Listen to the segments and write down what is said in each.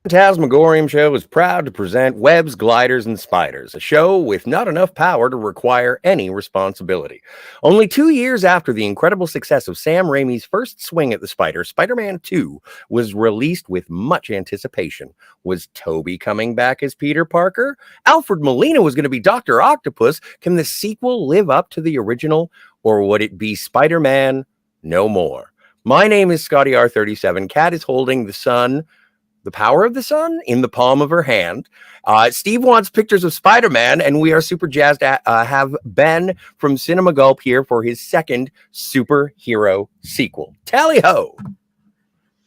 Fantasmagorium Show is proud to present Webs, Gliders, and Spiders, a show with not enough power to require any responsibility. Only 2 years after the incredible success of Sam Raimi's first swing at the spider, Spider Man 2 was released with much anticipation. Was Toby coming back as Peter Parker? Alfred Molina was going to be Dr. Octopus. Can the sequel live up to the original, or would it be Spider Man no more? My name is Scotty R37. Kat is holding the power of the sun in the palm of her hand. Steve wants pictures of Spider-Man, and we are super jazzed to have Ben from Cinema Gulp here for his second superhero sequel. Tally ho!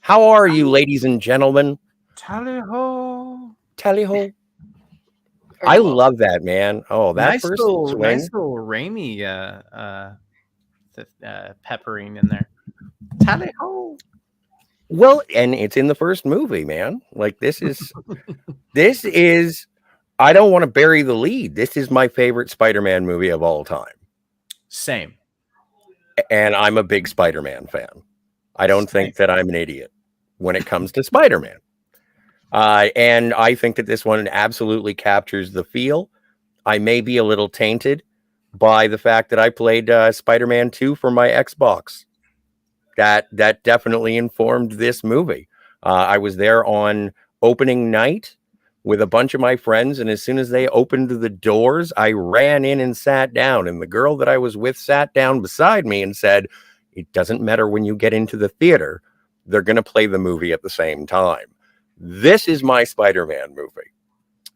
How are you, ladies and gentlemen? Tally ho! Tally ho! I love that, man. Oh, that nice first little, swing. nice little Raimi peppering in there. Tally ho! Well, and it's in the first movie, man. Like this is I don't want to bury the lead. This is my favorite Spider-Man movie of all time. Same. And I'm a big Spider-Man fan. I don't think that I'm an idiot when it comes to Spider-Man. And I think that this one absolutely captures the feel. I may be a little tainted by the fact that I played Spider-Man 2 for my Xbox. That definitely informed this movie. I was there on opening night with a bunch of my friends, and as soon as they opened the doors, I ran in and sat down, and the girl that I was with sat down beside me and said, "It doesn't matter when you get into the theater, they're going to play the movie at the same time." This is my Spider-Man movie.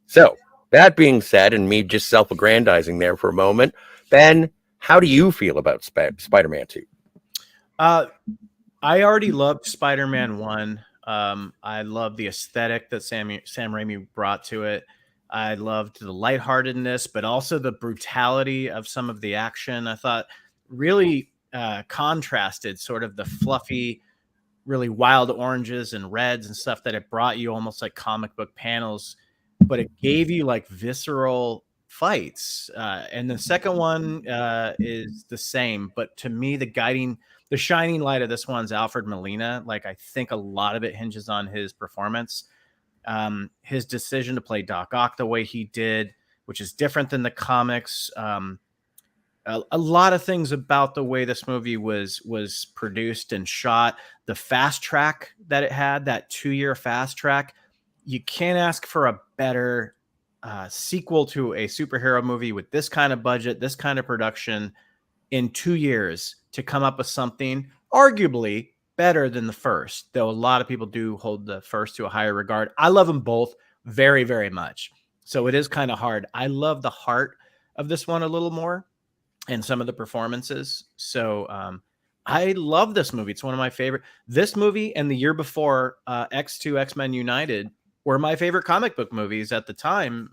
So, that being said, and me just self-aggrandizing there for a moment, Ben, how do you feel about Spider-Man 2? I already loved Spider-Man 1. I love the aesthetic that Sam Raimi brought to it. I loved the lightheartedness, but also the brutality of some of the action. I thought really contrasted sort of the fluffy, really wild oranges and reds and stuff that it brought you almost like comic book panels, but it gave you like visceral fights. And the second one is the same, but to me, the shining light of this one's Alfred Molina. Like, I think a lot of it hinges on his performance. His decision to play Doc Ock the way he did, which is different than the comics. A lot of things about the way this movie was produced and shot. The fast track that it had, that 2-year fast track, you can't ask for a better sequel to a superhero movie with this kind of budget, this kind of production in 2 years to come up with something arguably better than the first, though a lot of people do hold the first to a higher regard. I love them both very, very much. So it is kind of hard. I love the heart of this one a little more and some of the performances. So I love this movie. It's one of my favorite. This movie and the year before, X2 X-Men United were my favorite comic book movies at the time.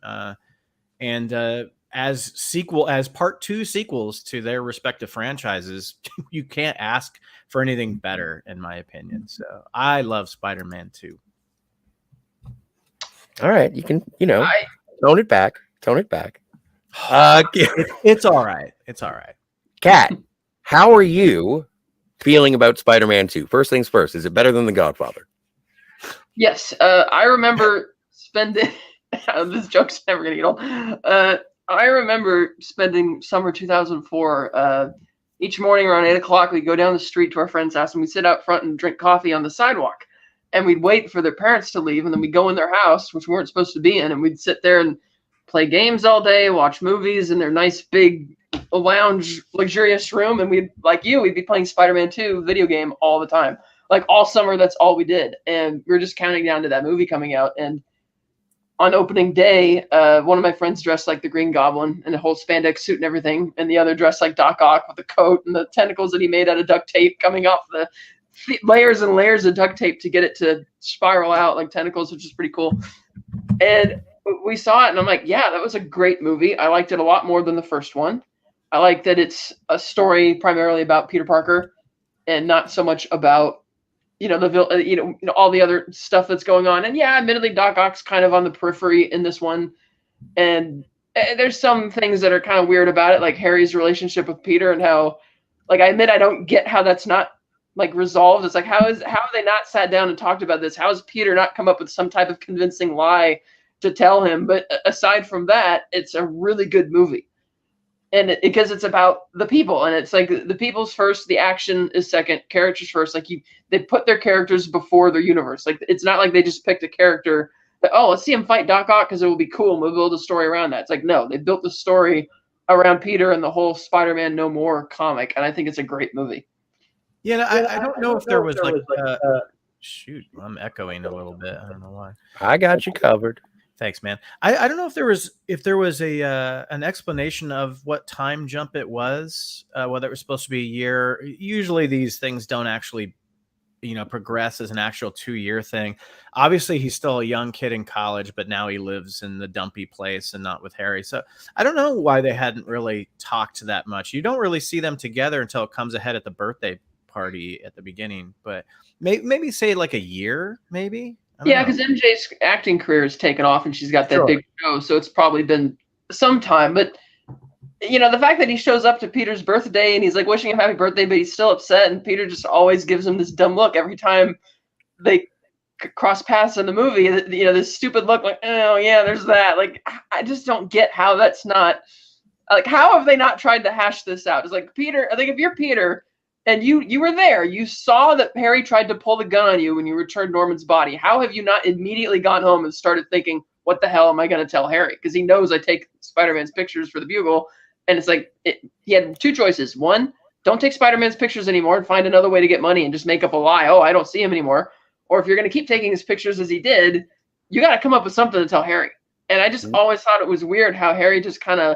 As part 2 sequels to their respective franchises, you can't ask for anything better, in my opinion. So I love Spider-Man 2. All right, you can, tone it back. It's all right. It's all right. Kat, how are you feeling about Spider-Man 2? First things first, is it better than The Godfather? Yes, I remember spending. This joke's never gonna get old. I remember spending summer 2004. Each morning around 8:00, we'd go down the street to our friend's house and we'd sit out front and drink coffee on the sidewalk. And we'd wait for their parents to leave, and then we'd go in their house, which we weren't supposed to be in, and we'd sit there and play games all day, watch movies in their nice big lounge, luxurious room. And we'd be playing Spider-Man 2 video game all the time. Like all summer, that's all we did. And we were just counting down to that movie coming out. And on opening day, one of my friends dressed like the Green Goblin in a whole spandex suit and everything, and the other dressed like Doc Ock with the coat and the tentacles that he made out of duct tape coming off the layers and layers of duct tape to get it to spiral out like tentacles, which is pretty cool. And we saw it, and I'm like, yeah, that was a great movie. I liked it a lot more than the first one. I like that it's a story primarily about Peter Parker and not so much about all the other stuff that's going on. And yeah, admittedly, Doc Ock's kind of on the periphery in this one. And there's some things that are kind of weird about it, like Harry's relationship with Peter and how, like, I admit I don't get how that's not like resolved. It's like how have they not sat down and talked about this? How has Peter not come up with some type of convincing lie to tell him? But aside from that, it's a really good movie. And because it's about the people, and it's like the people's first, the action is second, characters first. Like they put their characters before their universe. Like it's not like they just picked a character that, oh, let's see him fight Doc Ock because it will be cool and we'll build a story around that. It's like, no, they built the story around Peter and the whole Spider-Man No More comic, and I think it's a great movie. Yeah, I don't know if there was like shoot, I'm echoing a little bit. I don't know why. I got you covered. Thanks, man. I don't know if there was a an explanation of what time jump it was, whether it was supposed to be a year. Usually these things don't actually, progress as an actual 2-year thing. Obviously, he's still a young kid in college, but now he lives in the dumpy place and not with Harry. So I don't know why they hadn't really talked that much. You don't really see them together until it comes ahead at the birthday party at the beginning, but maybe say like a year, maybe. Yeah, because MJ's acting career has taken off and she's got that big show, so it's probably been some time. But the fact that he shows up to Peter's birthday and he's like wishing him happy birthday, but he's still upset, and Peter just always gives him this dumb look every time they cross paths in the movie. This stupid look, like, oh yeah, there's that. Like, I just don't get how that's not like, how have they not tried to hash this out? It's like, Peter, I think if you're Peter and you were there, you saw that Harry tried to pull the gun on you when you returned Norman's body. How have you not immediately gone home and started thinking, what the hell am I going to tell Harry? Because he knows I take Spider-Man's pictures for the Bugle. And it's like, he had two choices. One, don't take Spider-Man's pictures anymore and find another way to get money and just make up a lie. Oh, I don't see him anymore. Or if you're going to keep taking his pictures as he did, you got to come up with something to tell Harry. And I just always thought it was weird how Harry just kind of,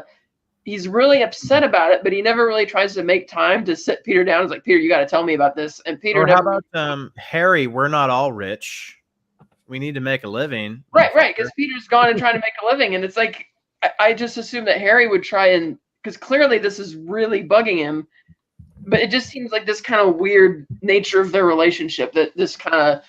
he's really upset about it, but he never really tries to make time to sit Peter down. He's like, Peter, you got to tell me about this. And Peter, how about Harry? We're not all rich. We need to make a living. Right. Because Peter's gone and trying to make a living, and it's like I just assumed that Harry would try and, because clearly this is really bugging him. But it just seems like this kind of weird nature of their relationship that this kind of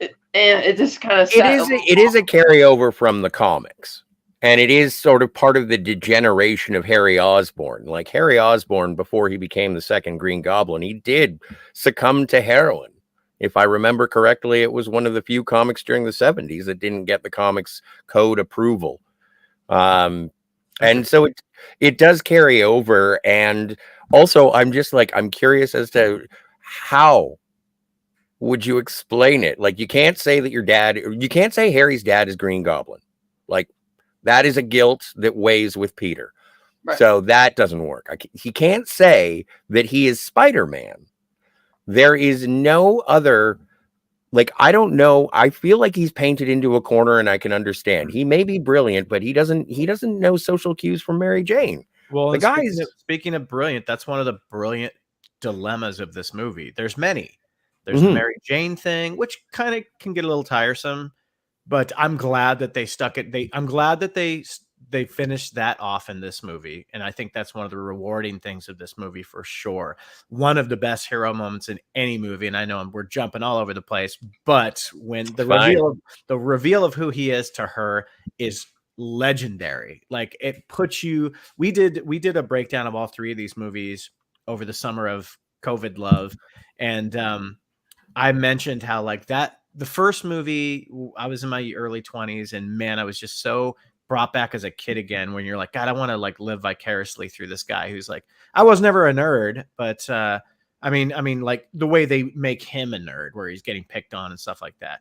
it just kind of it is a carryover from the comics. And it is sort of part of the degeneration of Harry Osborn. Like Harry Osborn, before he became the second Green Goblin, he did succumb to heroin. If I remember correctly, it was one of the few comics during the 70s that didn't get the comics code approval. And so it does carry over. And also, I'm curious as to how would you explain it? Like, you can't say that you can't say Harry's dad is Green Goblin. Like, that is a guilt that weighs with Peter. Right. So that doesn't work. He can't say that he is Spider-Man. There is no other, like, I don't know. I feel like he's painted into a corner, and I can understand. He may be brilliant, but he doesn't know social cues from Mary Jane. Well, speaking of brilliant, that's one of the brilliant dilemmas of this movie. There's many. There's the Mary Jane thing, which kind of can get a little tiresome. But I'm glad that they stuck it. I'm glad that they finished that off in this movie, and I think that's one of the rewarding things of this movie for sure. One of the best hero moments in any movie, and I know we're jumping all over the place, but when the reveal of who he is to her is legendary. Like, it puts you. We did a breakdown of all three of these movies over the summer of COVID love, and I mentioned how, like, that. The first movie, I was in my early 20s, and man, I was just so brought back as a kid again. When you're like, God, I want to like live vicariously through this guy who's like, I was never a nerd, but I mean, like the way they make him a nerd, where he's getting picked on and stuff like that.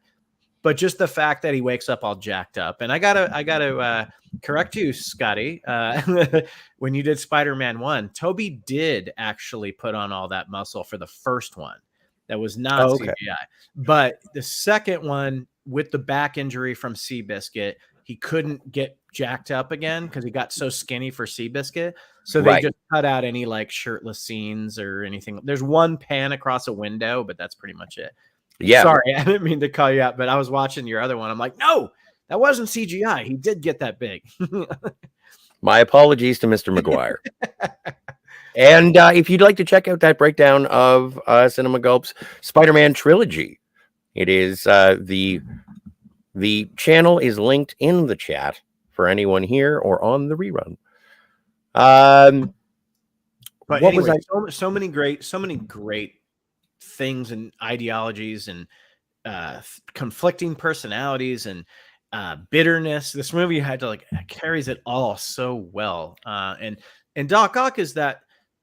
But just the fact that he wakes up all jacked up, and I gotta correct you, Scotty. When you did Spider-Man 1, Toby did actually put on all that muscle for the first one. That was not CGI. But the second one, with the back injury from Seabiscuit, he couldn't get jacked up again because he got so skinny for Seabiscuit. So they just cut out any like shirtless scenes or anything. There's one pan across a window, but that's pretty much it. Yeah. Sorry, I didn't mean to call you out, but I was watching your other one. I'm like, no, that wasn't CGI. He did get that big. My apologies to Mr. McGuire. And if you'd like to check out that breakdown of Cinema Gulp's Spider-Man trilogy, it is the channel is linked in the chat for anyone here or on the rerun. But what anyway, was so many great things and ideologies and conflicting personalities and bitterness. This movie had to carries it all so well. And Doc Ock is that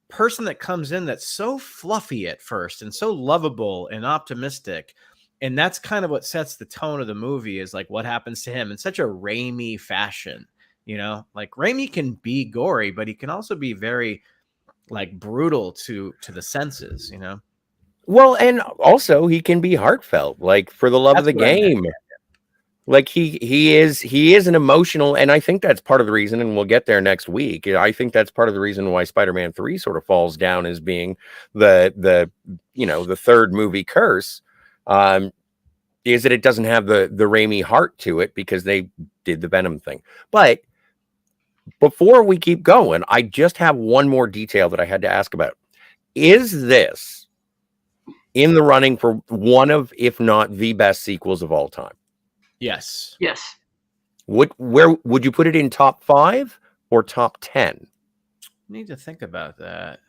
person that comes in that's so fluffy at first and so lovable and optimistic. And that's kind of what sets the tone of the movie, is like what happens to him in such a Raimi fashion. You know, like Raimi can be gory, but he can also be very like brutal to the senses, you know? Well, and also he can be heartfelt, like For the Love of the Game. Like he is an emotional, and I think that's part of the reason, and we'll get there next week. I think that's part of the reason why Spider-Man 3 sort of falls down as being the third movie curse. Is that it doesn't have the Raimi heart to it, because they did the Venom thing. But before we keep going, I just have one more detail that I had to ask about. Is this in the running for one of, if not the best sequels of all time? Yes. Yes. Where would you put it, in top 5 or top 10? Need to think about that.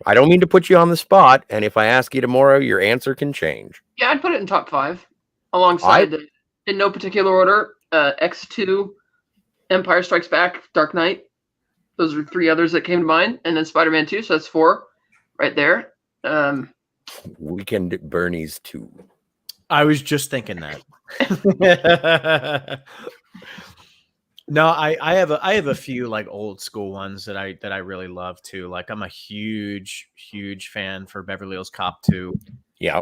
I don't mean to put you on the spot, and if I ask you tomorrow, your answer can change. Yeah, I'd put it in top 5 alongside, in no particular order, X2, Empire Strikes Back, Dark Knight. Those are 3 others that came to mind, and then Spider-Man 2, so that's 4 right there. Weekend at Bernie's 2. I was just thinking that. No, I have a few like old school ones that I really love too. Like I'm a huge fan for Beverly Hills Cop 2. Yeah.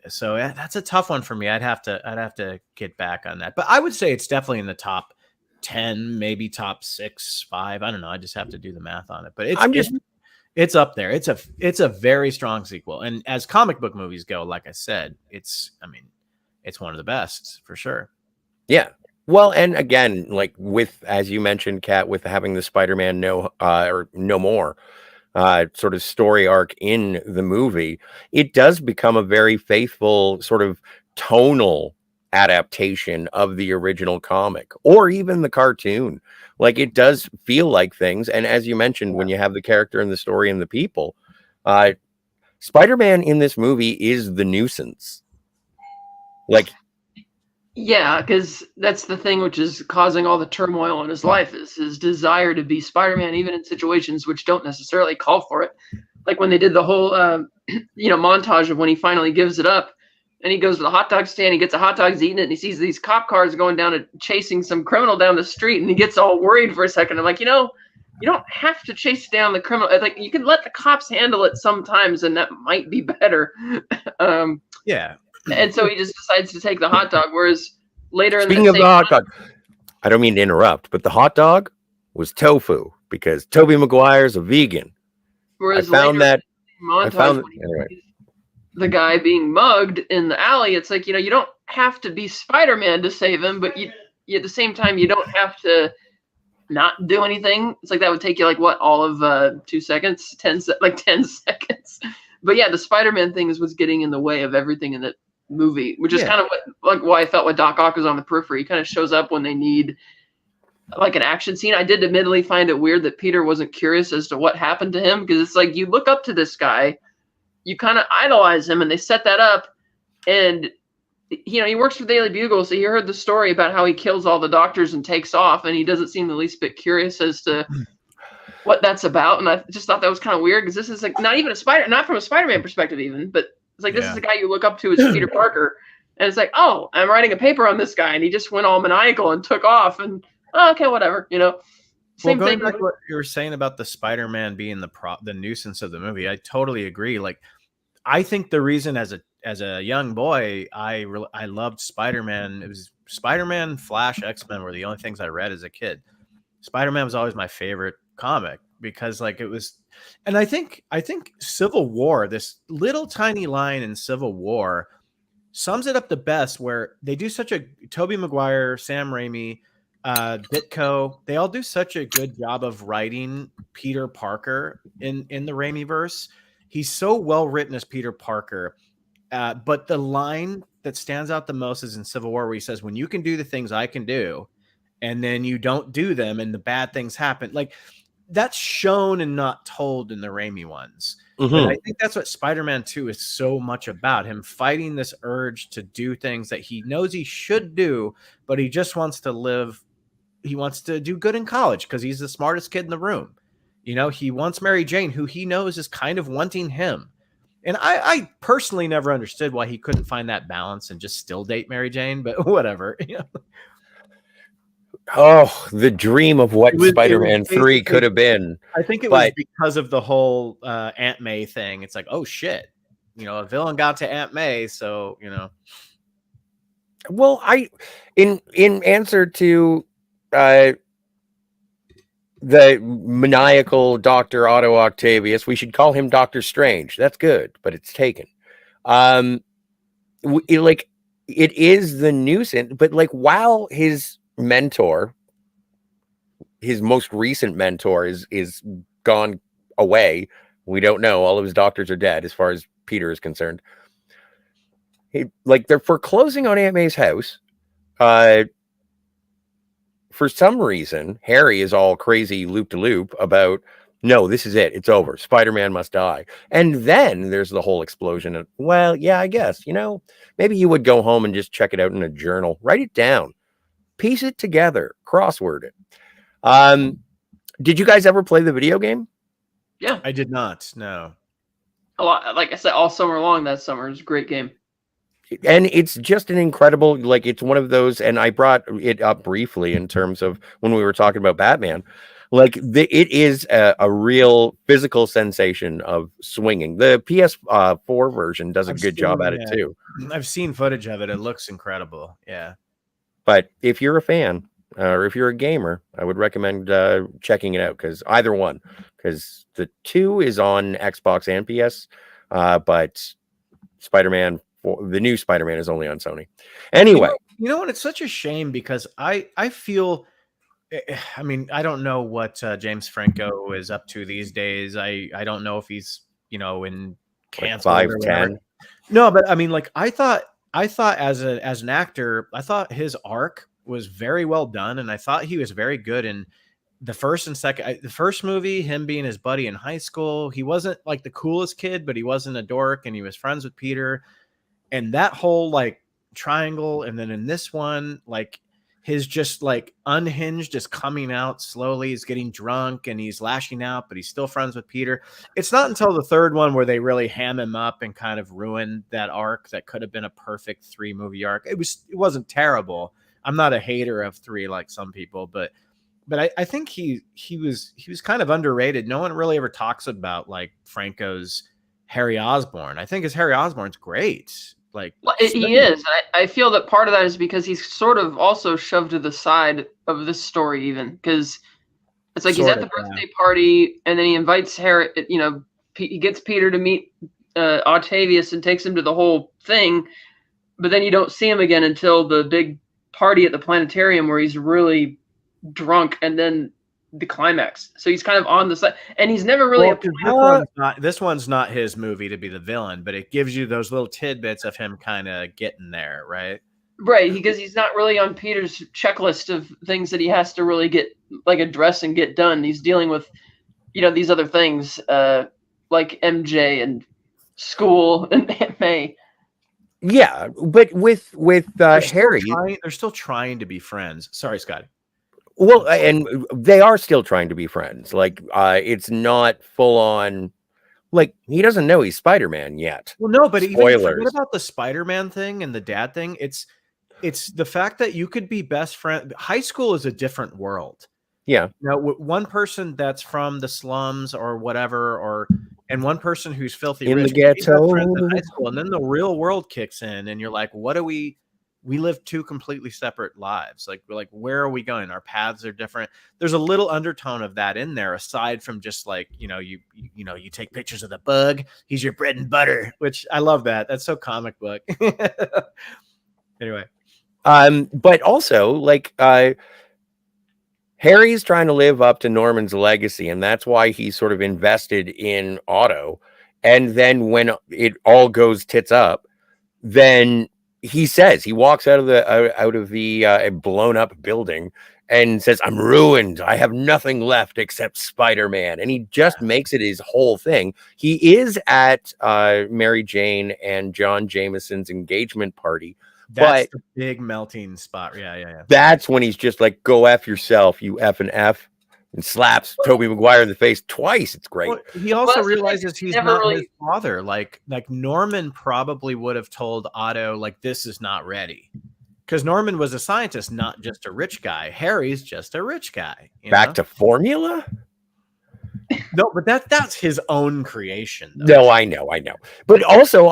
So that's a tough one for me. I'd have to get back on that. But I would say it's definitely in the top 10, maybe top 6, 5. I don't know. I just have to do the math on it. But it's up there. It's a very strong sequel. And as comic book movies go, like I said, it's one of the best for sure. Yeah. Well, and again, like with, as you mentioned, Kat, with having the Spider-Man No More sort of story arc in the movie, it does become a very faithful sort of tonal adaptation of the original comic or even the cartoon. Like it does feel like things. And as you mentioned, when you have the character and the story and the people, Spider-Man in this movie is the nuisance. Like, yeah, because that's the thing which is causing all the turmoil in his life, is his desire to be Spider-Man, even in situations which don't necessarily call for it. Like when they did the whole, montage of when he finally gives it up, and he goes to the hot dog stand, he gets a hot dog, he's eating it, and he sees these cop cars going down and chasing some criminal down the street, and he gets all worried for a second. I'm like, you don't have to chase down the criminal. Like you can let the cops handle it sometimes, and that might be better. Yeah. And so he just decides to take the hot dog. Whereas later speaking of the hot dog, I don't mean to interrupt, but the hot dog was tofu because Tobey Maguire's a vegan. Whereas anyway. The guy being mugged in the alley, it's like, you don't have to be Spider-Man to save him, but you at the same time, you don't have to not do anything. It's like that would take you all of 2 seconds, 10 seconds. But yeah, the Spider-Man thing is what's getting in the way of everything in the movie, which is kind of why I felt Doc Ock was on the periphery. He kind of shows up when they need like an action scene. I did admittedly find it weird that Peter wasn't curious as to what happened to him, because it's like you look up to this guy, you kind of idolize him, and they set that up. And he works for Daily Bugle, so he heard the story about how he kills all the doctors and takes off, and he doesn't seem the least bit curious as to what that's about. And I just thought that was kind of weird, because this is like not from a Spider-Man perspective even, but it's like this is the guy you look up to as Peter Parker, and it's like, oh, I'm writing a paper on this guy, and he just went all maniacal and took off, and okay, whatever, Same going thing. back to what you were saying about the Spider-Man being the nuisance of the movie, I totally agree. Like, I think the reason as a young boy I loved Spider-Man, it was Spider-Man, Flash, X-Men were the only things I read as a kid. Spider-Man was always my favorite comic because it was, and I think Civil War, this little tiny line in Civil War sums it up the best, where they do such a Tobey Maguire, Sam Raimi, Ditko, they all do such a good job of writing Peter Parker in the Raimi-verse. He's so well written as Peter Parker. But the line that stands out the most is in Civil War, where he says, when you can do the things I can do, and then you don't do them and the bad things happen. Like, that's shown and not told in the Raimi ones. And I think that's what Spider-Man 2 is so much about, him fighting this urge to do things that he knows he should do, but he just wants to live. He wants to do good in college because he's the smartest kid in the room. You know, he wants Mary Jane, who he knows is kind of wanting him. And I personally never understood why he couldn't find that balance and just still date Mary Jane, but whatever. You know? Oh, the dream of what Spider-Man 3 could have been. I think it was because of the whole Aunt May thing. It's like, oh shit, you know, a villain got to Aunt May, so you know. Well, in answer to the maniacal Dr. Otto Octavius, we should call him Dr. Strange. That's good, but it's taken. Like, it is the nuisance, but like, while his mentor, his most recent mentor, is gone away, we don't know. All of his doctors are dead, as far as Peter is concerned. Like, they're foreclosing on Aunt May's house. For some reason, Harry is all crazy loop-de-loop about, no, this is it. It's over. Spider-Man must die. And then there's the whole explosion of, well, yeah, I guess, you know, maybe you would go home and just check it out in a journal. Write it down. Piece it together. Crossword it. Did you guys ever play the video game? Yeah. I did not, no. A lot, like I said, all summer long that summer. It was a great game. And it's just an incredible, like, it's one of those, and I brought it up briefly in terms of when we were talking about Batman, like, it is a real physical sensation of swinging. The PS4 version does a good job at it too. I've seen footage of it. It looks incredible. Yeah. But if you're a fan, or if you're a gamer, I would recommend checking it out, because either one, because the 2 is on Xbox and PS, but Spider-Man, the new Spider-Man, is only on Sony. Anyway, you know what? It's such a shame, because I feel, I mean, I don't know what James Franco is up to these days. I don't know if he's, you know, in cancer. Like 5'10". No, but I mean, like, I thought as an actor, I thought his arc was very well done, and I thought he was very good in the first and second. The first movie, him being his buddy in high school, he wasn't like the coolest kid, but he wasn't a dork, and he was friends with Peter. And that whole like triangle, and then in this one, like, his just like unhinged is coming out slowly. He's getting drunk and he's lashing out, but he's still friends with Peter. It's not until the third one where they really ham him up and kind of ruin that arc that could have been a perfect 3-movie arc. It wasn't terrible. I'm not a hater of 3 like some people, but I think he was kind of underrated. No one really ever talks about like Franco's Harry Osborn. I think his Harry Osborn's great. Like, well, he is. I feel that part of that is because he's sort of also shoved to the side of this story, even because it's like he's at the birthday party, and then he invites Harry. You know, he gets Peter to meet Octavius and takes him to the whole thing, but then you don't see him again until the big party at the planetarium where he's really drunk, and then the climax. So he's kind of on the side, and he's never really. This one's not his movie to be the villain, but it gives you those little tidbits of him kind of getting there, right? Right, because he's not really on Peter's checklist of things that he has to really get like address and get done. He's dealing with, you know, these other things like MJ and school and Aunt May. Yeah, but with Harry, they're still trying to be friends. Sorry, Scott. Well, and they are still trying to be friends. Like, it's not full on. Like, he doesn't know he's Spider-Man yet. Well, no, but spoilers. Even about the Spider-Man thing and the dad thing, it's the fact that you could be best friend. High school is a different world. Yeah. Now, one person that's from the slums or whatever, and one person who's filthy in rich, the ghetto, in high school, and then the real world kicks in, and you're like, what do we live 2 completely separate lives. Like, we're like, where are we going? Our paths are different. There's a little undertone of that in there, aside from just like, you know, you take pictures of the bug. He's your bread and butter, which I love that. That's so comic book. Anyway. But also like, Harry's trying to live up to Norman's legacy, and that's why he's sort of invested in Otto. And then when it all goes tits up, then he says, he walks out of the blown up building and says, I'm ruined. I have nothing left except Spider-Man. And he just makes it his whole thing. He is at Mary Jane and John Jameson's engagement party. That's the big melting spot. Yeah. That's when he's just like, go F yourself, you F and F, and slaps Tobey Maguire in the face twice. It's great. Well, he also realizes he's not really... his father. Like Norman probably would have told Otto, like, this is not ready. Because Norman was a scientist, not just a rich guy. Harry's just a rich guy. Back to formula? No, but that's his own creation, though. No, I know. But also,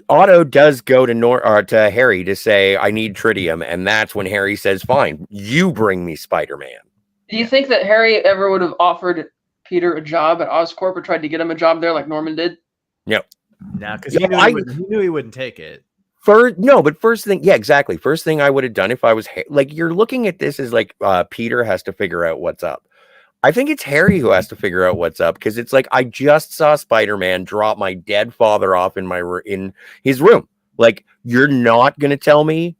Otto does go to Harry to say, I need tritium. And that's when Harry says, fine, you bring me Spider-Man. Do you think that Harry ever would have offered Peter a job at Oscorp or tried to get him a job there like Norman did? No. No, because he knew he wouldn't take it. First thing, yeah, exactly. First thing I would have done if I was like, you're looking at this as like Peter has to figure out what's up. I think it's Harry who has to figure out what's up, because it's like, I just saw Spider-Man drop my dead father off in his room. Like, you're not going to tell me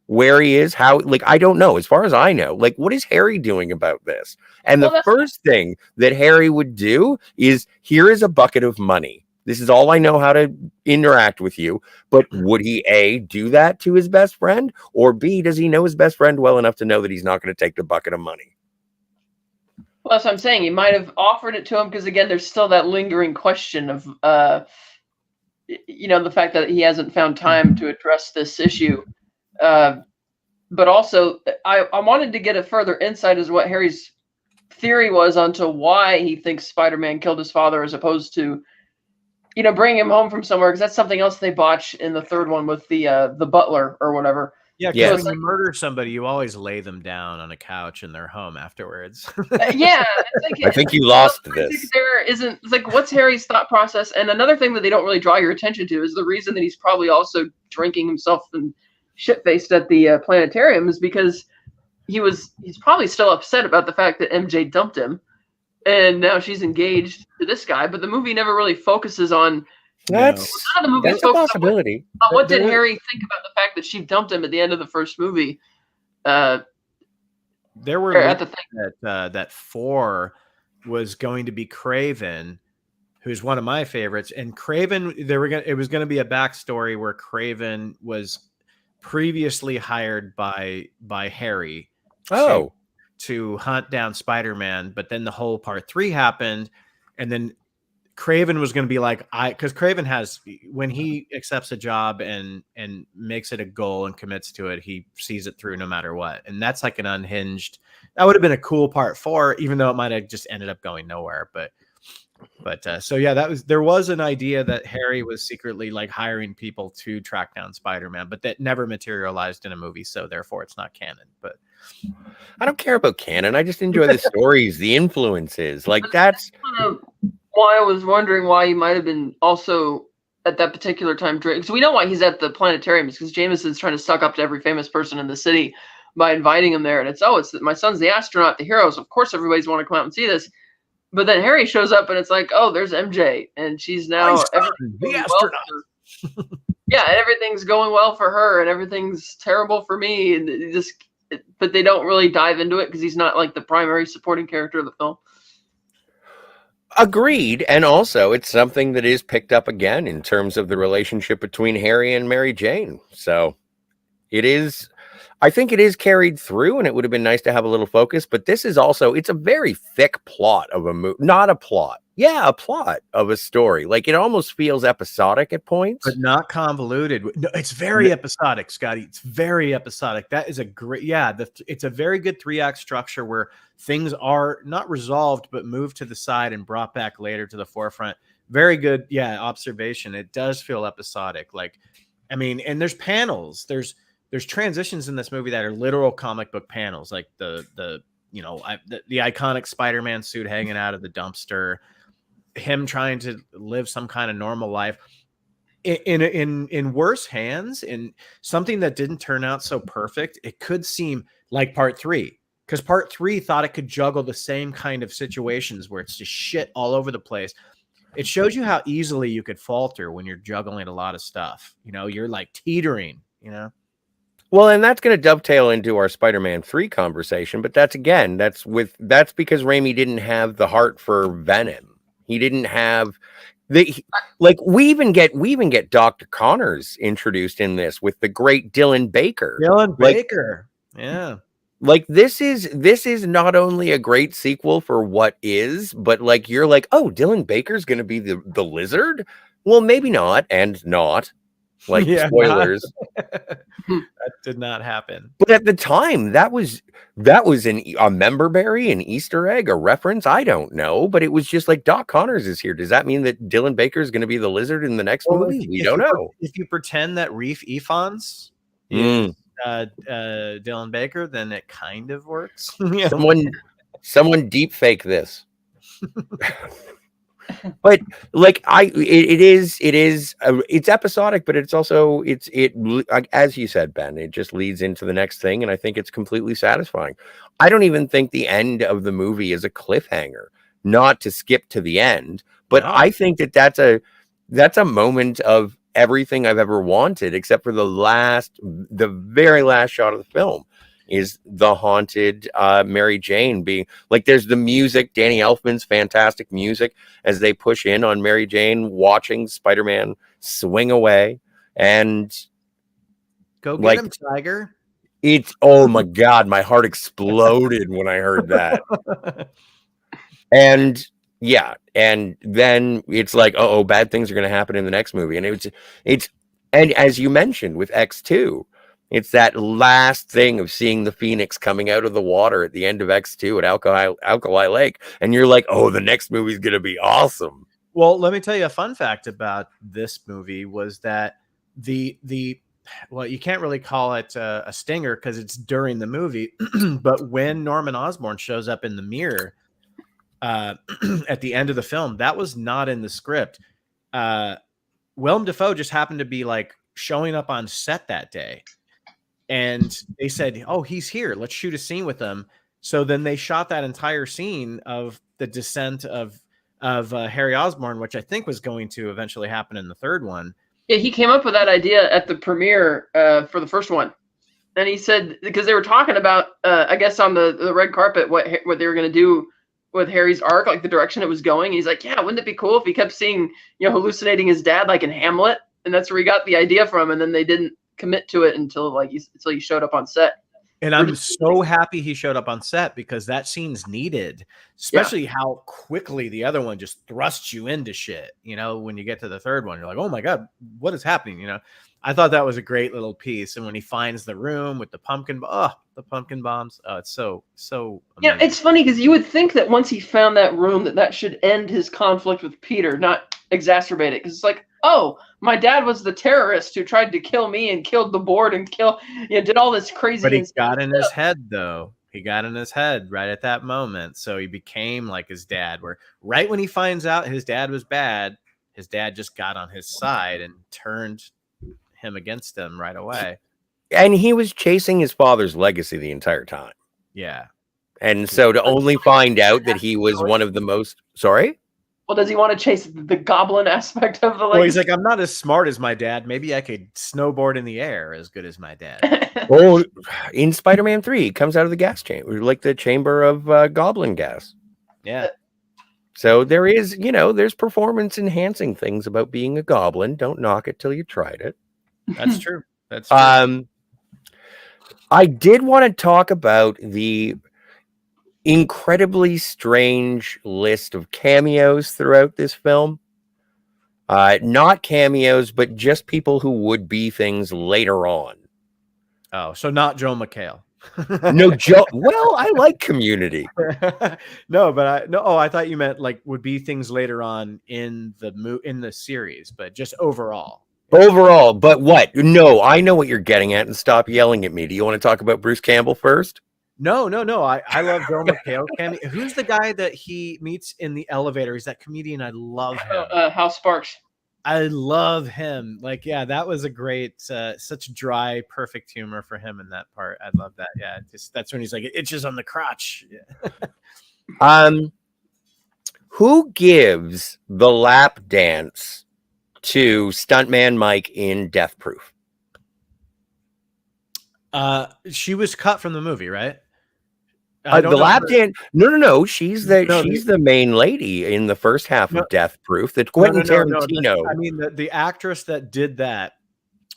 where he is, how, like, I don't know. As far as I know, like, what is Harry doing about this? And the first thing that Harry would do is, here is a bucket of money. This is all I know how to interact with you. But would he A, do that to his best friend? Or B, does he know his best friend well enough to know that he's not going to take the bucket of money? Well, that's what I'm saying. He might have offered it to him because, again, there's still that lingering question of, the fact that he hasn't found time to address this issue. But also, I wanted to get a further insight as what Harry's theory was onto why he thinks Spider-Man killed his father, as opposed to, bringing him home from somewhere, because that's something else they botch in the third one with the butler or whatever. Yeah, because when you murder somebody, you always lay them down on a couch in their home afterwards. Yeah, I think you lost this. There isn't, it's like, what's Harry's thought process? And another thing that they don't really draw your attention to is the reason that he's probably also drinking himself and shit-faced at the planetarium is because he's probably still upset about the fact that MJ dumped him, and now she's engaged to this guy. But the movie never really focuses on. That's a possibility. What did Harry think about the fact that she dumped him at the end of the first movie? There were at the thing that 4 was going to be Craven, who's one of my favorites. And Craven, it was going to be a backstory where Craven was previously hired by Harry to hunt down Spider-Man, but then the whole part 3 happened, and then Craven was going to be like, because Craven has, when he accepts a job and makes it a goal and commits to it, he sees it through no matter what. And that's like an unhinged, that would have been a cool part 4, even though it might have just ended up going nowhere. So yeah, there was an idea that Harry was secretly like hiring people to track down Spider-Man, but that never materialized in a movie. So therefore it's not canon. But I don't care about canon. I just enjoy the stories, the influences. Like, that's why I was wondering why he might have been also at that particular time drinking. So we know why he's at the planetarium, because Jameson's trying to suck up to every famous person in the city by inviting him there. And it's my son's the astronaut, the heroes. Of course, everybody's want to come out and see this. But then Harry shows up and it's like, oh, there's MJ, and she's now the astronaut. Yeah, everything's going well for her, and everything's terrible for me. And but they don't really dive into it because he's not like the primary supporting character of the film. Agreed. And also, it's something that is picked up again in terms of the relationship between Harry and Mary Jane. So I think it is carried through, and it would have been nice to have a little focus. But this is also, it's a very thick plot of a movie. Not a plot. Yeah, a plot of a story. Like, it almost feels episodic at points. But not convoluted. No, it's very episodic, Scotty. It's very episodic. That is a great, it's a very good 3-act structure where things are not resolved, but moved to the side and brought back later to the forefront. Very good, observation. It does feel episodic. Like, I mean, and there's panels. There's transitions in this movie that are literal comic book panels, like the iconic Spider-Man suit hanging out of the dumpster, him trying to live some kind of normal life in worse hands, in something that didn't turn out so perfect. It could seem like part 3, because part 3 thought it could juggle the same kind of situations where it's just shit all over the place. It shows you how easily you could falter when you're juggling a lot of stuff. You're like teetering, Well, and that's going to dovetail into our Spider-Man 3 conversation, but that's because Raimi didn't have the heart for Venom. He didn't have like we even get Dr. Connors introduced in this with the great Dylan Baker. Baker. Yeah. Like this is not only a great sequel for what is, but like you're like, oh, Dylan Baker's going to be the Lizard? Well, maybe not, and not. Like spoilers. That did not happen. But at the time, that was a member berry, an Easter egg, a reference. I don't know, but it was just like Doc Connors is here. Does that mean that Dylan Baker is going to be the Lizard in the next movie? We don't know. If you pretend that Reef Ifans is Dylan Baker, then it kind of works. Someone deep fake this. But like it's episodic, but it's also as you said, Ben, it just leads into the next thing, and I think it's completely satisfying. I don't even think the end of the movie is a cliffhanger, not to skip to the end, but I think that's a moment of everything I've ever wanted, except for the very last shot of the film is the haunted Mary Jane being like, there's the music, Danny Elfman's fantastic music as they push in on Mary Jane watching Spider-Man swing away and go get him, Tiger. It's, oh my God, my heart exploded when I heard that. And yeah, and then it's like, oh, bad things are going to happen in the next movie. And and as you mentioned with X2, it's that last thing of seeing the Phoenix coming out of the water at the end of X2 at Alkali Lake. And you're like, oh, the next movie is going to be awesome. Well, let me tell you a fun fact about this movie was that well, you can't really call it a stinger because it's during the movie. But when Norman Osborn shows up in the mirror at the end of the film, that was not in the script. Willem Dafoe just happened to be like showing up on set that day. And they said, oh, he's here. Let's shoot a scene with him. So then they shot that entire scene of the descent of Harry Osborn, which I think was going to eventually happen in the third one. Yeah, he came up with that idea at the premiere for the first one. And he said, because they were talking about, I guess on the red carpet, what they were going to do with Harry's arc, like the direction it was going. He's like, yeah, wouldn't it be cool if he kept seeing, hallucinating his dad like in Hamlet? And that's where he got the idea from. And then they didn't commit to it until he showed up on set. And I'm so happy he showed up on set because that scene's needed, especially how quickly the other one just thrusts you into shit. When you get to the third one, you're like, oh my God, what is happening? I thought that was a great little piece. And when he finds the room with the pumpkin bombs, it's so amazing. Yeah, it's funny because you would think that once he found that room, that should end his conflict with Peter, not exacerbate it. Because it's like, oh, my dad was the terrorist who tried to kill me and killed the board and did all this crazy. But he got in his head, though. He got in his head right at that moment. So he became like his dad, where right when he finds out his dad was bad, his dad just got on his side and turned him against him right away. And he was chasing his father's legacy the entire time. Yeah. And so to only find out that he was one of the most... Sorry? Well, does he want to chase the goblin aspect of the legacy? Well, he's like, I'm not as smart as my dad. Maybe I could snowboard in the air as good as my dad. Well, in Spider-Man 3, he comes out of the gas chamber, like the chamber of goblin gas. Yeah. So there is, there's performance enhancing things about being a goblin. Don't knock it till you tried it. That's true. That's true. I did want to talk about the incredibly strange list of cameos throughout this film. Not cameos, but just people who would be things later on. Oh, so not Joe McHale. No, Joe. Well, I like Community. No, but I thought you meant like would be things later on in the series, but just overall. Overall, but what? No, I know what you're getting at, and stop yelling at me. Do you want to talk about Bruce Campbell first? No. I love Joe McHale. Who's the guy that he meets in the elevator? He's that comedian. I love him. Hal Sparks. I love him. Like, yeah, that was a great, such dry, perfect humor for him in that part. I love that. Yeah, that's when he's like, it itches on the crotch. Yeah. Who gives the lap dance to Stuntman Mike in Death Proof? She was cut from the movie, right? I don't The know lap her- dance. No. She's the No, she's the main lady in the first half No. of Death Proof. That No, Quentin Tarantino. I mean, the actress that did that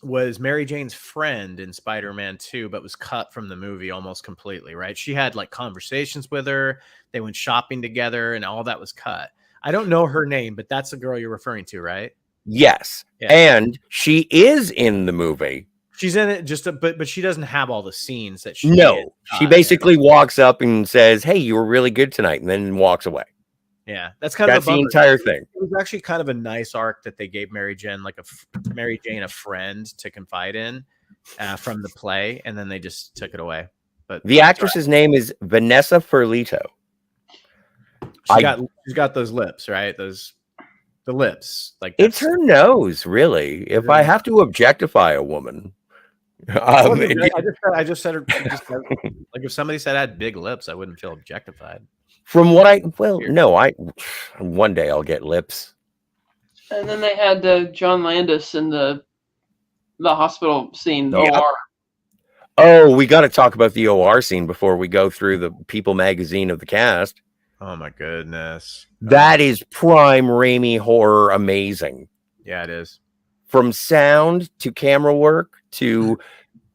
was Mary Jane's friend in Spider-Man 2, but was cut from the movie almost completely, right? She had like conversations with her. They went shopping together and all that was cut. I don't know her name, but that's the girl you're referring to, right? Yes, Yeah. and she is in the movie. She's in it but she doesn't have all the scenes that she No, did. she basically walks up and says, "Hey, you were really good tonight," and then walks away. Yeah, that's kind of That's a bummer. the entire thing. It was actually kind of a nice arc that they gave Mary Jane, like Mary Jane, a friend to confide in from the play, and then they just took it away. But The actress's name is Vanessa Ferlito. she's got those lips, right? The lips, like It's her nose, really. If I have to objectify a woman, I just said her. Like if somebody said I had big lips, I wouldn't feel objectified. From what one day I'll get lips. And then they had John Landis in the hospital scene, Yep. OR. Oh, we got to talk about the OR scene before we go through the People magazine of the cast. Oh my goodness. That is prime Raimi horror amazing. Yeah, it is. From sound to camera work to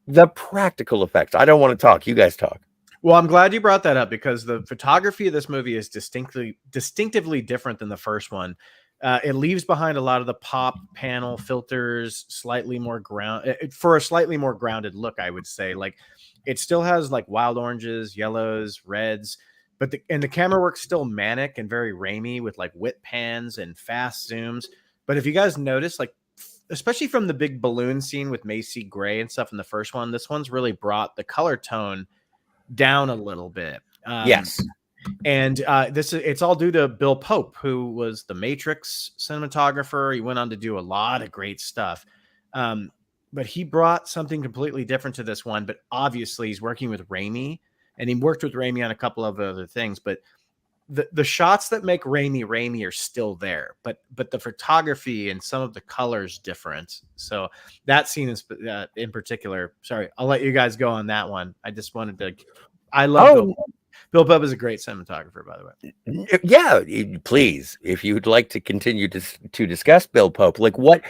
the practical effects. I don't want to talk. You guys talk. Well, I'm glad you brought that up because the photography of this movie is distinctively different than the first one. It leaves behind a lot of the pop panel filters, slightly more for a slightly more grounded look, I would say. Like it still has like wild oranges, yellows, reds, but the camera work's still manic and very Raimi with like whip pans and fast zooms. But if you guys notice, like especially from the big balloon scene with Macy Gray and stuff in the first one, this one's really brought the color tone down a little bit. Yes. And it's all due to Bill Pope, who was the Matrix cinematographer. He went on to do a lot of great stuff. But he brought something completely different to this one. But obviously he's working with Raimi, and he worked with Raimi on a couple of other things. But the shots that make Raimi are still there, but the photography and some of the colors different. So that scene is in particular. Sorry, I'll let you guys go on that one. I just wanted to. I love Bill Pope is a great cinematographer, by the way. Yeah, please, if you'd like to continue to discuss Bill Pope, like what.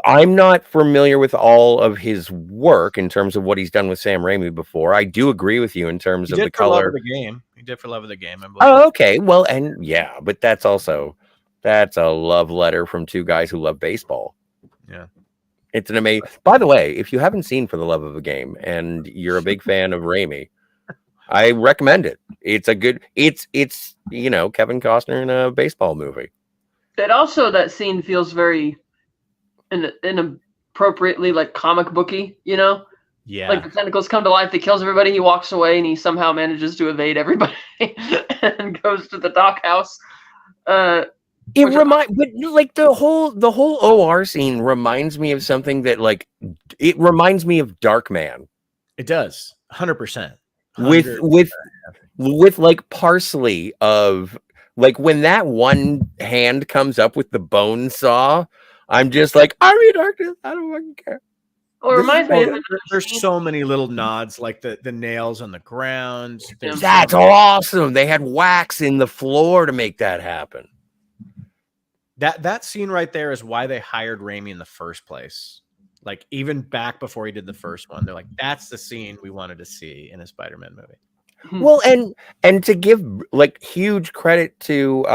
I'm not familiar with all of his work in terms of what he's done with Sam Raimi before. I do agree with you in terms of the color. Love of the Game. He did for Love of the Game. I believe. Oh, okay. Well, and yeah, but that's a love letter from two guys who love baseball. Yeah. It's an amazing. By the way, if you haven't seen For the Love of a Game and you're a big fan of Raimi, I recommend it. It's a good. It's Kevin Costner in a baseball movie. It also, that scene feels very inappropriately like comic booky, Yeah. Like the tentacles come to life, he kills everybody, he walks away, and he somehow manages to evade everybody and goes to the doghouse. But like the whole OR scene reminds me of something that it reminds me of Darkman. It does 100%. With like parsley of like when that one hand comes up with the bone saw, I'm just like, Army Darkness, I don't fucking care. Well, it reminds me there's so many little nods, like the nails on the ground. That's awesome. They had wax in the floor to make that happen. That scene right there is why they hired Raimi in the first place. Like even back before he did the first one, they're like, that's the scene we wanted to see in a Spider-Man movie. Well, and to give like huge credit to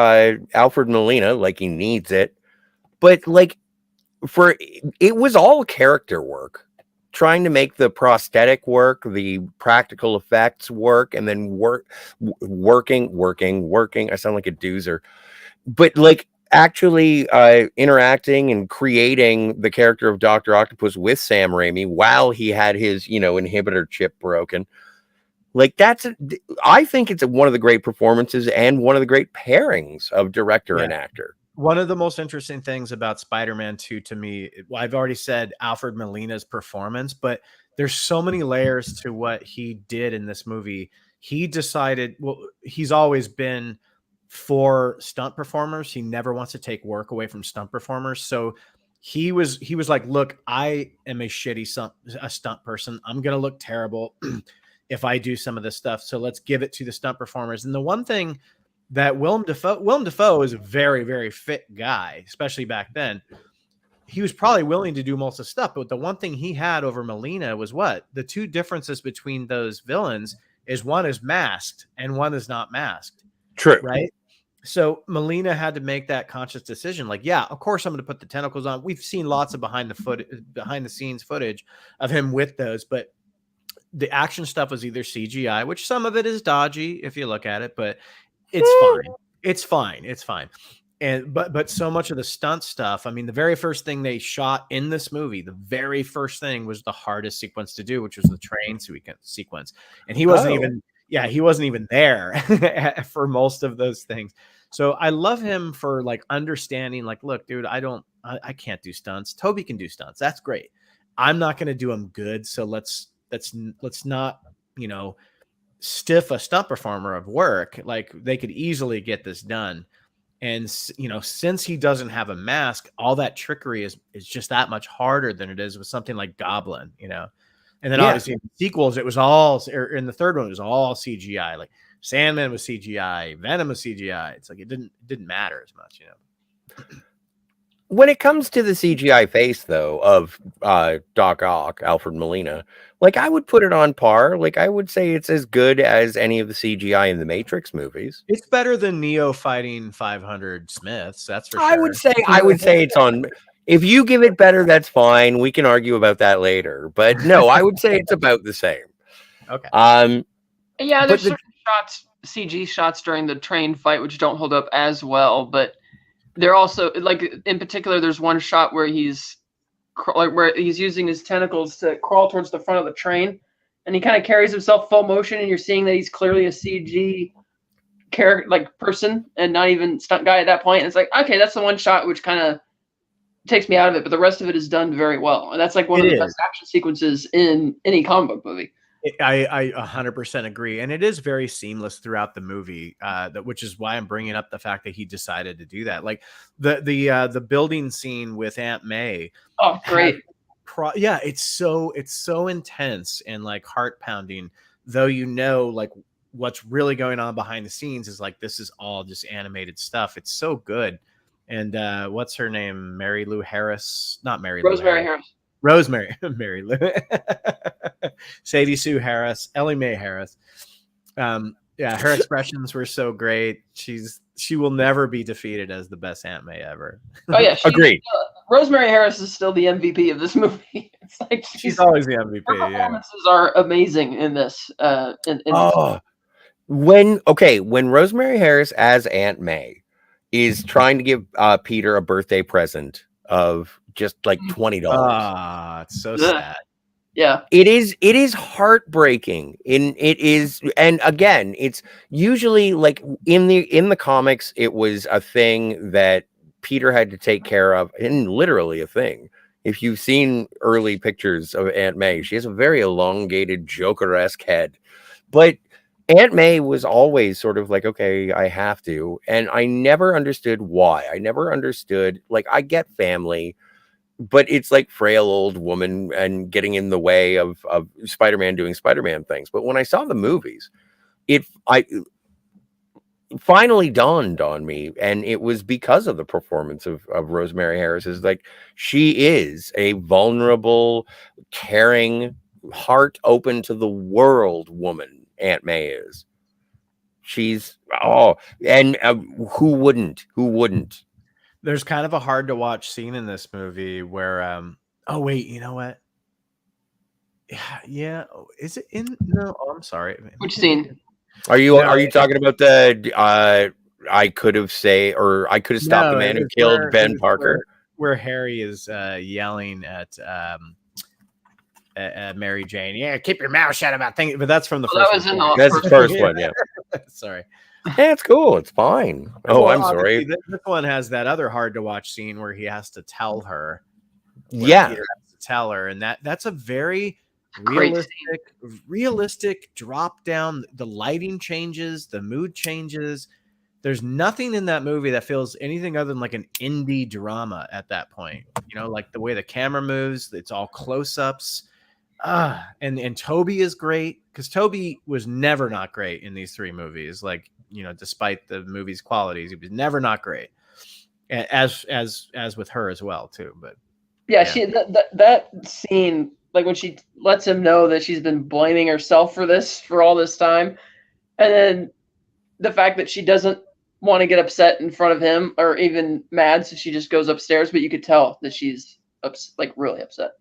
Alfred Molina, like he needs it, but like it was all character work, trying to make the prosthetic work, the practical effects work, and then working. I sound like a doozer, but like actually interacting and creating the character of Dr. Octopus with Sam Raimi while he had his inhibitor chip broken. Like I think it's one of the great performances and one of the great pairings of director and actor. One of the most interesting things about Spider-Man 2 to me, I've already said Alfred Molina's performance, but there's so many layers to what he did in this movie. He decided, he's always been for stunt performers. He never wants to take work away from stunt performers. So he was like, look, I am a stunt person. I'm gonna look terrible if I do some of this stuff. So let's give it to the stunt performers. And the one thing that Willem Dafoe is a very, very fit guy, especially back then. He was probably willing to do most of the stuff, but the one thing he had over Melina was what? The two differences between those villains is one is masked and one is not masked. True. Right? So Melina had to make that conscious decision. Like, yeah, of course I'm going to put the tentacles on. We've seen lots of behind the scenes footage of him with those, but the action stuff was either CGI, which some of it is dodgy if you look at it, but it's fine. It's fine. It's fine. And but so much of the stunt stuff, I mean, the very first thing they shot in this movie, the very first thing was the hardest sequence to do, which was the train sequence. And he wasn't he wasn't even there for most of those things. So I love him for like understanding, like, look, dude, I can't do stunts. Toby can do stunts. That's great. I'm not going to do them good. So let's not, stiff a stunt performer of work. Like, they could easily get this done. And, since he doesn't have a mask, all that trickery is just that much harder than it is with something like Goblin, And then obviously in the sequels, it was in the third one, it was all CGI. Like Sandman was CGI, Venom was CGI. It's like it didn't matter as much, When it comes to the CGI face, though, of Doc Ock, Alfred Molina, like, I would put it on par. Like, I would say it's as good as any of the CGI in the Matrix movies. It's better than Neo fighting 500 Smiths. That's for sure. I would say it's on. If you give it better, that's fine. We can argue about that later. But no, I would say it's about the same. Okay. Yeah, there's certain CG shots during the train fight which don't hold up as well, but they're also, like, in particular, there's one shot where he's using his tentacles to crawl towards the front of the train, and he kind of carries himself full motion, and you're seeing that he's clearly a CG character, like, person, and not even stunt guy at that point. And it's like, okay, that's the one shot which kind of takes me out of it, but the rest of it is done very well, and that's like one of the best action sequences in any comic book movie. I 100% agree, and it is very seamless throughout the movie. Which is why I'm bringing up the fact that he decided to do that. Like the building scene with Aunt May. Oh, great! It's so intense and like heart pounding. Though like what's really going on behind the scenes is like this is all just animated stuff. It's so good. And what's her name? Rosemary Harris. Mary Lou, Sadie Sue Harris, Ellie Mae Harris. Her expressions were so great. She will never be defeated as the best Aunt May ever. Oh yeah, agreed. Rosemary Harris is still the MVP of this movie. It's like she's always the MVP. Her performances are amazing in this. When Rosemary Harris as Aunt May is trying to give Peter a birthday present of just like $20. It's so sad. Yeah, it is heartbreaking. And again, it's usually like in the comics, it was a thing that Peter had to take care of, and literally a thing. If you've seen early pictures of Aunt May, she has a very elongated Joker-esque head, but Aunt May was always sort of like, okay, I have to. And I never understood why. I never understood, like, I get family, but it's like frail old woman and getting in the way of Spider-Man doing Spider-Man things. But when I saw the movies, it finally dawned on me, and it was because of the performance of Rosemary Harris. Is like, she is a vulnerable, caring, heart open to the world woman. Aunt May is. She's and who wouldn't? There's kind of a hard to watch scene in this movie where oh wait, you know what? Yeah, is it in? No, I'm sorry. Which scene? Are you talking about the I could have stopped the man who killed Ben Parker? Where Harry is yelling at Mary Jane. Yeah, keep your mouth shut about things. But that's from the first one. That's the first one, yeah. Sorry. Yeah, it's cool. It's fine. Oh, I'm sorry. This one has that other hard to watch scene where he has to tell her. Yeah. Peter has to tell her. And that's a very realistic drop down. The lighting changes, the mood changes. there's nothing in that movie that feels anything other than like an indie drama at that point. You know, like the way the camera moves, it's all close-ups. And Toby is great, because Toby was never not great in these three movies. Like, you know, despite the movie's qualities, he was never not great. As with her as well too. But yeah. She that scene, like when she lets him know that she's been blaming herself for all this time, and then the fact that she doesn't want to get upset in front of him or even mad, so she just goes upstairs. But you could tell that she's like really upset.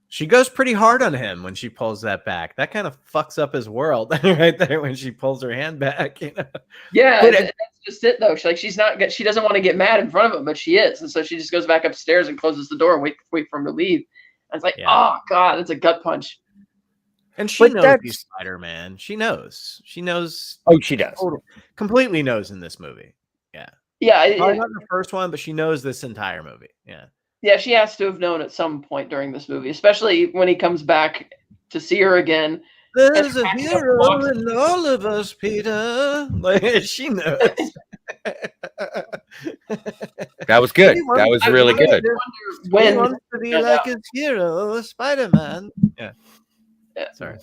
She goes pretty hard on him when she pulls that back. That kind of fucks up his world right there when she pulls her hand back. You know? Yeah, that's just it though. She doesn't want to get mad in front of him, but she is, and so she just goes back upstairs and closes the door and wait for him to leave. And it's like, oh god, it's a gut punch. And she knows he's Spider-Man. She knows. Oh, she does. Completely knows in this movie. Yeah. Yeah. Probably not in the first one, but she knows this entire movie. Yeah. Yeah, she has to have known at some point during this movie, especially when he comes back to see her again. There's a hero in all of us, Peter. Like, she knows. That was good. That was really good. When he wants to be like his hero, Spider-Man. Yeah. Sorry.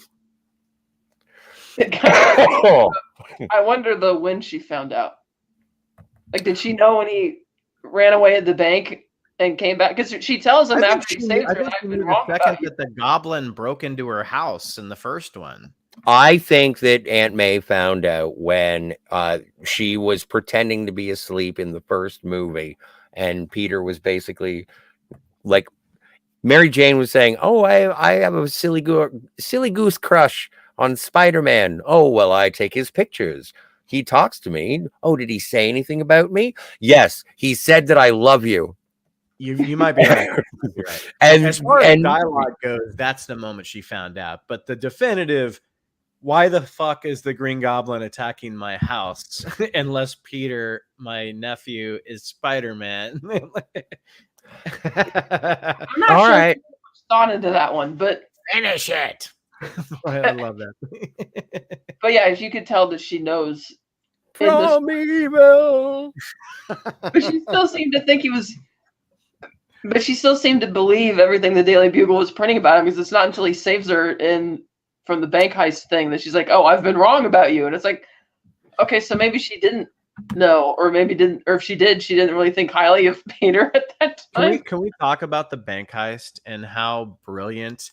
I wonder though when she found out. Like, did she know when he ran away at the bank and came back? Because she tells him after he saves her, I've been wrong about you. That the goblin broke into her house in the first one. I think that Aunt May found out when she was pretending to be asleep in the first movie, and Peter was basically like, Mary Jane was saying, "Oh, I have a silly goose crush on Spider-Man. Oh, well, I take his pictures. He talks to me. Oh, did he say anything about me? Yes, he said that I love you." You might be right. Right. And as far as dialogue goes, that's the moment she found out. But the definitive, why the fuck is the Green Goblin attacking my house unless Peter, my nephew, is Spider-Man? I'm not All right. Thought into that one, but finish it. I love that. But yeah, if you could tell that she knows from evil, but she still seemed to think he was. But she still seemed to believe everything the Daily Bugle was printing about him, because it's not until he saves her from the bank heist thing that she's like, "Oh, I've been wrong about you." And it's like, okay, so maybe she didn't know, or maybe didn't, or if she did, she didn't really think highly of Peter at that time. Can we talk about the bank heist and how brilliant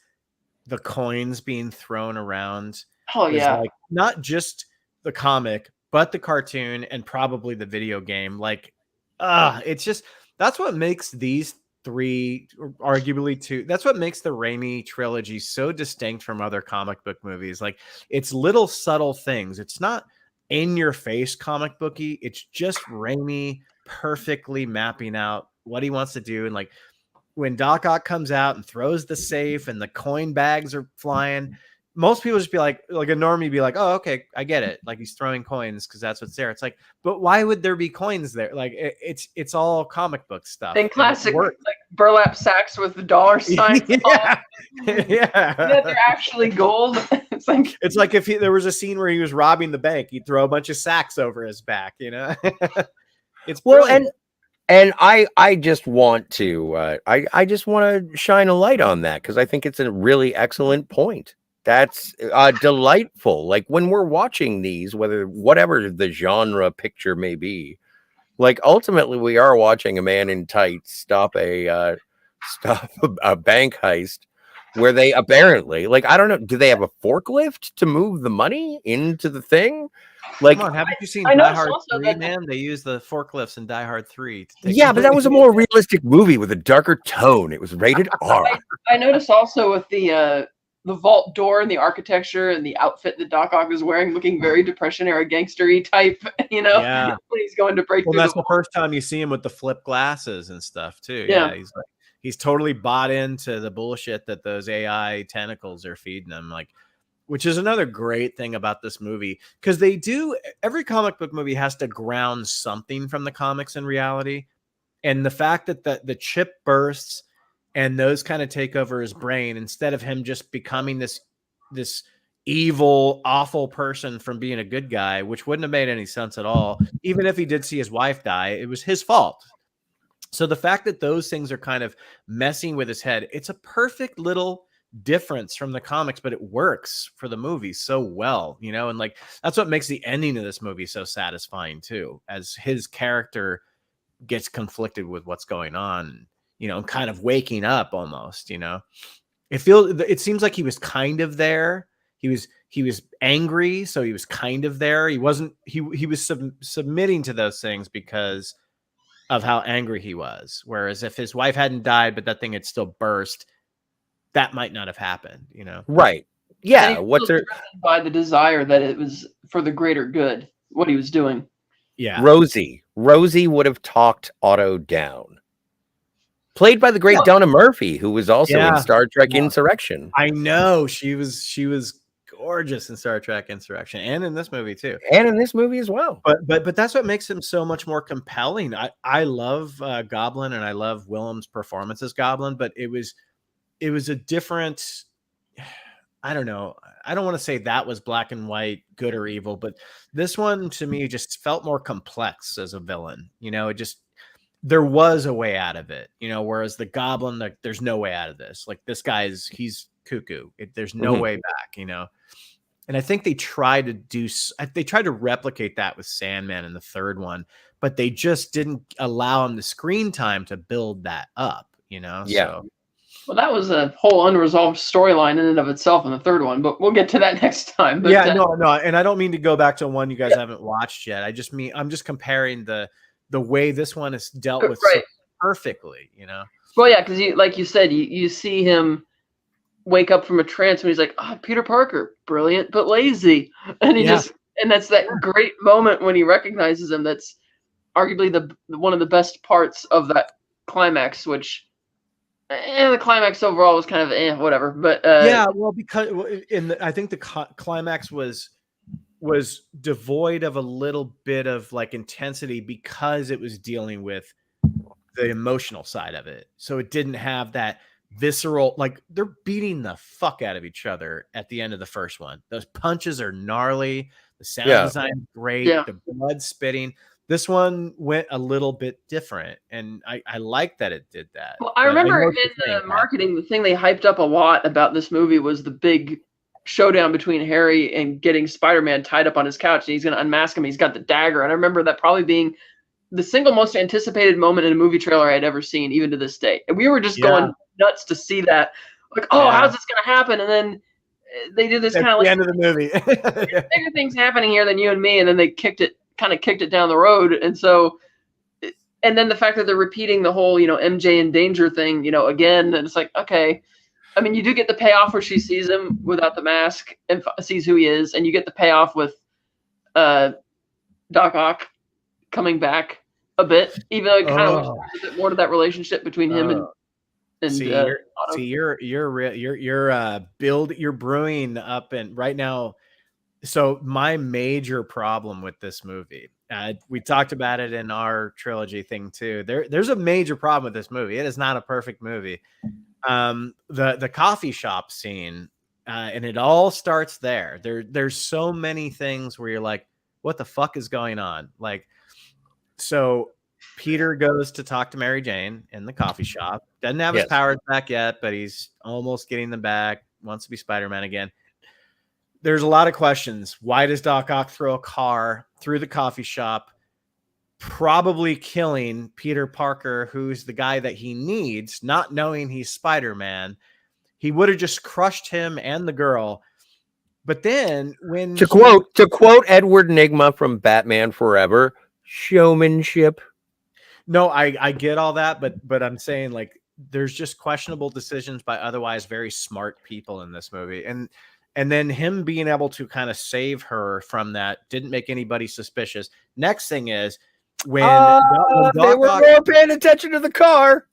the coins being thrown around? Oh yeah, like not just the comic, but the cartoon and probably the video game. Like, it's just, that's what makes these three, arguably two, that's what makes the Raimi trilogy so distinct from other comic book movies. Like, it's little subtle things. It's not in your face comic booky. It's just Raimi perfectly mapping out what he wants to do. And like, when Doc Ock comes out and throws the safe and the coin bags are flying, most people just be like a normie be like, "Oh, okay, I get it." Like, he's throwing coins because that's what's there. It's like, but why would there be coins there? Like, it's all comic book stuff. And classic, like burlap sacks with the dollar signs. Yeah. That they're actually gold. It's like if there was a scene where he was robbing the bank, he'd throw a bunch of sacks over his back. You know, it's brilliant. And I just want to I just want to shine a light on that, because I think it's a really excellent point. That's delightful. Like, when we're watching these, whatever the genre picture may be, like, ultimately we are watching a man in tights stop a bank heist where they apparently, like, I don't know, do they have a forklift to move the money into the thing? Like, come on, haven't you seen Die Hard 3, man? They use the forklifts in Die Hard 3. Yeah, but that was a more realistic movie with a darker tone. It was rated R. I noticed also with the vault door and the architecture and the outfit that Doc Ock is wearing, looking very Depression era gangstery type, you know, when he's going to break through. Well, that's the first time you see him with the flip glasses and stuff too. Yeah, he's totally bought into the bullshit that those AI tentacles are feeding him, like, which is another great thing about this movie, because every comic book movie has to ground something from the comics in reality. And the fact that the chip bursts and those kind of take over his brain, instead of him just becoming this evil, awful person from being a good guy, which wouldn't have made any sense at all. Even if he did see his wife die, it was his fault. So the fact that those things are kind of messing with his head, it's a perfect little difference from the comics, but it works for the movie so well, you know, and like that's what makes the ending of this movie so satisfying too, as his character gets conflicted with what's going on, you know, and kind of waking up almost, you know. It seems like he was kind of there. He was angry, so he was kind of there. He wasn't he was submitting to those things because of how angry he was. Whereas if his wife hadn't died, but that thing had still burst, that might not have happened, you know? Right. Yeah. What's her by the desire that it was for the greater good, what he was doing. Yeah. Rosie would have talked Otto down. Played by the great Donna Murphy, who was also in Star Trek Insurrection. I know she was gorgeous in Star Trek Insurrection and in this movie too. And in this movie as well. But that's what makes him so much more compelling. I love Goblin and I love Willem's performance as Goblin, but it was a different, I don't know. I don't want to say that was black and white, good or evil, but this one to me just felt more complex as a villain. You know, there was a way out of it, you know, whereas the Goblin, like, there's no way out of this. Like this he's cuckoo. There's no way back, you know? And I think they tried to replicate that with Sandman in the third one, but they just didn't allow him the screen time to build that up, you know? Yeah. So. Well, that was a whole unresolved storyline in and of itself in the third one, but we'll get to that next time. But, no, and I don't mean to go back to one you guys haven't watched yet. I'm just comparing the way this one is dealt with so perfectly, you know? Well, yeah, because like you said, you see him wake up from a trance when he's like, "Oh, Peter Parker, brilliant but lazy," and and that's that great moment when he recognizes him. That's arguably one of the best parts of that climax, which, the climax overall was kind of whatever. But well, because I think the climax was devoid of a little bit of like intensity because it was dealing with the emotional side of it, so it didn't have that visceral, like they're beating the fuck out of each other at the end of the first one. Those punches are gnarly, the sound design is great, the blood spitting. This one went a little bit different, and I like that it did that. Well, I remember in the marketing, the thing they hyped up a lot about this movie was the big showdown between Harry and getting Spider-Man tied up on his couch, and he's going to unmask him. He's got the dagger, and I remember that probably being the single most anticipated moment in a movie trailer I had ever seen, even to this day. And we were just going nuts to see that. Like, how's this going to happen? And then they did this kind of like the end of the movie. bigger things happening here than you and me, and then they kicked it down the road. And so, and then the fact that they're repeating the whole, you know, MJ in danger thing, you know, again, and it's like, okay. I mean, you do get the payoff where she sees him without the mask and sees who he is, and you get the payoff with Doc Ock coming back a bit, even though it kind of was a bit more to that relationship between him and you're brewing up, and right now. So my major problem with this movie, we talked about it in our trilogy thing too. There's a major problem with this movie. It is not a perfect movie. The coffee shop scene, and it all starts there. There's so many things where you're like, what the fuck is going on? Like, so Peter goes to talk to Mary Jane in the coffee shop. Doesn't have his powers back yet, but he's almost getting them back. Wants to be Spider-Man again. There's a lot of questions. Why does Doc Ock throw a car through the coffee shop, probably killing Peter Parker, who's the guy that he needs, not knowing he's Spider-Man? He would have just crushed him and the girl. But then when to quote Edward Nygma from Batman Forever, showmanship. No, I get all that, but I'm saying, like, there's just questionable decisions by otherwise very smart people in this movie. And then him being able to kind of save her from that didn't make anybody suspicious. Next thing is when they were more paying attention to the car.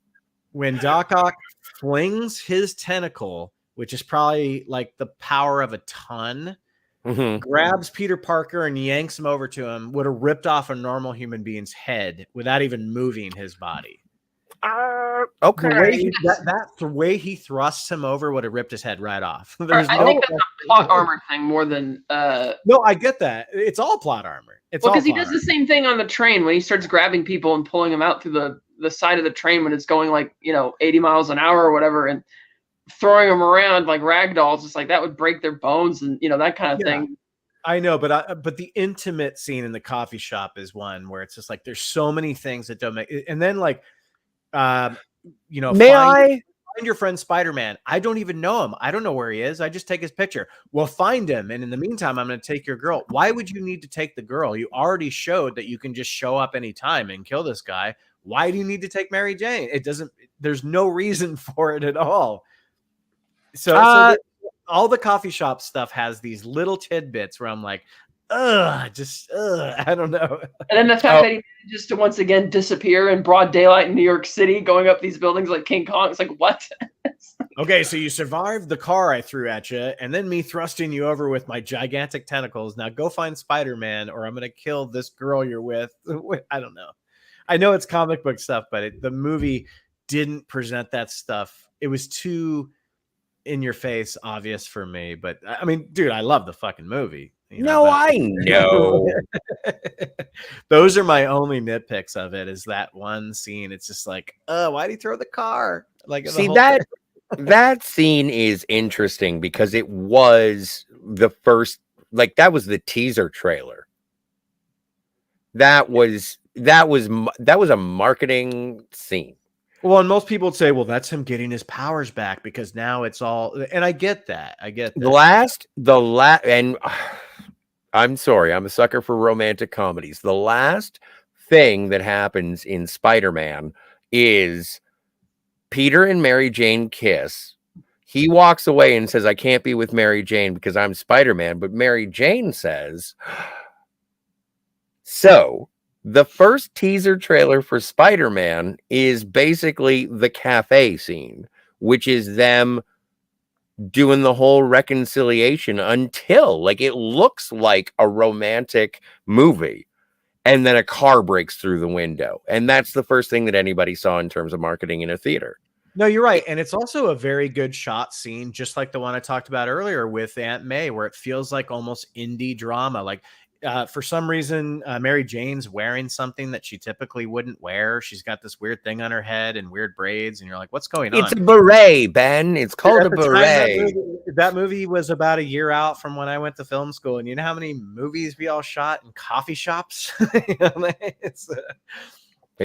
When Doc Ock flings his tentacle, which is probably like the power of a ton, grabs Peter Parker and yanks him over to him, would have ripped off a normal human being's head without even moving his body. Okay. That's the way he thrusts him over would have ripped his head right off. I There's think that's a plot armor thing more than no, I get that. It's all plot armor. It's well, all because he plot does the same thing on the train when he starts grabbing people and pulling them out through the side of the train when it's going like 80 miles an hour or whatever, and throwing them around like rag dolls. It's like that would break their bones and that kind of thing. I know, but the intimate scene in the coffee shop is one where it's just like there's so many things that don't make, and then like, find your friend Spider-Man. I don't even know him. I don't know where he is. I just take his picture. Well, find him, and in the meantime, I'm going to take your girl. Why would you need to take the girl? You already showed that you can just show up anytime and kill this guy. Why do you need to take Mary Jane? It doesn't. There's no reason for it at all. So all the coffee shop stuff has these little tidbits where I'm like, I don't know. And then the fact that he just to once again disappear in broad daylight in New York City, going up these buildings like King Kong. It's like, what? Okay, so you survived the car I threw at you, and then me thrusting you over with my gigantic tentacles. Now go find Spider-Man, or I'm going to kill this girl you're with. I don't know. I know it's comic book stuff, but the movie didn't present that stuff. It was too in your face obvious for me. But I mean, dude, I love the fucking movie. I know. Those are my only nitpicks of it, is that one scene. It's just like, why'd he throw the car? Like, see, that scene is interesting because it was the first, like, that was the teaser trailer. That was a marketing scene. Well, and most people would say, well, that's him getting his powers back because now it's all, and I get that. And I'm sorry, I'm a sucker for romantic comedies. The last thing that happens in Spider-Man is Peter and Mary Jane kiss. He walks away and says, I can't be with Mary Jane because I'm Spider-Man. But Mary Jane says, so the first teaser trailer for Spider-Man is basically the cafe scene, which is them doing the whole reconciliation until, like, it looks like a romantic movie. And then a car breaks through the window. And that's the first thing that anybody saw in terms of marketing in a theater. No, you're right. And it's also a very good shot scene, just like the one I talked about earlier with Aunt May, where it feels like almost indie drama. Like, for some reason, Mary Jane's wearing something that she typically wouldn't wear. She's got this weird thing on her head and weird braids. And you're like, what's going on? It's a beret, Ben. It's called a beret. That movie was about a year out from when I went to film school. And you know how many movies we all shot in coffee shops? They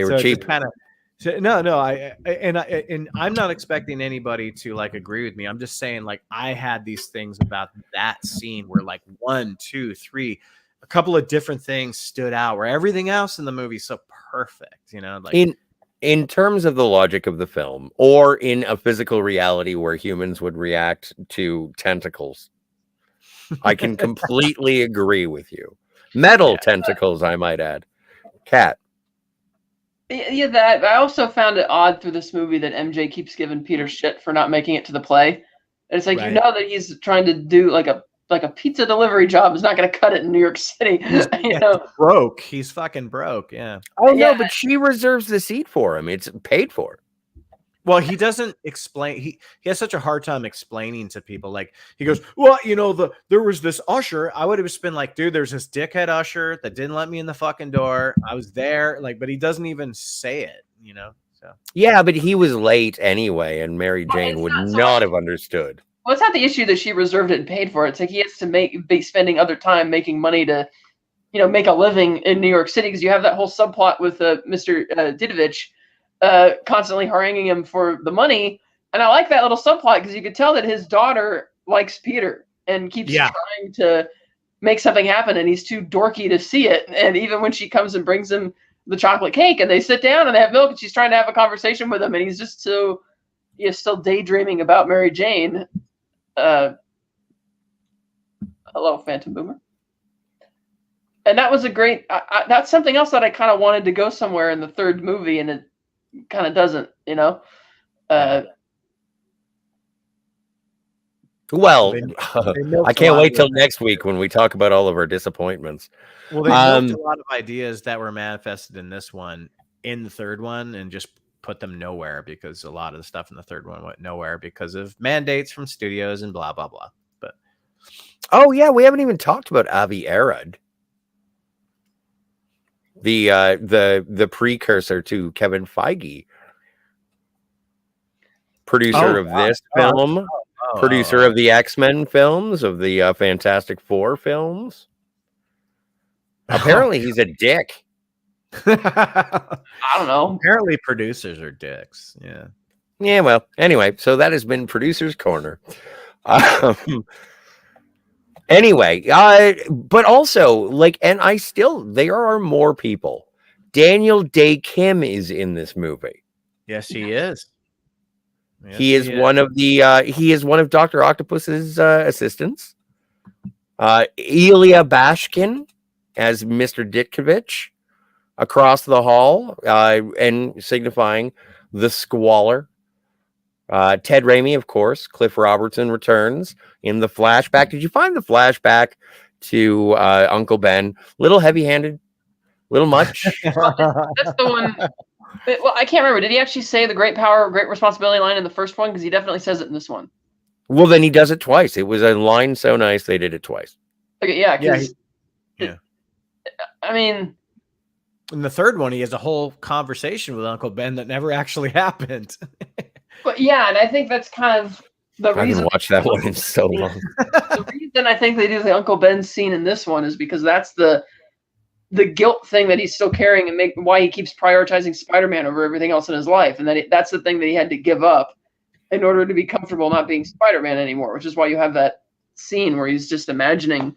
were cheap. And I'm not expecting anybody to like agree with me. I'm just saying, like, I had these things about that scene where like 1, 2, 3, a couple of different things stood out where everything else in the movie is so perfect, like in terms of the logic of the film, or in a physical reality where humans would react to tentacles. I can completely agree with you. Metal tentacles, I might add. Cat. Yeah, that. I also found it odd through this movie that MJ keeps giving Peter shit for not making it to the play. And it's like, that he's trying to do like a pizza delivery job is not going to cut it in New York City. He's broke. He's fucking broke. Yeah. Oh no, but she reserves the seat for him. It's paid for. Well, he doesn't explain. He has such a hard time explaining to people. Like, he goes, well, there was this usher. I would have just been like, dude, there's this dickhead usher that didn't let me in the fucking door. I was there. Like, but he doesn't even say it, So yeah, but he was late anyway, and Mary Jane would not have understood. Well, it's not the issue that she reserved it and paid for it. It's like he has to be spending other time making money to, make a living in New York City, because you have that whole subplot with Mr. Didovich constantly haranguing him for the money. And I like that little subplot because you could tell that his daughter likes Peter and keeps trying to make something happen, and he's too dorky to see it. And even when she comes and brings him the chocolate cake and they sit down and they have milk and she's trying to have a conversation with him, and he's just still daydreaming about Mary Jane. Hello, Phantom Boomer. And that was a great. That's something else that I kind of wanted to go somewhere in the third movie, and it kind of doesn't. Well, I can't wait till next week when we talk about all of our disappointments. Well, they milked a lot of ideas that were manifested in this one, in the third one, and just put them nowhere because a lot of the stuff in the third one went nowhere because of mandates from studios and blah, blah, blah. But oh yeah, we haven't even talked about Avi Arad, the precursor to Kevin Feige, producer of this film, producer of the X-Men films, of the Fantastic Four films. Apparently, he's a dick. I don't know. Apparently, producers are dicks. Yeah. Yeah. Well, anyway, so that has been Producer's Corner. Anyway, but also like, and there are more people. Daniel Day Kim is in this movie. Yes, he is. Yes, he is one of the he is one of Dr. Octopus's assistants. Ilya Bashkin as Mr. Ditkovich across the hall, and signifying the Squalor. Ted Raimi, of course. Cliff Robertson returns in the flashback. Did you find the flashback to Uncle Ben little heavy-handed, little much? That's the one. Well, I can't remember. Did he actually say the great power, great responsibility line in the first one? Because he definitely says it in this one. Well, then he does it twice. It was a line so nice they did it twice. Okay, yeah. Yeah. I mean, in the third one, he has a whole conversation with Uncle Ben that never actually happened. But yeah, and I think that's kind of the reason. I haven't watched that one in so long. The reason I think they do the Uncle Ben scene in this one is because that's the guilt thing that he's still carrying, and why he keeps prioritizing Spider-Man over everything else in his life, and that's the thing that he had to give up in order to be comfortable not being Spider-Man anymore. Which is why you have that scene where he's just imagining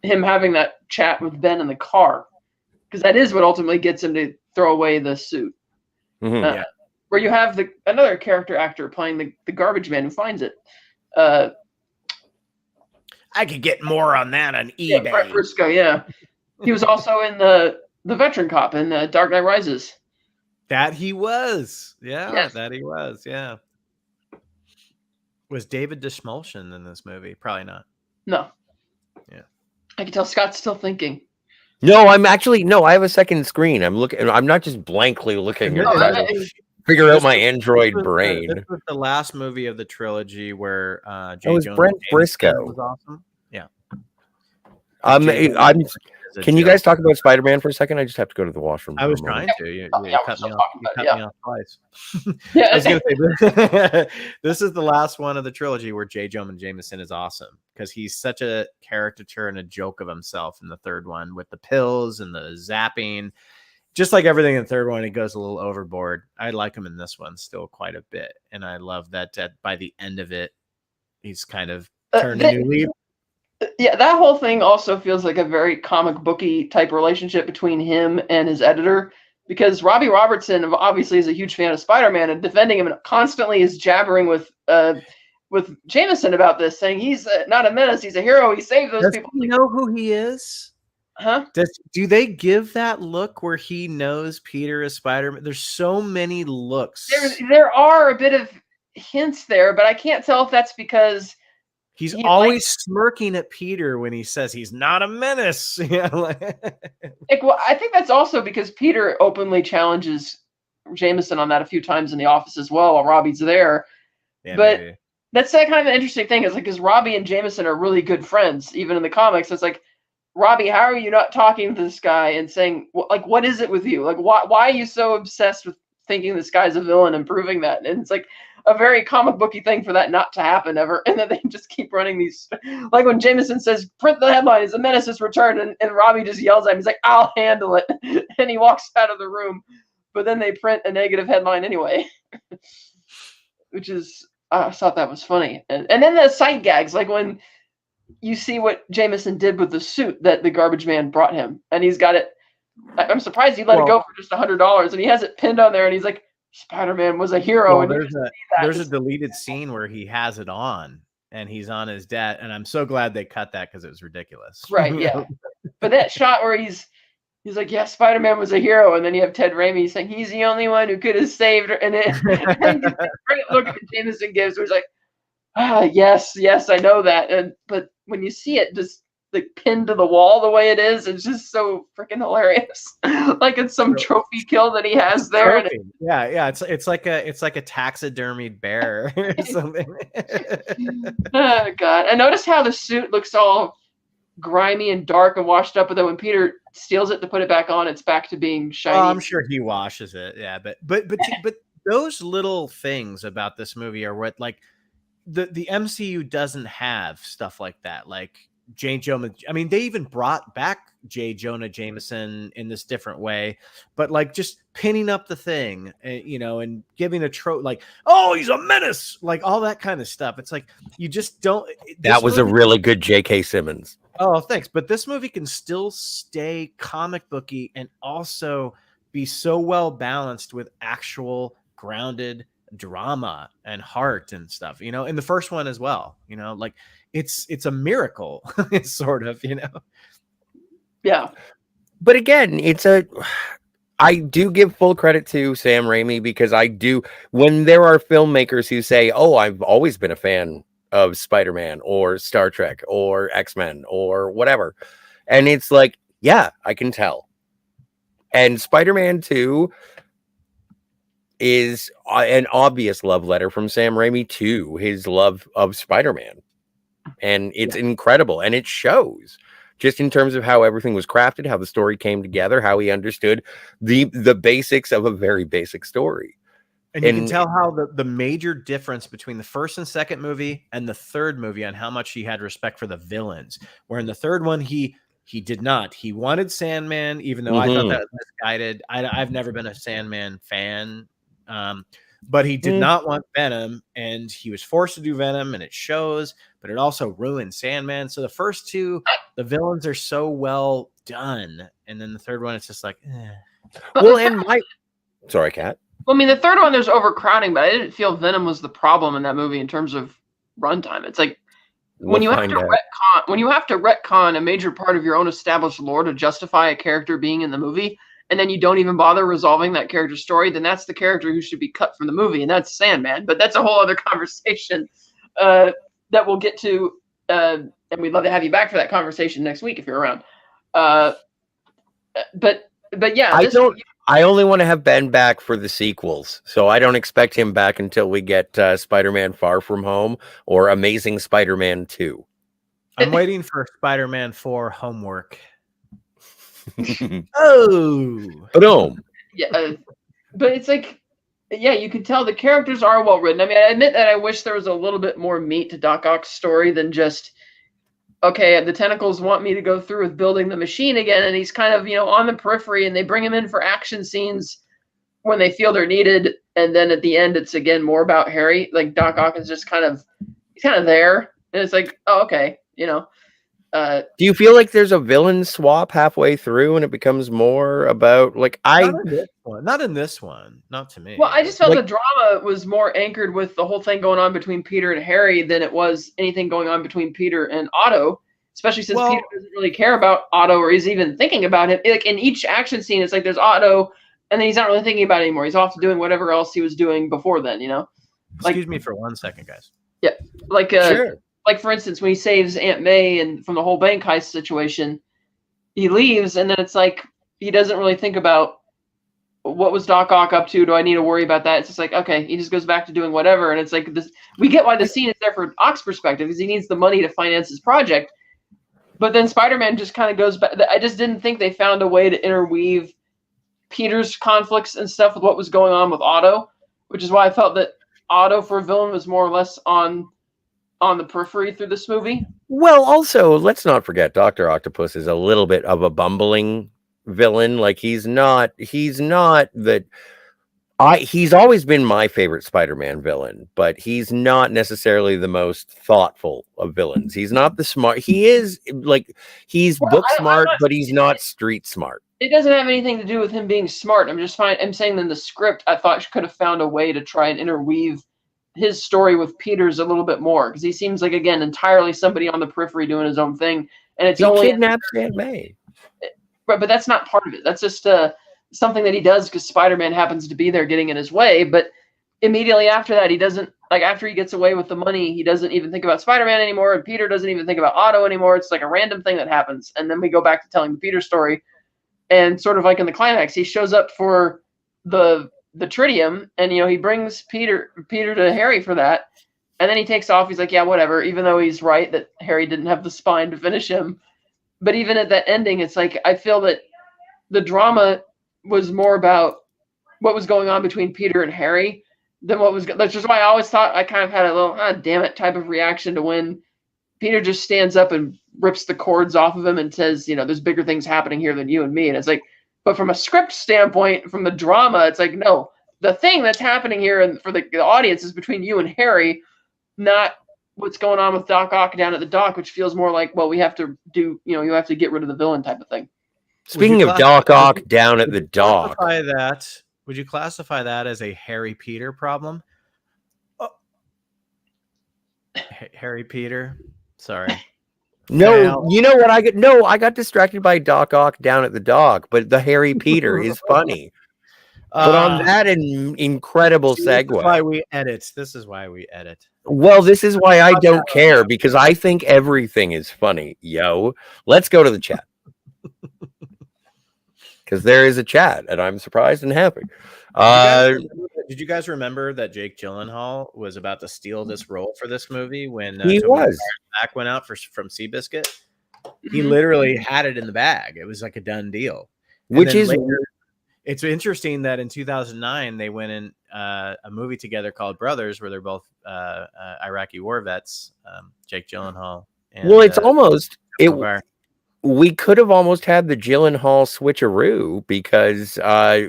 him having that chat with Ben in the car, because that is what ultimately gets him to throw away the suit. Mm-hmm. Where you have another character actor playing the garbage man who finds it. I could get more on that on eBay. Yeah, Brett Briscoe, yeah. He was also in the veteran cop in Dark Knight Rises. That he was. Yeah, yes. That he was. Yeah. Was David Dashmulshin in this movie? Probably not. No. Yeah. I can tell Scott's still thinking. No, I have a second screen. I'm not just blankly looking at figure out my Android brain. This was the last movie of the trilogy where J. was Brent Briscoe. Was awesome. Yeah. Can you guys talk about Spider-Man for a second? I just have to go to the washroom. I was trying to. You cut me off twice. Yeah. I was going to say, this is the last one of the trilogy where J. Jonah Jameson is awesome because he's such a caricature and a joke of himself in the third one with the pills and the zapping. Just like everything in the third one, he goes a little overboard. I like him in this one still quite a bit. And I love that by the end of it, he's kind of turned a new leaf. Yeah, that whole thing also feels like a very comic booky type relationship between him and his editor, because Robbie Robertson obviously is a huge fan of Spider-Man and defending him and constantly is jabbering with Jameson about this, saying he's not a menace, he's a hero, he saved those people. Do you know who he is? Huh? Do they give that look where he knows Peter is Spider-Man? There's so many looks. There are a bit of hints there, but I can't tell if that's because he's always smirking at Peter when he says he's not a menace. Yeah, well, I think that's also because Peter openly challenges Jameson on that a few times in the office as well while Robbie's there. Yeah, but maybe. That's kind of an interesting thing. Is like, because Robbie and Jameson are really good friends, even in the comics. It's like, Robbie, how are you not talking to this guy and saying, like, what is it with you? Like, why are you so obsessed with thinking this guy's a villain and proving that? And it's like a very comic booky thing for that not to happen ever. And then they just keep running these, like when Jameson says, print the headline, is the menace has returned, and Robbie just yells at him. He's like, I'll handle it. And he walks out of the room. But then they print a negative headline anyway, which is, I thought that was funny. And then the sight gags, like when you see what Jameson did with the suit that the garbage man brought him, and he's got it. I'm surprised he let it go for just $100, and he has it pinned on there, and he's like, Spider-Man was a hero. Well, there's a deleted scene where he has it on, and he's on his dad, and I'm so glad they cut that because it was ridiculous. Right, yeah. But that shot where he's like, yeah, Spider-Man was a hero, and then you have Ted Raimi saying he's the only one who could have saved her, and then great look at Jameson gives, where he's like, yes, I know that. But when you see it, just like pinned to the wall the way it is. It's just so freaking hilarious. Like it's some trophy kill that he has there. And yeah. It's like a taxidermied bear or something. Oh God! I noticed how the suit looks all grimy and dark and washed up, but then when Peter steals it to put it back on, it's back to being shiny. I'm sure he washes it. Yeah, but those little things about this movie are what like the MCU doesn't have stuff like that. Like J. Jonah. I mean, they even brought back J. Jonah Jameson in this different way, but like just pinning up the thing, you know, and giving a trope like, oh, he's a menace, like all that kind of stuff. It's like you just don't. That was a really good J.K. Simmons. Oh, thanks. But this movie can still stay comic booky and also be so well balanced with actual grounded drama and heart and stuff, you know, in the first one as well, you know, like it's a miracle. It's sort of, you know. Yeah. But again, I do give full credit to Sam Raimi because when there are filmmakers who say, oh, I've always been a fan of Spider-Man or Star Trek or X-Men or whatever. And it's like, yeah, I can tell. And Spider-Man 2 is an obvious love letter from Sam Raimi to his love of Spider-Man. And it's incredible. And it shows just in terms of how everything was crafted, how the story came together, how he understood the basics of a very basic story. And you can tell how the major difference between the first and second movie and the third movie on how much he had respect for the villains. Where in the third one, he did not. He wanted Sandman, even though I thought that was misguided. I've never been a Sandman fan. But he did not want Venom, and he was forced to do Venom, and it shows, but it also ruined Sandman. So the first two, the villains are so well done. And then the third one, it's just like, eh. Well, and sorry, Kat. Well, I mean, the third one, there's overcrowding, but I didn't feel Venom was the problem in that movie in terms of runtime. It's like when you have to retcon a major part of your own established lore to justify a character being in the movie, and then you don't even bother resolving that character's story, then that's the character who should be cut from the movie, and that's Sandman. But that's a whole other conversation that we'll get to, and we'd love to have you back for that conversation next week if you're around. But yeah, I only want to have Ben back for the sequels, so I don't expect him back until we get Spider-Man Far From Home or Amazing Spider-Man 2. I'm waiting for Spider-Man 4 Homework. Oh, boom. Yeah, but it's like, yeah, you can tell the characters are well written. I mean, I admit that I wish there was a little bit more meat to Doc Ock's story than just, okay, the tentacles want me to go through with building the machine again, and he's kind of, you know, on the periphery, and they bring him in for action scenes when they feel they're needed, and then at the end, it's again more about Harry. Like Doc Ock is just he's kind of there, and it's like, oh, okay, you know. Do you feel like there's a villain swap halfway through, and it becomes more about like not in this one, not to me. Well, I just felt the drama was more anchored with the whole thing going on between Peter and Harry than it was anything going on between Peter and Otto. Especially since Peter doesn't really care about Otto, or he's even thinking about him. Like in each action scene, it's like there's Otto, and then he's not really thinking about it anymore. He's off doing whatever else he was doing before then. You know. Excuse me for 1 second, guys. Yeah, like sure. Like, for instance, when he saves Aunt May and from the whole bank heist situation, he leaves, and then it's like he doesn't really think about what was Doc Ock up to. Do I need to worry about that? It's just like, okay, he just goes back to doing whatever. And it's like this. We get why the scene is there for Ock's perspective, because he needs the money to finance his project. But then Spider-Man just kind of goes back. I just didn't think they found a way to interweave Peter's conflicts and stuff with what was going on with Otto, which is why I felt that Otto for a villain was more or less on the periphery through this movie. Well, also, let's not forget Dr. Octopus is a little bit of a bumbling villain. Like he's not that he's always been my favorite Spider-Man villain, but he's not necessarily the most thoughtful of villains. He's not the smart. He is like he's book smart, but he's not street smart. It doesn't have anything to do with him being smart. I'm saying in the script, I thought she could have found a way to try and interweave his story with Peter's a little bit more, because he seems like, again, entirely somebody on the periphery doing his own thing, and it's only kidnaps Aunt May. But that's not part of it. That's just something that he does because Spider-Man happens to be there getting in his way. But immediately after that, he doesn't like after he gets away with the money, he doesn't even think about Spider-Man anymore, and Peter doesn't even think about Otto anymore. It's like a random thing that happens, and then we go back to telling the Peter story, and sort of like in the climax, he shows up for the tritium, and he brings Peter to Harry for that, and then he takes off. He's like, yeah, whatever, even though he's right that Harry didn't have the spine to finish him. But even at that ending, it's like I feel that the drama was more about what was going on between Peter and Harry than what was. That's just why I always thought I kind of had a little damn it type of reaction to when Peter just stands up and rips the cords off of him and says, there's bigger things happening here than you and me. And it's like, but from a script standpoint, from the drama, it's like, no, the thing that's happening here and for the audience is between you and Harry, not what's going on with Doc Ock down at the dock, which feels more like, well, we have to do, you have to get rid of the villain type of thing. Speaking of Doc Ock down at the dock. Would you classify that as a Harry Peter problem? Oh. Harry Peter? Sorry. No, you know what I got distracted by Doc Ock down at the dock, but the Harry Peter is funny. But on that incredible segue. This is why we edit. Well, this is why I don't care, because I think everything is funny. Let's go to the chat. Because there is a chat, and I'm surprised and happy. Did you guys remember that Jake Gyllenhaal was about to steal this role for this movie when he was back went out from Seabiscuit? He literally had it in the bag. It was like a done deal. Which is later, it's interesting that in 2009 they went in a movie together called Brothers, where they're both Iraqi war vets. Jake Gyllenhaal. And, it's almost we could have almost had the Gyllenhaal switcheroo, because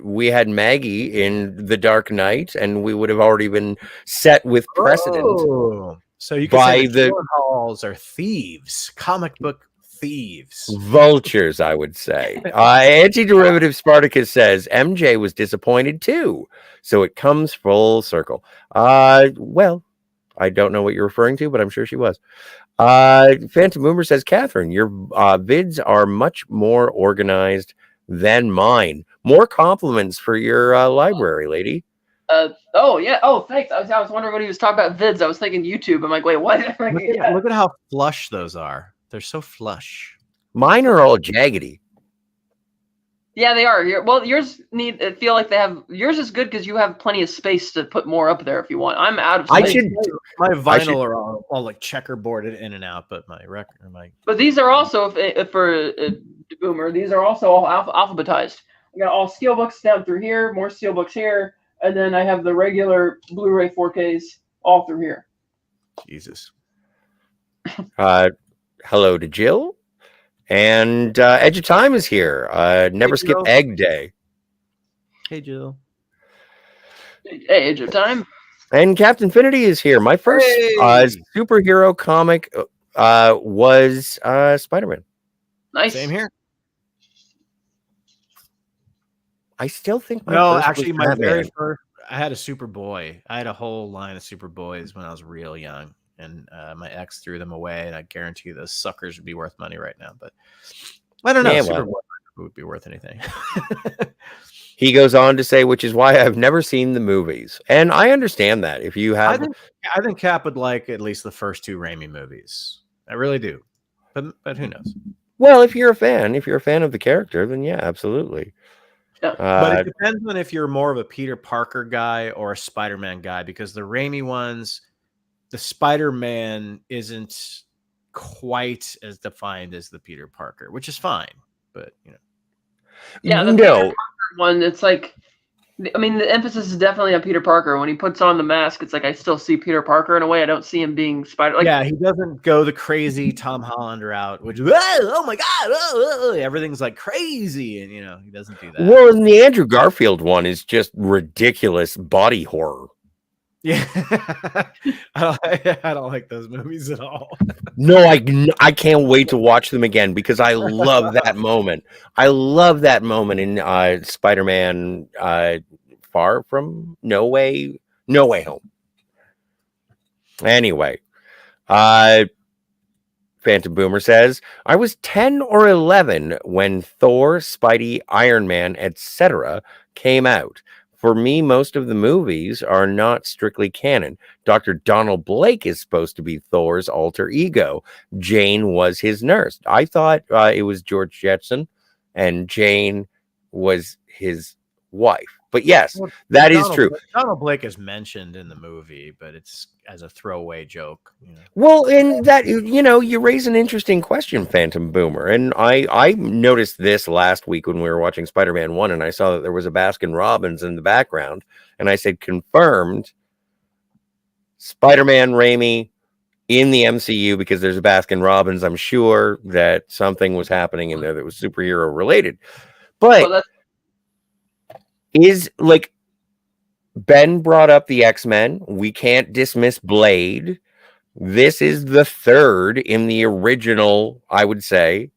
we had Maggie in The Dark Knight, and we would have already been set with precedent. Oh, so you can say the Gyllenhaals are thieves, comic book thieves, vultures, I would say. Anti-derivative Spartacus says MJ was disappointed too, so it comes full circle. Well, I don't know what you're referring to, but I'm sure she was. Phantom Boomer says, Catherine, your vids are much more organized than mine. More compliments for your library, lady. Oh yeah. Oh, thanks. I was wondering what he was talking about vids. I was thinking YouTube. I'm like, wait, what? Look at how flush those are. They're so flush. Mine are all jaggedy. Yeah, they are. Well, yours feel like they have. Yours is good because you have plenty of space to put more up there if you want. I'm out of space. My vinyl are all like checkerboarded in and out, but my record, But these are also for Boomer. These are also all alphabetized. I got all steelbooks down through here, more steelbooks here, and then I have the regular Blu-ray 4Ks all through here. Jesus. Hello to Jill. And Edge of Time is here. Never skip Egg Day. Hey, Jill. Hey, Edge of Time. And Captain Infinity is here. My first superhero comic was Spider-Man. Nice. Same here. I still think my very first. I had a Superboy. I had a whole line of Superboys when I was real young. And my ex threw them away, and I guarantee those suckers would be worth money right now. But I don't know. Superboy would be worth anything. He goes on to say, which is why I've never seen the movies, and I understand that. If you have, I think Cap would like at least the first two Raimi movies. I really do, but who knows? Well, if you're a fan of the character, then yeah, absolutely. But it depends on if you're more of a Peter Parker guy or a Spider-Man guy, because the Raimi ones. The Spider-Man isn't quite as defined as the Peter Parker, which is fine, but yeah, the Peter Parker one, it's like, I mean, the emphasis is definitely on Peter Parker. When he puts on the mask, it's like I still see Peter Parker in a way. I don't see him being Spider. Yeah, he doesn't go the crazy Tom Holland route, which oh my god, everything's like crazy, and he doesn't do that. Well, and the Andrew Garfield one is just ridiculous body horror. Yeah, I don't like those movies at all. No, I can't wait to watch them again because I love that moment. I love that moment in Spider-Man Far From No Way Home. Anyway, Phantom Boomer says, I was 10 or 11 when Thor, Spidey, Iron Man, etc. came out. for me, most of the movies are not strictly canon. Dr. Donald Blake is supposed to be Thor's alter ego. Jane was his nurse. I thought it was George Jetson, and Jane was his wife. But yes, Well, that is true. Donald Blake is mentioned in the movie, but it's as a throwaway joke. Well, in that, you raise an interesting question, Phantom Boomer. And I noticed this last week when we were watching Spider-Man 1, and I saw that there was a Baskin Robbins in the background. And I said, confirmed, Spider-Man Raimi in the MCU, because there's a Baskin Robbins. I'm sure that something was happening in there that was superhero related. But is like Ben brought up the X-Men. We can't dismiss Blade. This is the third in the original, I would say.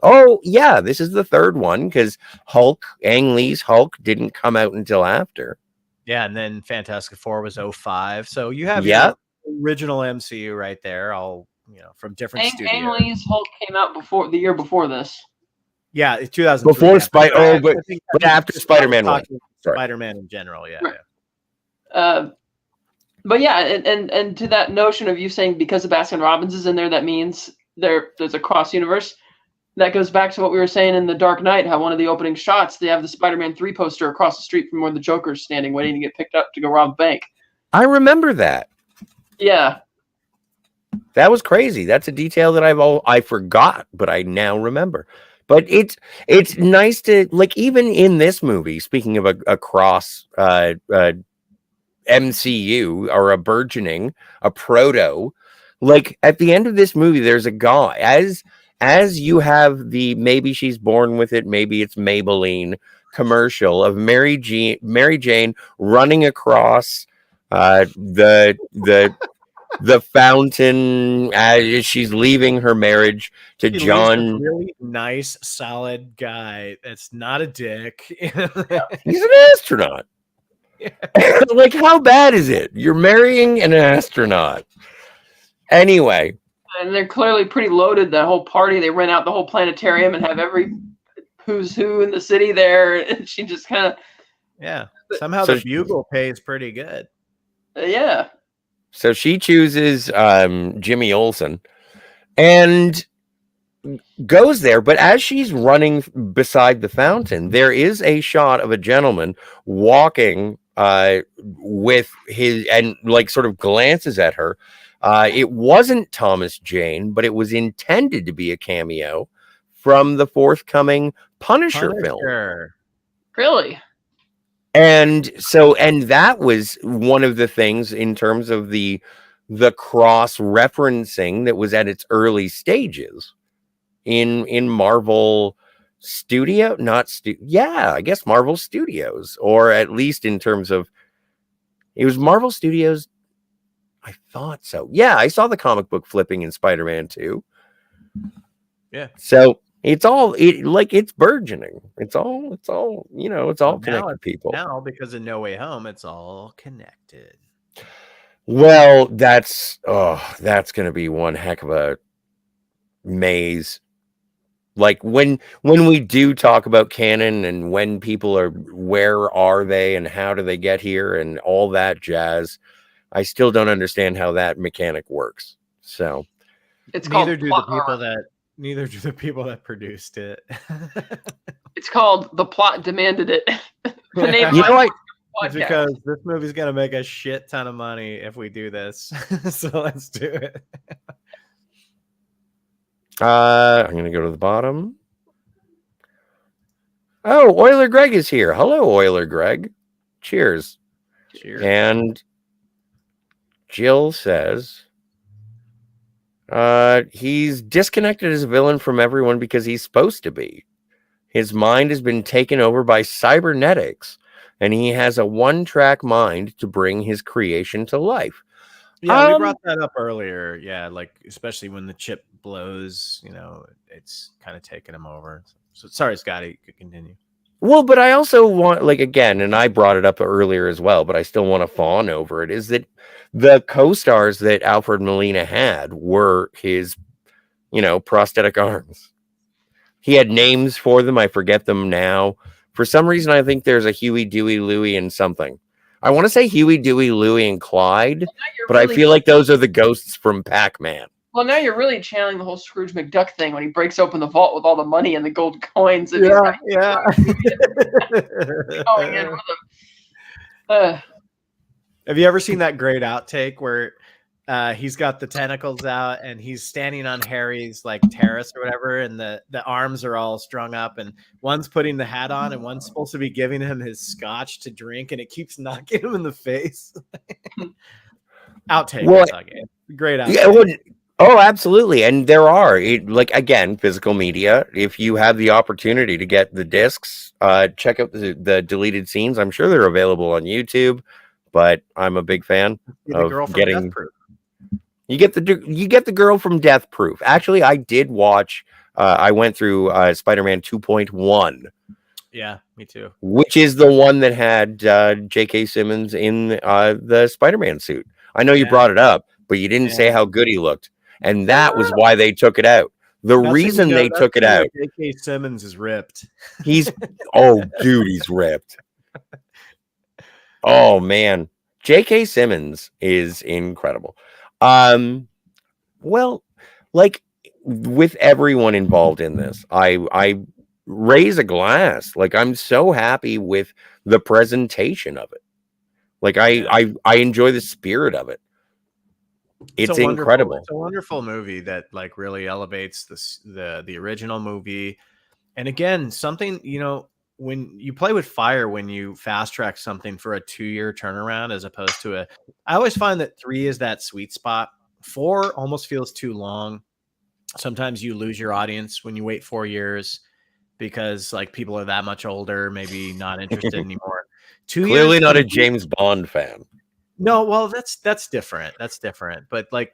Oh, yeah, this is the third one because Hulk, Ang Lee's Hulk, didn't come out until after. Yeah, and then Fantastic Four was 2005. So you have your original MCU right there, all from different studios. Ang Lee's Hulk came out the year before this. Yeah, it's 2000. Before but after Spider-Man 1. Spider-Man in general, yeah. Right. Yeah. But yeah, and to that notion of you saying because of Baskin Robbins is in there, that means there's a cross universe. That goes back to what we were saying in The Dark Knight, how one of the opening shots, they have the Spider-Man 3 poster across the street from where the Joker's standing, waiting to get picked up to go rob a bank. I remember that. Yeah. That was crazy. That's a detail that I forgot, but I now remember. But it's nice to, like, even in this movie, speaking of a cross MCU or a burgeoning, a proto, like at the end of this movie, there's a guy as you have the maybe she's born with it, maybe it's Maybelline commercial of Mary Jane running across the fountain as she's leaving her marriage to John. Really nice, solid guy. That's not a dick. He's an astronaut. Yeah. Like, how bad is it? You're marrying an astronaut. Anyway. And they're clearly pretty loaded, the whole party. They rent out the whole planetarium and have every who's who in the city there. And she just kind of... Yeah. Somehow the bugle pays pretty good. Yeah. So she chooses Jimmy Olsen and goes there, but as she's running beside the fountain, there is a shot of a gentleman walking with his, and like sort of glances at her. It wasn't Thomas Jane, but it was intended to be a cameo from the forthcoming Punisher film. Really? And that was one of the things in terms of the cross referencing that was at its early stages in Marvel Studio, I guess Marvel Studios, or at least in terms of it was Marvel Studios. I thought so. Yeah, I saw the comic book flipping in Spider-Man 2. Yeah. So it's burgeoning. It's all connected, people. Now, because of No Way Home, it's all connected. Well, that's going to be one heck of a maze. Like when we do talk about canon and when people are, where are they and how do they get here and all that jazz, I still don't understand how that mechanic works. So neither do the people that produced it. It's called The Plot Demanded It. It's because this movie's gonna make a shit ton of money if we do this. So let's do it. I'm gonna go to the bottom. Oh, Oiler Greg is here. Hello, Oiler Greg. Cheers. And Jill says he's disconnected as a villain from everyone because he's supposed to be. His mind has been taken over by cybernetics, and he has a one-track mind to bring his creation to life. Yeah, we brought that up earlier. Yeah, like especially when the chip blows, it's kind of taking him over. So sorry, Scotty, you could continue. Well, but I also want, like, again, and I brought it up earlier as well, but I still want to fawn over it, is that the co-stars that Alfred Molina had were his, prosthetic arms. He had names for them. I forget them now. For some reason, I think there's a Huey, Dewey, Louie, and something. I want to say Huey, Dewey, Louie, and Clyde, but I feel like those are the ghosts from Pac-Man. Well, now you're really channeling the whole Scrooge McDuck thing when he breaks open the vault with all the money and the gold coins. And Yeah. Going in with them. Have you ever seen that great outtake where he's got the tentacles out and he's standing on Harry's like terrace or whatever, and the arms are all strung up, and one's putting the hat on and one's supposed to be giving him his scotch to drink, and it keeps knocking him in the face. Outtake. Well, great outtake. Yeah, oh, absolutely. And there are, again, physical media. If you have the opportunity to get the discs, check out the deleted scenes. I'm sure they're available on YouTube, but I'm a big fan of getting. Death Proof. You get the girl from Death Proof. Actually, I did watch. I went through Spider-Man 2.1. Yeah, me too. Which is the one that had J.K. Simmons in the Spider-Man suit. I know you brought it up, but you didn't say how good he looked. And that was why they took it out. The reason they took it out. J.K. Simmons is ripped. He's he's ripped. Oh man, J.K. Simmons is incredible. Well, like with everyone involved in this, I raise a glass. Like I'm so happy with the presentation of it. Like I enjoy the spirit of it. It's incredible. It's a wonderful movie that like really elevates the original movie. And again, something, when you play with fire, when you fast track something for a 2-year turnaround, as opposed to I always find that 3 is that sweet spot. 4 almost feels too long. Sometimes you lose your audience when you wait 4 years because like people are that much older, maybe not interested anymore. 2 years. Clearly not a James Bond fan. No, well, that's different. That's different. But like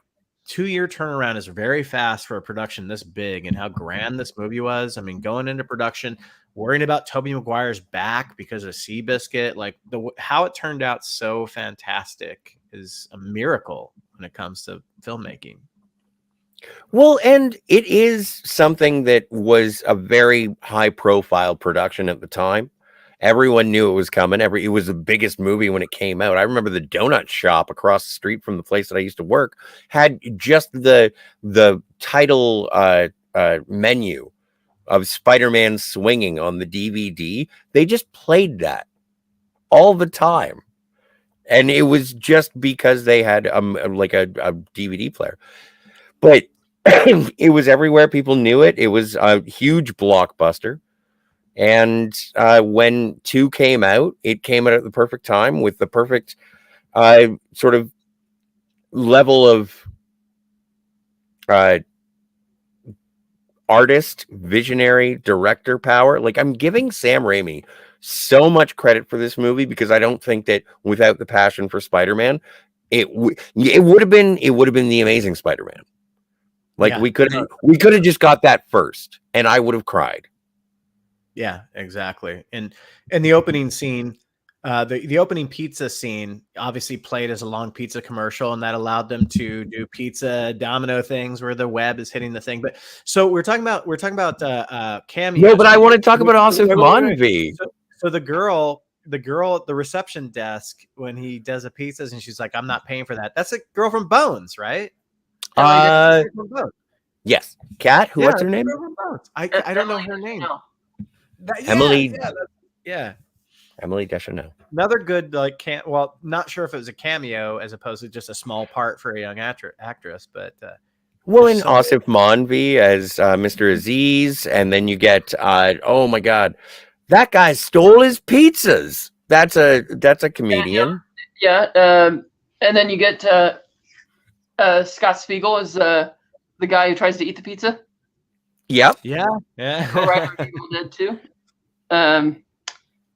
2-year turnaround is very fast for a production this big, and how grand this movie was. I mean, going into production, worrying about Tobey Maguire's back because of Seabiscuit, like how it turned out so fantastic is a miracle when it comes to filmmaking. Well, and it is something that was a very high profile production at the time. Everyone knew it was coming. It was the biggest movie when it came out. I remember the donut shop across the street from the place that I used to work had just the title menu of Spider-Man swinging on the DVD. They just played that all the time. And it was just because they had like a DVD player. But it was everywhere. People knew it. It was a huge blockbuster. And when 2 came out, it came out at the perfect time with the perfect sort of level of artist, visionary, director power. Like I'm giving Sam Raimi so much credit for this movie because I don't think that without the passion for Spider-Man, it would have been the Amazing Spider-Man. Like we could have just got that first, and I would have cried. Yeah, exactly. And the opening scene, the opening pizza scene obviously played as a long pizza commercial, and that allowed them to do pizza domino things where the web is hitting the thing. But so we're talking about cameos. No, but I want to talk about Asif Manvi. So the girl at the reception desk when he does the pizzas, and she's like, "I'm not paying for that." That's a girl from Bones, right? Yes, Kat. What's her name? I don't know her name. Emily. Yeah. Emily Deschanel. Another good not sure if it was a cameo as opposed to just a small part for a young actress, but in Asif Manvi as Mr. Aziz, and then you get oh my god, that guy stole his pizzas. That's a comedian. Yeah. And then you get Scott Spiegel as the guy who tries to eat the pizza. Yep. Yeah. Co-writer of Evil Dead 2.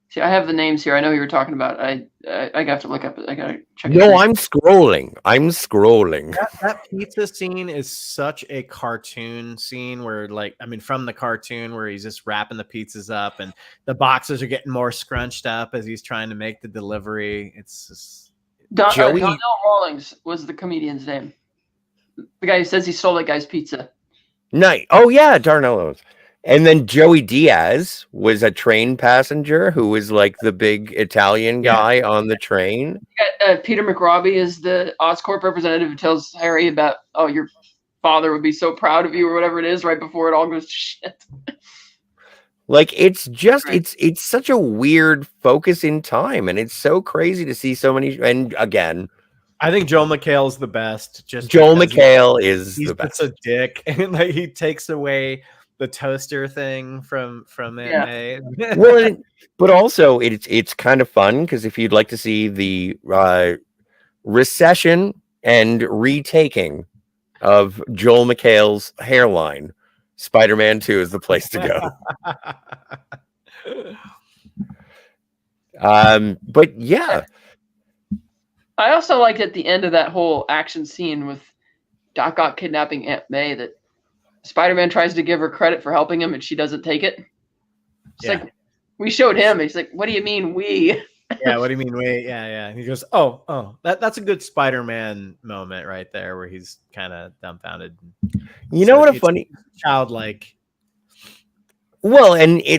See, I have the names here. I know who you're talking about. I have to look up. I gotta check. No, I'm scrolling. That pizza scene is such a cartoon scene where, from the cartoon where he's just wrapping the pizzas up and the boxes are getting more scrunched up as he's trying to make the delivery. It's just Donnell Rawlings was the comedian's name. The guy who says he stole that guy's pizza. Nice. Oh yeah, Darnell. And then Joey Diaz was a train passenger who was like the big Italian guy on the train. Peter McRobbie is the Oscorp representative who tells Harry about, oh, your father would be so proud of you or whatever it is right before it all goes to shit. Like it's just it's such a weird focus in time, and it's so crazy to see so many. And again, I think Joel McHale's the best. Just Joel McHale is he's the best. He's a dick, and like he takes away the toaster thing from Aunt May. Well, but also it's kind of fun because if you'd like to see the recession and retaking of Joel McHale's hairline, Spider-Man 2 is the place to go. But yeah. I also liked at the end of that whole action scene with Doc Ock kidnapping Aunt May that Spider-Man tries to give her credit for helping him and she doesn't take it. It's like, we showed him. And he's like, what do you mean we? Yeah, what do you mean we? Yeah. And he goes, oh, that's a good Spider-Man moment right there where he's kind of dumbfounded. You know what a funny childlike. Well,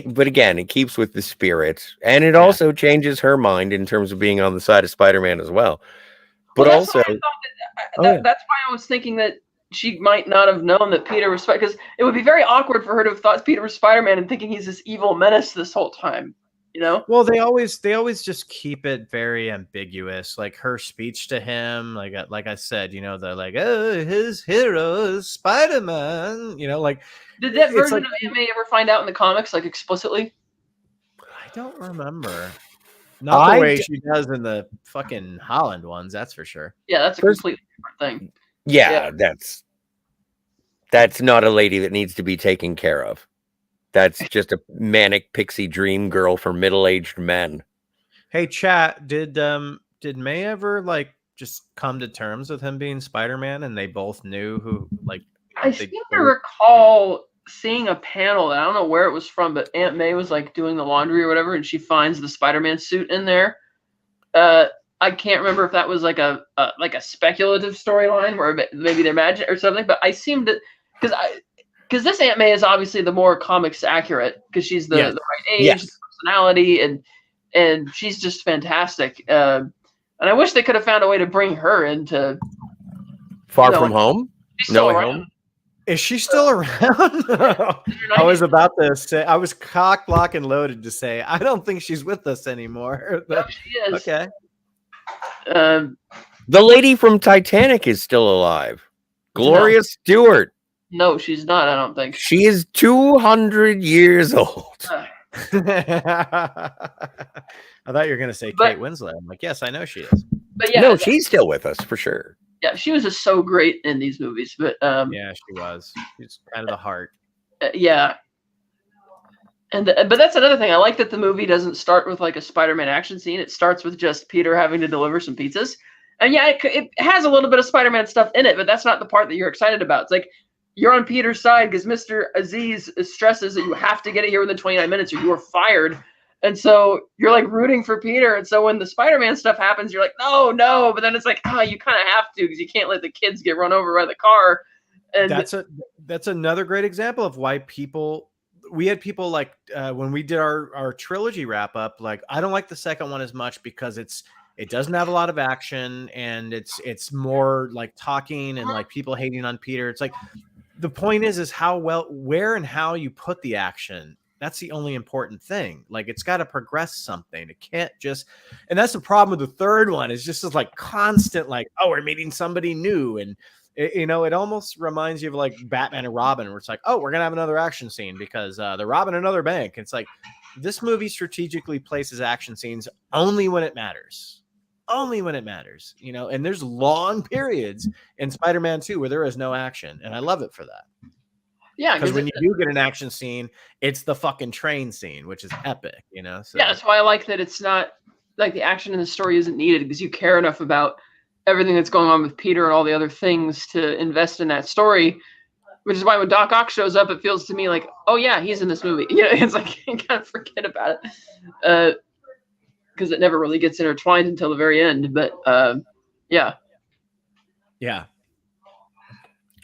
but again, it keeps with the spirit, and it also changes her mind in terms of being on the side of Spider-Man as well. But that's also, that's why I was thinking that she might not have known that Peter was, because it would be very awkward for her to have thought Peter was Spider-Man and thinking he's this evil menace this whole time. You know? Well, they always just keep it very ambiguous. Like her speech to him, like I said, they're like, oh, his hero is Spider-Man. Like, did that version of Aunt May ever find out in the comics, like explicitly? I don't remember. Not the way she does in the fucking Holland ones, that's for sure. Yeah, that's a completely different thing. Yeah, that's not a lady that needs to be taken care of. That's just a manic pixie dream girl for middle-aged men. Hey, chat, did May ever like just come to terms with him being Spider-Man, and they both knew who? Like, I seem to recall seeing a panel that I don't know where it was from, but Aunt May was like doing the laundry or whatever, and she finds the Spider-Man suit in there. I can't remember if that was like a speculative storyline where maybe they're magic or something, but I seemed to because this Aunt May is obviously the more comics accurate because she's the right age, the personality, and she's just fantastic. And I wish they could have found a way to bring her into Far From Home. No Way Home. Is she still around? I was about to say, I was cock, block, and loaded to say, I don't think she's with us anymore. No, she is. Okay. The lady from Titanic is still alive. Gloria Stewart. No, she's not, I don't think. She is 200 years old. I thought you were going to say Kate Winslet. I'm like, yes, I know she is. But yeah, no, she's still with us for sure. Yeah, she was just so great in these movies. But yeah, she was. She's kind of the heart. Yeah. But that's another thing. I like that the movie doesn't start with like a Spider-Man action scene. It starts with just Peter having to deliver some pizzas. And yeah, it has a little bit of Spider-Man stuff in it, but that's not the part that you're excited about. It's like you're on Peter's side because Mr. Aziz stresses that you have to get it here within 29 minutes or you are fired. And so you're like rooting for Peter. And so when the Spider-Man stuff happens, you're like, no. But then it's like, you kind of have to because you can't let the kids get run over by the car. And that's another great example of why we had people like when we did our trilogy wrap up, like, I don't like the second one as much because it doesn't have a lot of action and it's more like talking and like people hating on Peter. It's like, the point is where and how you put the action. That's the only important thing. Like, it's got to progress something. It can't just, and that's the problem with the third one. It's just this like constant, like, oh, we're meeting somebody new. And it almost reminds you of like Batman and Robin, where it's like, oh, we're going to have another action scene because they're robbing another bank. It's like, this movie strategically places action scenes only when it matters. Only when it matters, and there's long periods in Spider-Man 2 where there is no action. And I love it for that. Yeah. Because when you do get an action scene, it's the fucking train scene, which is epic, So. Yeah. That's why I like that it's not like the action in the story isn't needed because you care enough about everything that's going on with Peter and all the other things to invest in that story, which is why when Doc Ock shows up, it feels to me like, oh yeah, he's in this movie. It's like, you kind of forget about it. Because it never really gets intertwined until the very end. But yeah. Yeah.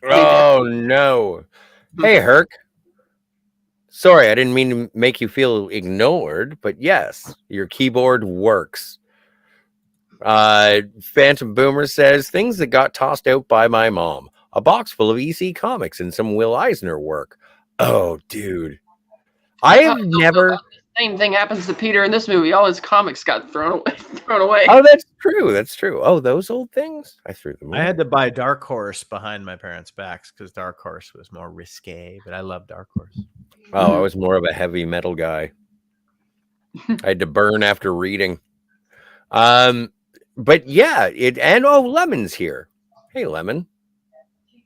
Oh no. Hey, Herc. Sorry, I didn't mean to make you feel ignored, but yes, your keyboard works. Phantom Boomer says things that got tossed out by my mom. A box full of EC comics and some Will Eisner work. Oh, dude. I have never. The same thing happens to Peter in this movie. All his comics got thrown away. Oh, that's true. That's true. Oh, those old things? I threw them away. I had to buy Dark Horse behind my parents' backs because Dark Horse was more risque, but I love Dark Horse. Oh, I was more of a heavy metal guy. I had to burn after reading. But yeah, Lemon's here. Hey, Lemon.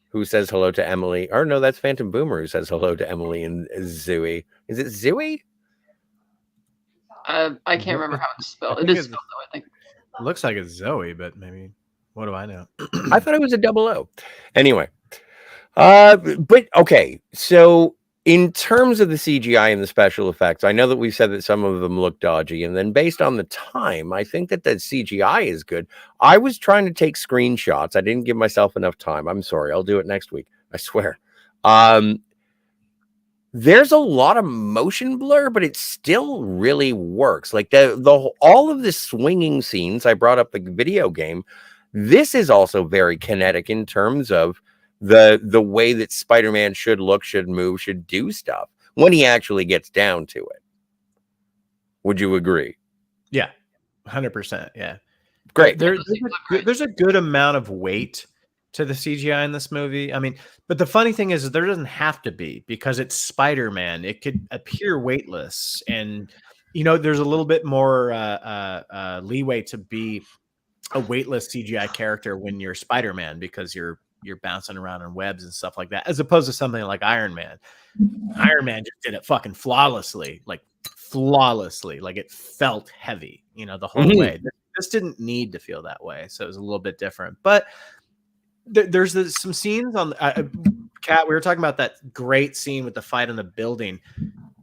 Who says hello to Emily? Or no, that's Phantom Boomer who says hello to Emily and Zooey. Is it Zooey? I can't remember how it's spelled. It is spelled though, I think. It looks like it's Zoe, but maybe, what do I know? I thought it was a double O. Anyway. But okay, so in terms of the CGI and the special effects, I know that we've said that some of them look dodgy, and then based on the time, I think that the CGI is good. I was trying to take screenshots. I didn't give myself enough time. I'm sorry. I'll do it next week. I swear. There's a lot of motion blur, but it still really works. Like all of the swinging scenes, I brought up the video game. This is also very kinetic in terms of the way that Spider-Man should look, should move, should do stuff when he actually gets down to it. Would you agree? Yeah, 100%. Yeah, great. There's a good amount of weight to the CGI in this movie. I mean, but the funny thing is there doesn't have to be, because it's Spider-Man. It could appear weightless, and there's a little bit more leeway to be a weightless CGI character when you're Spider-Man, because you're bouncing around in webs and stuff like that, as opposed to something like Iron Man. Iron Man just did it fucking flawlessly. Like it felt heavy, the whole way. This didn't need to feel that way, so it was a little bit different. But there's some scenes on Kat. We were talking about that great scene with the fight in the building.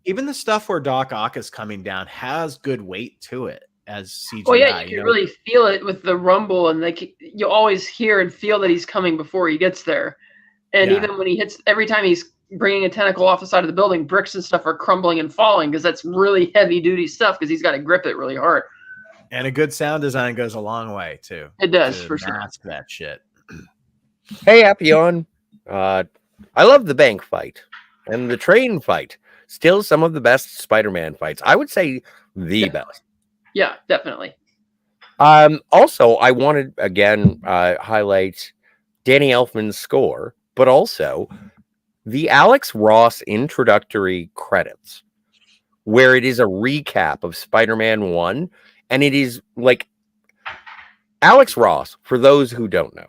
Even the stuff where Doc Ock is coming down has good weight to it as CGI. Oh yeah, you can really feel it with the rumble, and you always hear and feel that he's coming before he gets there. And even when he hits, every time he's bringing a tentacle off the side of the building, bricks and stuff are crumbling and falling, because that's really heavy duty stuff, because he's got to grip it really hard. And a good sound design goes a long way too. It does, for sure. Mask that shit. Hey, Appion. I love the bank fight and the train fight. Still some of the best Spider-Man fights. I would say the best. Yeah, definitely. Also, I wanted, again, highlight Danny Elfman's score, but also the Alex Ross introductory credits, where it is a recap of Spider-Man 1, and it is like Alex Ross, for those who don't know,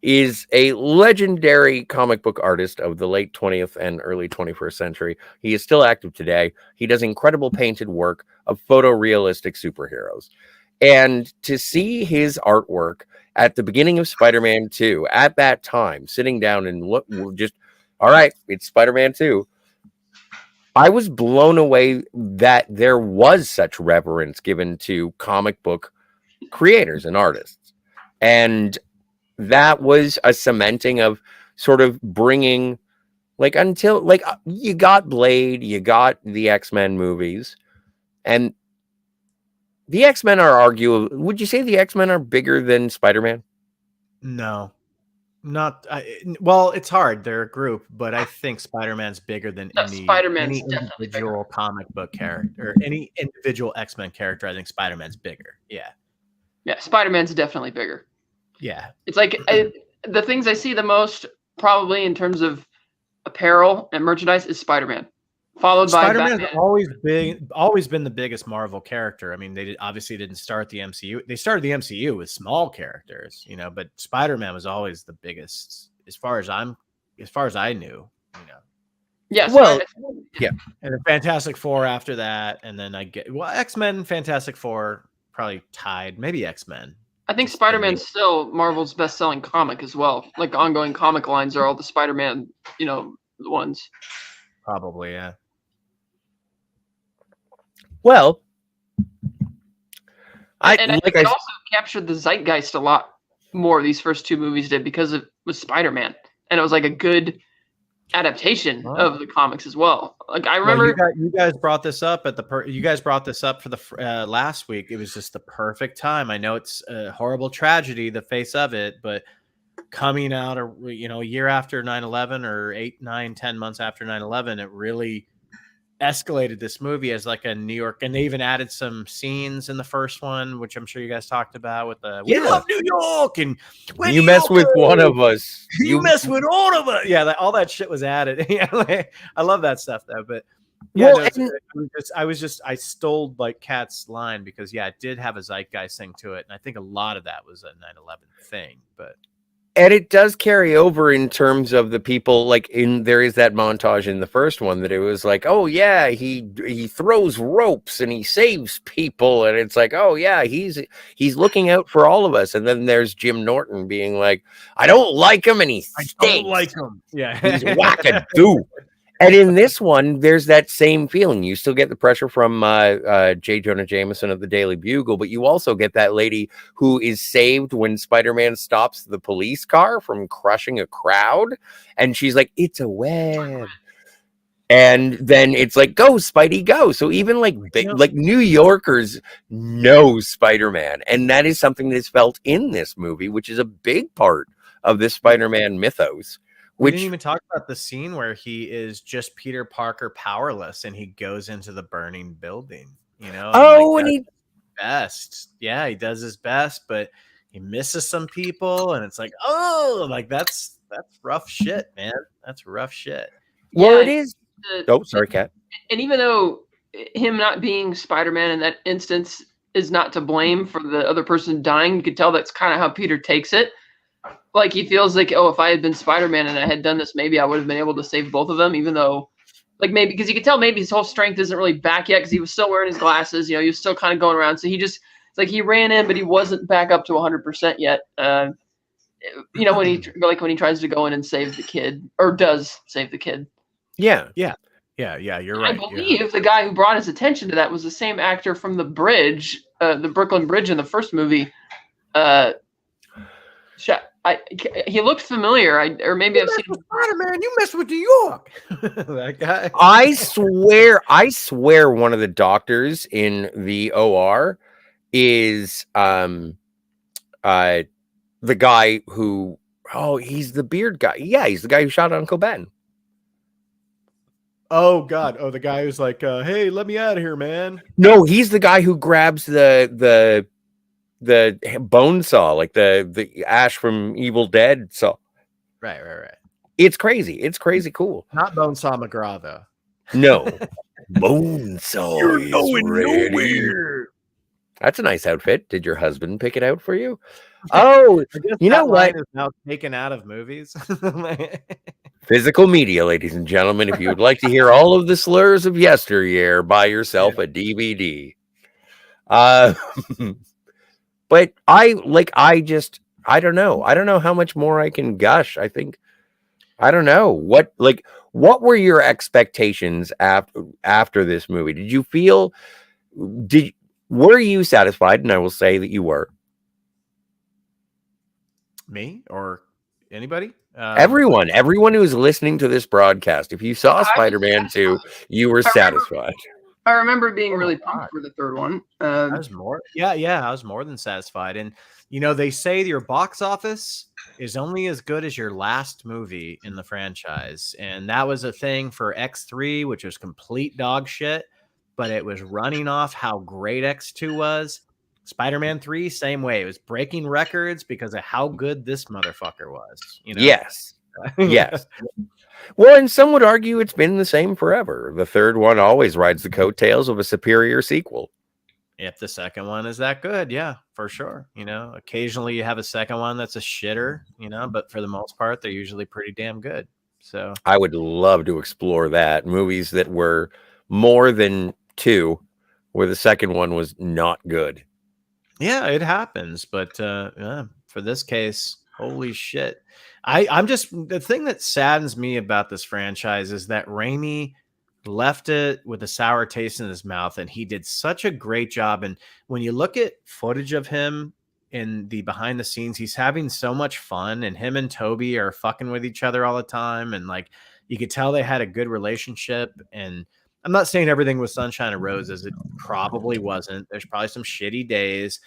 is a legendary comic book artist of the late 20th and early 21st century. He is still active today. He does incredible painted work of photorealistic superheroes. And to see his artwork at the beginning of Spider-Man 2, at that time, sitting down and look, just, all right, it's Spider-Man 2. I was blown away that there was such reverence given to comic book creators and artists. And that was a cementing of sort of bringing, until you got Blade, you got the X-Men movies, and the X-Men are arguable. Would you say the X-Men are bigger than Spider-Man? No, not. Well, it's hard. They're a group, but I think Spider-Man's bigger than any individual comic book character or any individual X-Men character. I think Spider-Man's bigger. Yeah. Yeah, Spider-Man's definitely bigger. Yeah, it's like the things I see the most, probably in terms of apparel and merchandise, is Spider-Man, followed by Spider-Man's Batman. always been the biggest Marvel character. I mean, they obviously didn't start the MCU. They started the MCU with small characters, but Spider-Man was always the biggest, as far as I knew. Yes. Well, yeah. And the Fantastic Four after that, and then X-Men, Fantastic Four probably tied, maybe X-Men. I think Spider-Man's still Marvel's best-selling comic as well. Like, ongoing comic lines are all the Spider-Man, ones. Probably, yeah. Well, I think it also captured the zeitgeist a lot more. These first two movies did, because it was Spider-Man, and it was like a good adaptation Huh? of the comics as well. Like I Well, remember, you guys brought this up at you guys brought this up for the last week. It was just the perfect time. I know it's a horrible tragedy, the face of it, but coming out, a year after 9/11 or 8, 9, 10 months after 9/11, it really escalated this movie as like a New York, and they even added some scenes in the first one, which I'm sure you guys talked about with the "We love New York" and "We're You New mess with one Yorkers." of us. You mess with all of us. Yeah, all that shit was added. Yeah, I love that stuff though. But yeah, Well, no, I stole like Kat's line because it did have a zeitgeist thing to it, and I think a lot of that was a 9/11 thing. But and it does carry over in terms of the people, like there is that montage in the first one that it was like, oh yeah, he throws ropes and he saves people, and it's like, oh yeah, he's looking out for all of us. And then there's Jim Norton being like, I don't like him and he stinks. I don't like him. Yeah, he's wackadoo. And in this one, there's that same feeling. You still get the pressure from J. Jonah Jameson of the Daily Bugle, but you also get that lady who is saved when Spider-Man stops the police car from crushing a crowd. And she's like, it's a web. And then it's like, go, Spidey, go. So even like New Yorkers know Spider-Man. And that is something that is felt in this movie, which is a big part of this Spider-Man mythos. We didn't even talk about the scene where he is just Peter Parker powerless and he goes into the burning building, and he best. Yeah, he does his best, but he misses some people and it's like, oh, like that's rough shit, man. That's rough shit. Well, it is. Sorry, Kat. And even though him not being Spider-Man in that instance is not to blame for the other person dying, you could tell that's kind of how Peter takes it. Like he feels like, oh, if I had been Spider-Man and I had done this, maybe I would have been able to save both of them, even though, like maybe because you can tell maybe his whole strength isn't really back yet because he was still wearing his glasses. He was still kind of going around. So it's like he ran in, but he wasn't back up to 100% yet. When he tries to go in and save the kid or does save the kid. Yeah. You're right. I believe the guy who brought his attention to that was the same actor from the bridge, the Brooklyn Bridge in the first movie. He looked familiar. Or maybe I've seen him. Spider-Man, you mess with New York. That guy. I swear one of the doctors in the OR is the guy who he's the beard guy. Yeah, he's the guy who shot Uncle Ben. Oh God. Oh, the guy who's like, hey, let me out of here, man. No, he's the guy who grabs the bone saw, like the Ash from Evil Dead saw. Right. It's crazy. It's crazy cool. Not Bonesaw McGraw though. No. Bonesaw. You're going nowhere. That's a nice outfit. Did your husband pick it out for you? Oh, you know what? Is now taken out of movies. Physical media, ladies and gentlemen. If you would like to hear all of the slurs of yesteryear, buy yourself a DVD. But I don't know. I don't know how much more I can gush. I don't know. What were your expectations after this movie? Were you satisfied? And I will say that you were. Me or anybody? Everyone who is listening to this broadcast, if you saw Spider-Man 2, you were satisfied. I remember being really pumped for the third one. I was more, I was more than satisfied. And they say your box office is only as good as your last movie in the franchise, and that was a thing for X3, which was complete dog shit, but it was running off how great X2 was. Spider-Man 3, same way. It was breaking records because of how good this motherfucker was. Yes. Yes. Well, and some would argue it's been the same forever. The third one always rides the coattails of a superior sequel. If the second one is that good, yeah, for sure. Occasionally you have a second one that's a shitter, but for the most part, they're usually pretty damn good. So I would love to explore that. Movies that were more than two, where the second one was not good. Yeah, it happens. But for this case, holy shit. I'm just, the thing that saddens me about this franchise is that Raimi left it with a sour taste in his mouth, and he did such a great job. And when you look at footage of him in the behind the scenes, he's having so much fun, and him and Toby are fucking with each other all the time. And like, You could tell they had a good relationship. And I'm not saying everything was sunshine and roses. It probably wasn't. There's probably some shitty days,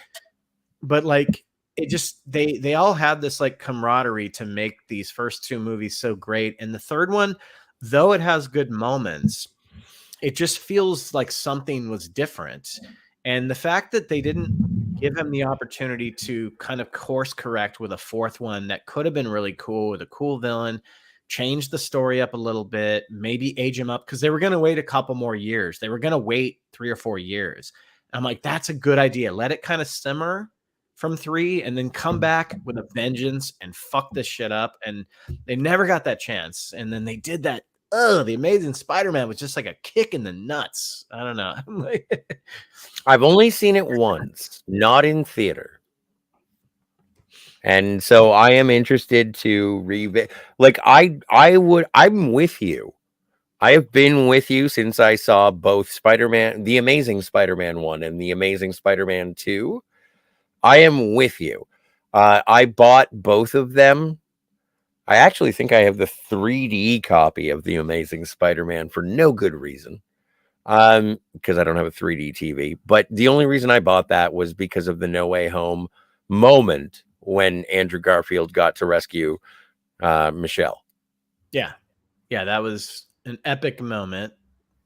but like it just they all had this like camaraderie to make these first two movies so great. And the third one, though it has good moments, it just feels like something was different. And the fact that they didn't give him the opportunity to kind of course correct with a fourth one that could have been really cool with a cool villain, change the story up a little bit, maybe age him up, because they were going to wait a couple more years. They were going to wait 3 or 4 years. I'm like, that's a good idea. Let it kind of simmer from 3 and then come back with a vengeance and fuck this shit up. And they never got that chance. And then they did that. Oh, the Amazing Spider-Man was just like a kick in the nuts. I don't know. I've only seen it once, not in theater. And so I am interested to revisit. Like I'm with you. I have been with you since I saw both Spider-Man, the Amazing Spider-Man 1 and the Amazing Spider-Man 2. I am with you. I bought both of them. I actually think I have the 3D copy of The Amazing Spider-Man for no good reason. Because I don't have a 3D TV. But the only reason I bought that was because of the No Way Home moment when Andrew Garfield got to rescue Michelle. Yeah. Yeah, that was an epic moment.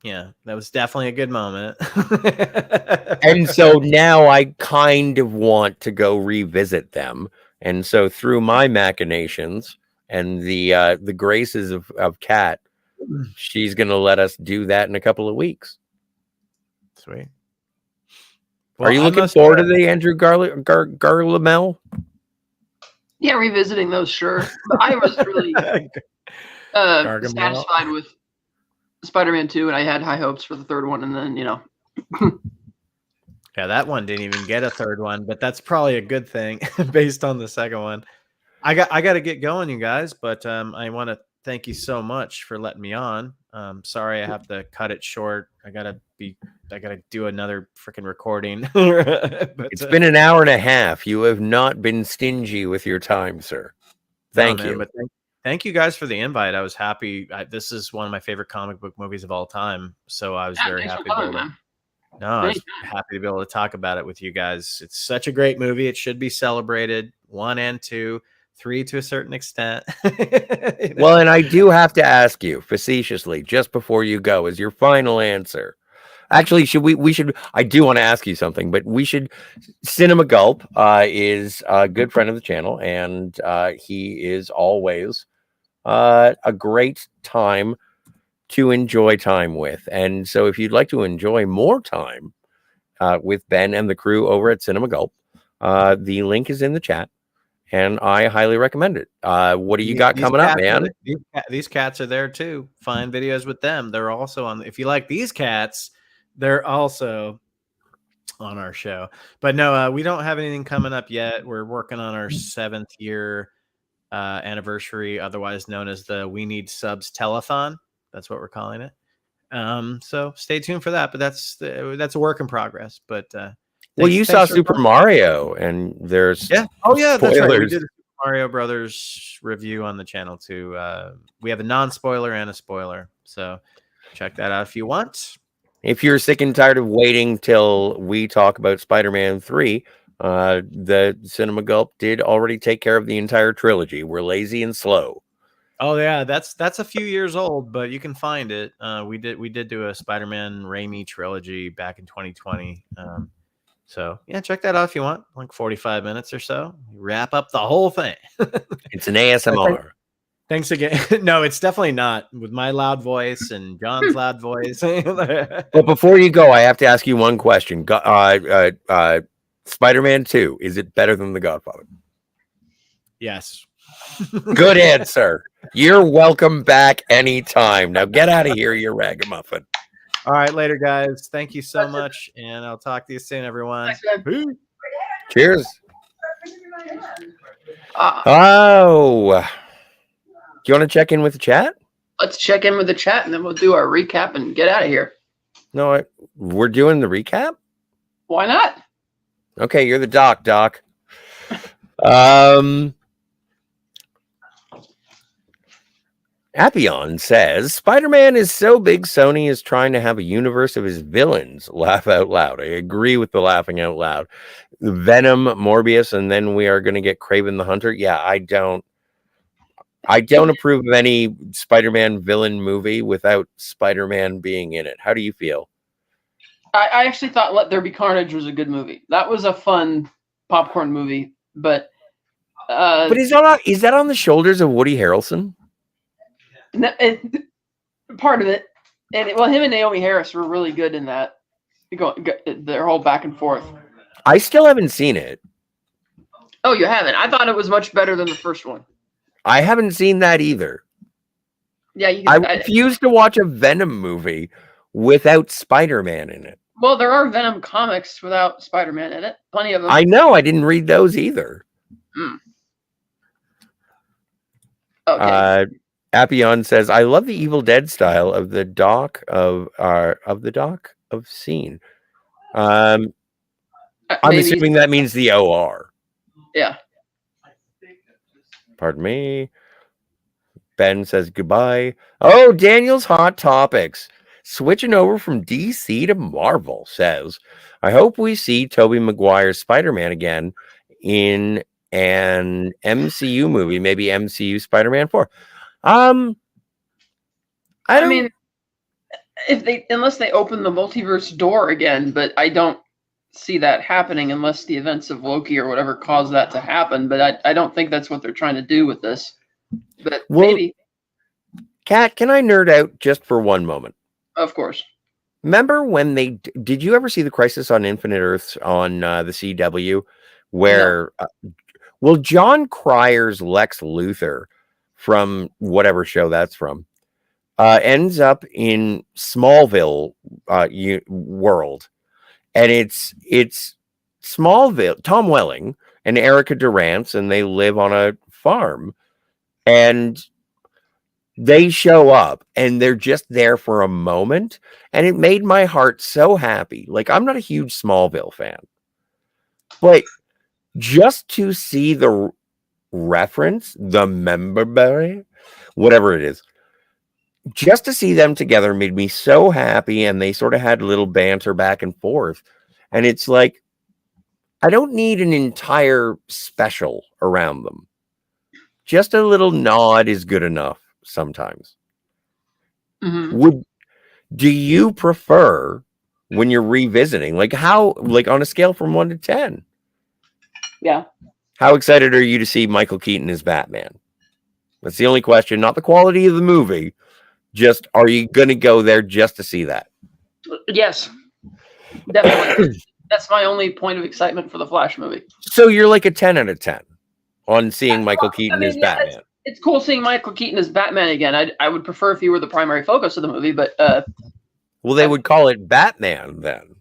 Yeah, that was definitely a good moment. And so now I kind of want to go revisit them. And so through my machinations and the graces of Kat, she's going to let us do that in a couple of weeks. Sweet. Well, are you looking forward to the Andrew Garlemel? Yeah, revisiting those, sure. But I was really satisfied with Spider-Man 2, and I had high hopes for the third one, and then, Yeah, that one didn't even get a third one, but that's probably a good thing based on the second one. I got to get going, you guys, but I want to thank you so much for letting me on. Sorry, I have to cut it short. I gotta do another freaking recording. But, it's been an hour and a half. You have not been stingy with your time, sir. Thank you. But thank you guys for the invite. I was happy. This is one of my favorite comic book movies of all time. So I was very happy I was happy to be able to talk about it with you guys. It's such a great movie. It should be celebrated. 1 and 2, 3 to a certain extent. Well, and I do have to ask you facetiously, just before you go, as your final answer. Actually, I do want to ask you something, but Cinema Gulp is a good friend of the channel, and he is always a great time to enjoy time with. And so if you'd like to enjoy more time with Ben and the crew over at Cinema Gulp, the link is in the chat, and I highly recommend it. What do you got coming up, man? These cats are there too. Find videos with them. They're also on. If you like these cats, they're also on our show. But no, we don't have anything coming up yet. We're working on our 7th year anniversary, otherwise known as the We Need Subs Telethon. That's what we're calling it. So stay tuned for that. But that's a work in progress. But well, you saw Super Mario, and there's spoilers. That's right. We did a Super Mario Brothers review on the channel too. We have a non-spoiler and a spoiler, so check that out if you want. If you're sick and tired of waiting till we talk about Spider-Man 3, the Cinema Gulp did already take care of the entire trilogy. We're lazy and slow. Oh yeah, that's a few years old, but you can find it. We did do a Spider-Man Raimi trilogy back in 2020. So yeah, check that out if you want. Like 45 minutes or so. Wrap up the whole thing. It's an ASMR. Thanks again. No, it's definitely not with my loud voice and John's loud voice. But before you go, I have to ask you one question. Spider-Man 2, is it better than The Godfather? Yes. Good answer. You're welcome back anytime. Now get out of here, you ragamuffin. All right, later, guys. Thank you so much, and I'll talk to you soon, everyone. Cheers. Oh, do you want to check in with the chat? Let's check in with the chat, and then we'll do our recap and get out of here. No, we're doing the recap? Why not? Okay, you're the doc. Appion says Spider-Man is so big Sony is trying to have a universe of his villains. Laugh out loud. I agree with the laughing out loud. Venom, Morbius, and then we are going to get Kraven the Hunter. Yeah, I don't approve of any Spider-Man villain movie without Spider-Man being in it. How do you feel? I actually thought Let There Be Carnage was a good movie. That was a fun popcorn movie, but is that on the shoulders of Woody Harrelson? Part of it, and him and Naomi Harris were really good in that. Their whole back and forth. I still haven't seen it. Oh, you haven't? I thought it was much better than the first one. I haven't seen that either. Yeah, I refuse to watch a Venom movie without Spider-Man in it. Well, there are Venom comics without Spider-Man in it. Plenty of them. I know. I didn't read those either. Okay. Appion says, "I love the Evil Dead style of the doc of scene." I'm assuming that means the OR. Yeah. Pardon me. Ben says goodbye. Oh, Daniel's Hot Topics. Switching over from DC to Marvel says, I hope we see Tobey Maguire's Spider-Man again in an MCU movie, maybe MCU Spider-Man 4. I mean, unless they open the multiverse door again, but I don't see that happening unless the events of Loki or whatever cause that to happen. But I don't think that's what they're trying to do with this. But maybe. Kat, can I nerd out just for one moment? Of course. Remember when did you ever see the Crisis on Infinite Earths on the CW where, John Cryer's Lex Luthor from whatever show that's from, ends up in Smallville world. And it's Smallville, Tom Welling and Erica Durance, and they live on a farm. And they show up and they're just there for a moment. And it made my heart so happy. Like, I'm not a huge Smallville fan, but just to see the reference, the member, whatever it is, just to see them together made me so happy. And they sort of had a little banter back and forth. And it's like, I don't need an entire special around them. Just a little nod is good enough sometimes. Mm-hmm. Do you prefer when you're revisiting, like on a scale from 1 to 10? Yeah. How excited are you to see Michael Keaton as Batman? That's the only question, not the quality of the movie. Just, are you going to go there just to see that? Yes, definitely. That's my only point of excitement for the Flash movie. So you're like a 10 out of 10 on seeing Michael Keaton as Batman. It's cool seeing Michael Keaton as Batman again. I would prefer if he were the primary focus of the movie, but well, they would call it Batman then.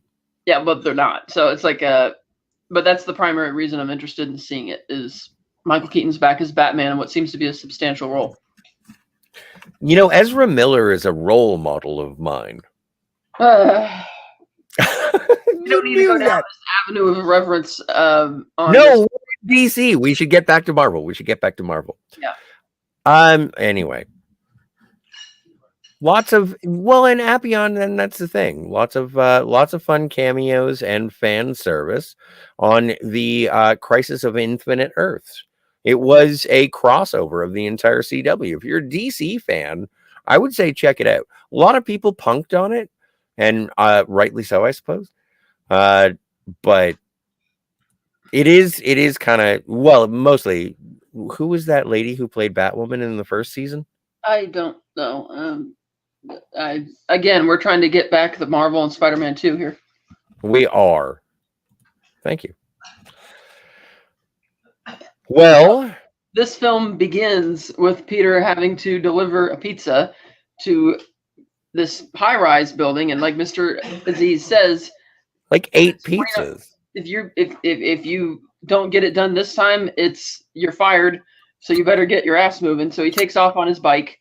Yeah, but they're not. So it's like but that's the primary reason I'm interested in seeing it, is Michael Keaton's back as Batman in what seems to be a substantial role. You know, Ezra Miller is a role model of mine. You don't need to go down this avenue of reference. No, DC. We should get back to Marvel. Yeah. Anyway, and Appion, and that's the thing. Lots of fun cameos and fan service on the Crisis of Infinite Earths. It was a crossover of the entire CW. If you're a DC fan, I would say check it out. A lot of people punked on it, and rightly so, I suppose. But it is kind of, mostly. Who was that lady who played Batwoman in the first season? I don't know. We're trying to get back the Marvel and Spider-Man 2 here. We are. Thank you. Well, this film begins with Peter having to deliver a pizza to this high-rise building, and like Mr. Aziz says, like 8 pizzas. If you don't get it done this time, you're fired. So you better get your ass moving. So he takes off on his bike,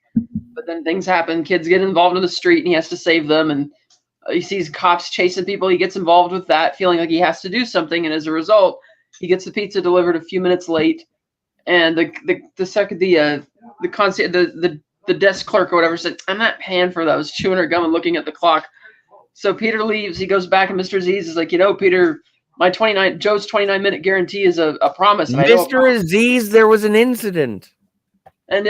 but then things happen. Kids get involved in the street, and he has to save them. And he sees cops chasing people. He gets involved with that, feeling like he has to do something. And as a result, he gets the pizza delivered a few minutes late. And the the desk clerk or whatever said, I'm not paying for those, chewing her gum and looking at the clock. So Peter leaves. He goes back, and Mr. Aziz is like, Peter, my Joe's 29-minute guarantee is a promise. And Mr. Aziz, there was an incident. And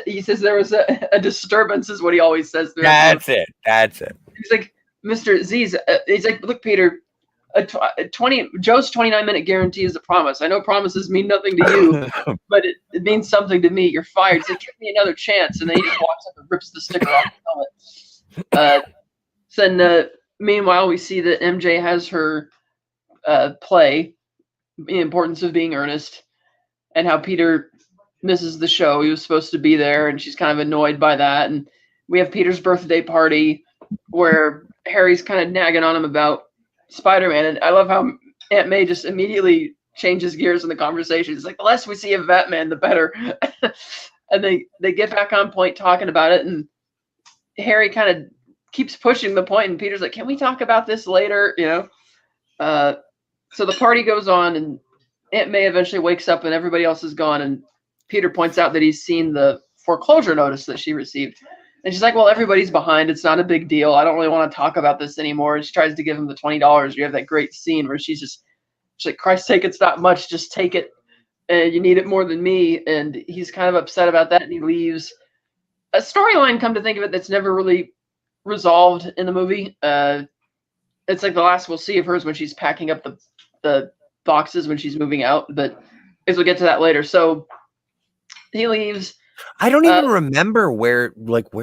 he says there was a disturbance, is what he always says. That's it. He's like, Mr. Aziz, he's like, look, Peter, Joe's 29-minute guarantee is a promise. I know promises mean nothing to you, but it means something to me. You're fired. He's like, give me another chance. And then he just walks up and rips the sticker off the helmet. Then meanwhile, we see that MJ has her play, The Importance of Being Earnest, and how Peter misses the show. He was supposed to be there, and she's kind of annoyed by that. And we have Peter's birthday party where Harry's kind of nagging on him about Spider-Man. And I love how Aunt May just immediately changes gears in the conversation. It's like, the less we see of Batman, the better. And they get back on point talking about it, and Harry kind of keeps pushing the point, and Peter's like, can we talk about this later? So the party goes on, and Aunt May eventually wakes up and everybody else is gone, and Peter points out that he's seen the foreclosure notice that she received. And she's like, well, everybody's behind. It's not a big deal. I don't really want to talk about this anymore. And she tries to give him the $20. You have that great scene where she's like, Christ's sake, it's not much. Just take it. And you need it more than me. And he's kind of upset about that, and he leaves. A storyline, come to think of it, that's never really resolved in the movie. It's like the last we'll see of hers when she's packing up the boxes when she's moving out. But as we'll get to that later. So he leaves. I don't even remember where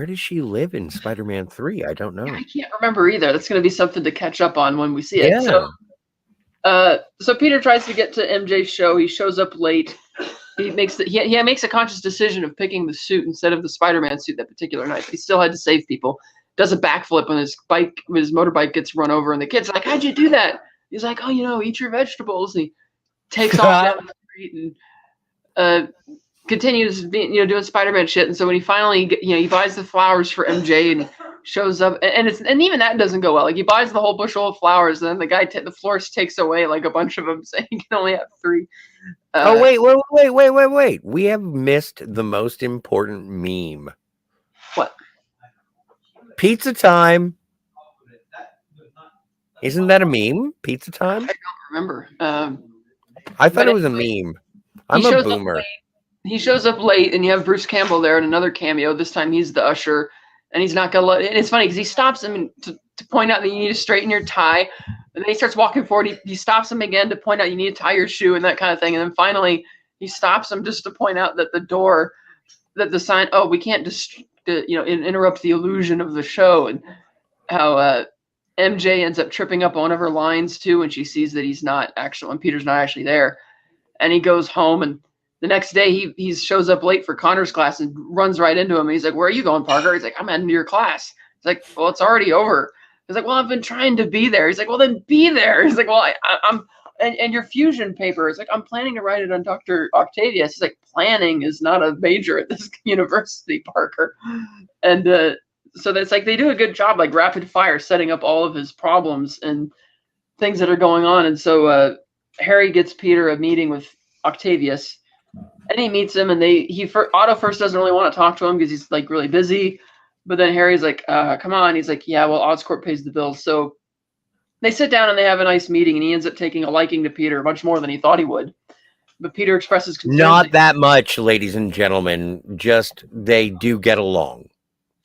does she live in Spider-Man 3? I don't know. I can't remember either. That's going to be something to catch up on when we see it. Yeah. So Peter tries to get to MJ's show. He shows up late. He makes a conscious decision of picking the suit instead of the Spider-Man suit that particular night. But he still had to save people. Does a backflip when his motorbike gets run over, and the kid's like, "How'd you do that?" He's like, "Oh, eat your vegetables." And he takes off down the street and continues being, doing Spider-Man shit. And so when he finally, he buys the flowers for MJ and shows up, and even that doesn't go well. Like, he buys the whole bushel of flowers, and then the guy, the florist, takes away like a bunch of them, saying he can only have 3. Wait! We have missed the most important meme. What? Pizza time. Isn't that a meme? Pizza time? I don't remember. I thought it was a meme. I'm a boomer. He shows up late, and you have Bruce Campbell there in another cameo. This time he's the usher, and he's not gonna and it's funny because he stops him to point out that you need to straighten your tie, and then he starts walking forward. He stops him again to point out you need to tie your shoe and that kind of thing, and then finally he stops him just to point out that the sign, we can't interrupt the illusion of the show, and how MJ ends up tripping up on one of her lines too when she sees that when Peter's not actually there, and he goes home, and the next day he shows up late for Connor's class and runs right into him. And he's like, "Where are you going, Parker?" He's like, "I'm heading to your class." He's like, "Well, it's already over." He's like, "Well, I've been trying to be there." He's like, "Well, then be there." He's like, "Well, I'm and your fusion paper." It's like, "I'm planning to write it on Dr. Octavius." He's like, "Planning is not a major at this university, Parker." And so that's like, they do a good job, like rapid fire, setting up all of his problems and things that are going on. And so Harry gets Peter a meeting with Octavius. And he meets him, and Otto first doesn't really want to talk to him because he's like really busy. But then Harry's like, come on. He's like, yeah, well, Oscorp pays the bills. So they sit down and they have a nice meeting, and he ends up taking a liking to Peter much more than he thought he would. But Peter expresses concern. Not that much, ladies and gentlemen. Just they do get along.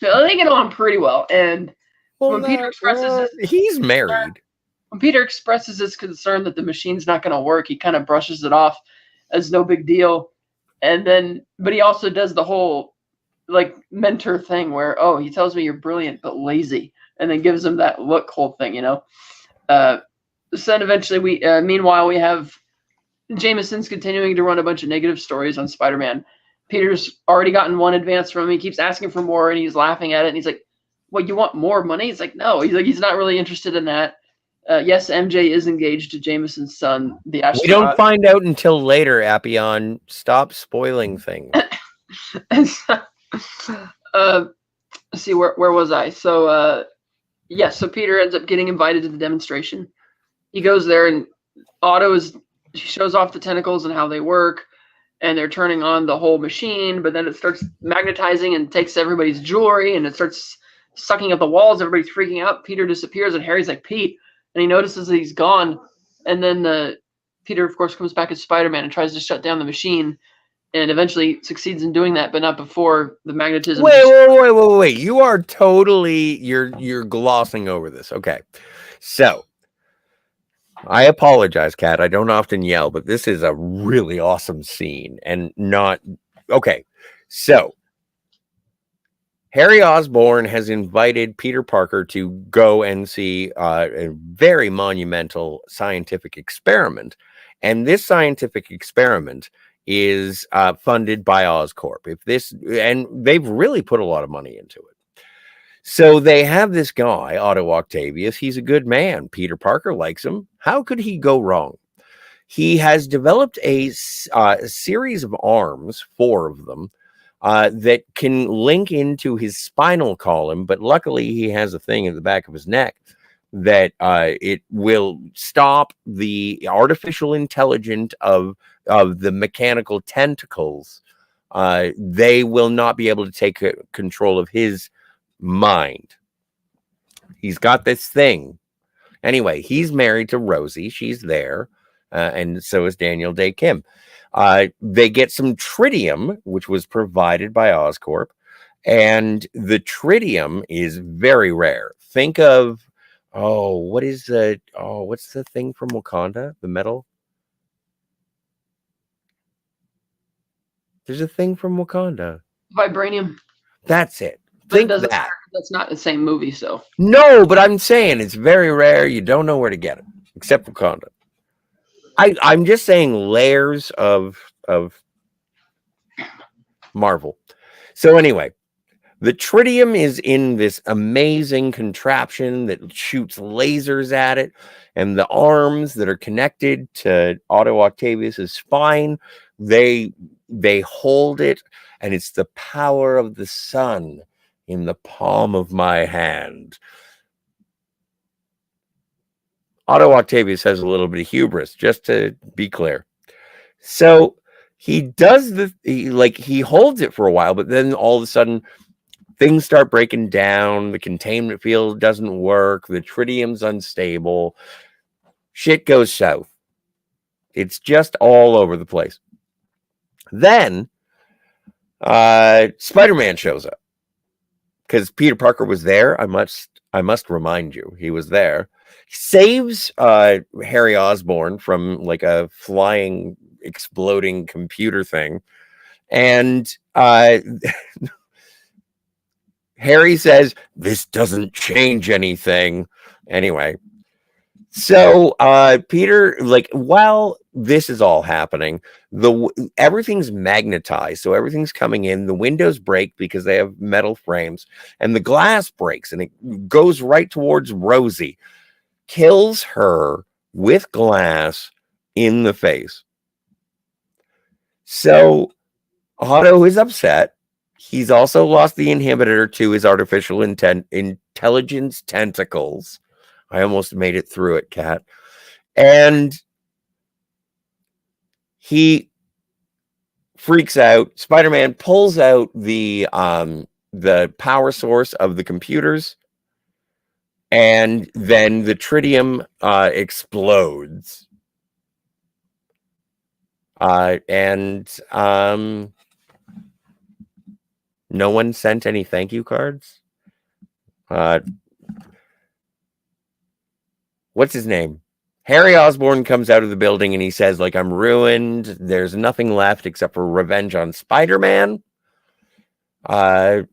So they get along pretty well. And when Peter expresses he's married. When Peter expresses his concern that the machine's not going to work, he kind of brushes it off as no big deal. But he also does the whole like mentor thing where, he tells me you're brilliant but lazy, and then gives him that look whole thing, So then eventually meanwhile we have Jameson's continuing to run a bunch of negative stories on Spider-Man. Peter's already gotten one advance from him. He keeps asking for more, and he's laughing at it. And he's like, "What, you want more money?" He's like, "No." He's like, he's not really interested in that. Yes, MJ is engaged to Jameson's son, the astronaut. We don't find out until later, Appion. Stop spoiling things. Let's see, where was I? So, so Peter ends up getting invited to the demonstration. He goes there, and Otto shows off the tentacles and how they work. and they're turning on the whole machine, but then it starts magnetizing and takes everybody's jewelry, and it starts sucking up the walls. Everybody's freaking out. Peter disappears, and Harry's like, Pete, and he notices that he's gone. And then Peter, of course, comes back as Spider-Man and tries to shut down the machine, and eventually succeeds in doing that, but not before the magnetism. Wait. You are totally, you're glossing over this. Okay. So I apologize, Kat. I don't often yell, but this is a really awesome scene and not okay. So Harry Osborn has invited Peter Parker to go and see a very monumental scientific experiment. And this scientific experiment is funded by Oscorp. And they've really put a lot of money into it. So they have this guy, Otto Octavius. He's a good man. Peter Parker likes him. How could he go wrong? He has developed a series of arms, 4 of them, that can link into his spinal column, but luckily he has a thing in the back of his neck that it will stop the artificial intelligence of the mechanical tentacles. They will not be able to take control of his mind. He's got this thing. Anyway, he's married to Rosie. She's there. And so is Daniel Day Kim. They get some tritium, which was provided by Oscorp, and the tritium is very rare. Think of, what's the thing from Wakanda? The metal? There's a thing from Wakanda. Vibranium. That's it. Think that. That's not the same movie, so. No, but I'm saying it's very rare. You don't know where to get it, except Wakanda. I'm just saying layers of Marvel. So anyway, the tritium is in this amazing contraption that shoots lasers at it, and the arms that are connected to Otto Octavius's spine, they hold it, and it's the power of the sun in the palm of my hand. Otto Octavius has a little bit of hubris, just to be clear. So he does he holds it for a while, but then all of a sudden things start breaking down. The containment field doesn't work. The tritium's unstable. Shit goes south. It's just all over the place. Then Spider-Man shows up because Peter Parker was there. I must remind you, he was there. Saves Harry Osborn from like a flying, exploding computer thing. And Harry says, this doesn't change anything. Anyway, so Peter, while this is all happening, everything's magnetized. So everything's coming in. The windows break because they have metal frames. And the glass breaks and it goes right towards Rosie. Kills her with glass in the face. So Otto is upset. He's also lost the inhibitor to his artificial intelligence tentacles. I almost made it through it, Kat. And he freaks out. Spider-Man pulls out the power source of the computers. And then the tritium explodes. And no one sent any thank you cards. What's his name? Harry Osborn comes out of the building and he says, I'm ruined. There's nothing left except for revenge on Spider-Man. Otto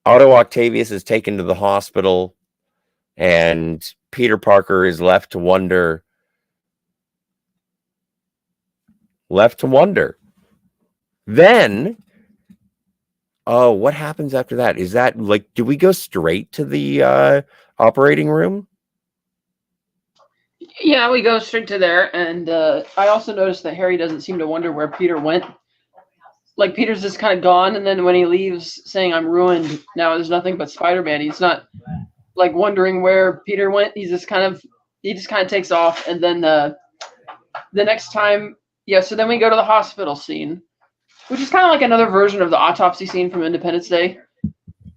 Octavius is taken to the hospital. And Peter Parker is left to wonder. Then, what happens after that? Is that do we go straight to the operating room? Yeah, we go straight to there. And I also noticed that Harry doesn't seem to wonder where Peter went. Peter's just kind of gone. And then when he leaves saying, I'm ruined, now there's nothing but Spider-Man. He's not wondering where Peter went. He just kind of takes off. And then the next time Yeah, so then we go to the hospital scene, which is kind of like another version of the autopsy scene from Independence Day,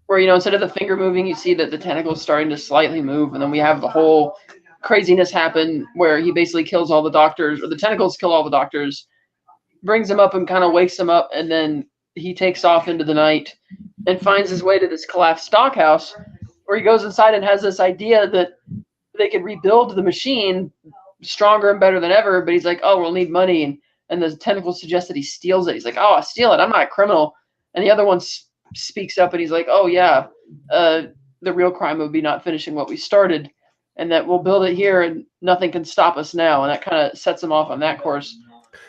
where, instead of the finger moving, you see that the tentacle's starting to slightly move, and then we have the whole craziness happen where he basically kills all the doctors, or the tentacles kill all the doctors, brings them up and kind of wakes them up, and then he takes off into the night and finds his way to this collapsed stockhouse, where he goes inside and has this idea that they could rebuild the machine stronger and better than ever, but he's like, oh, we'll need money, and the tentacles suggest that he steals it. He's like, oh, I'll steal it, I'm not a criminal. And the other one speaks up and he's like, oh yeah, the real crime would be not finishing what we started, and that we'll build it here and nothing can stop us now. And that kind of sets him off on that course.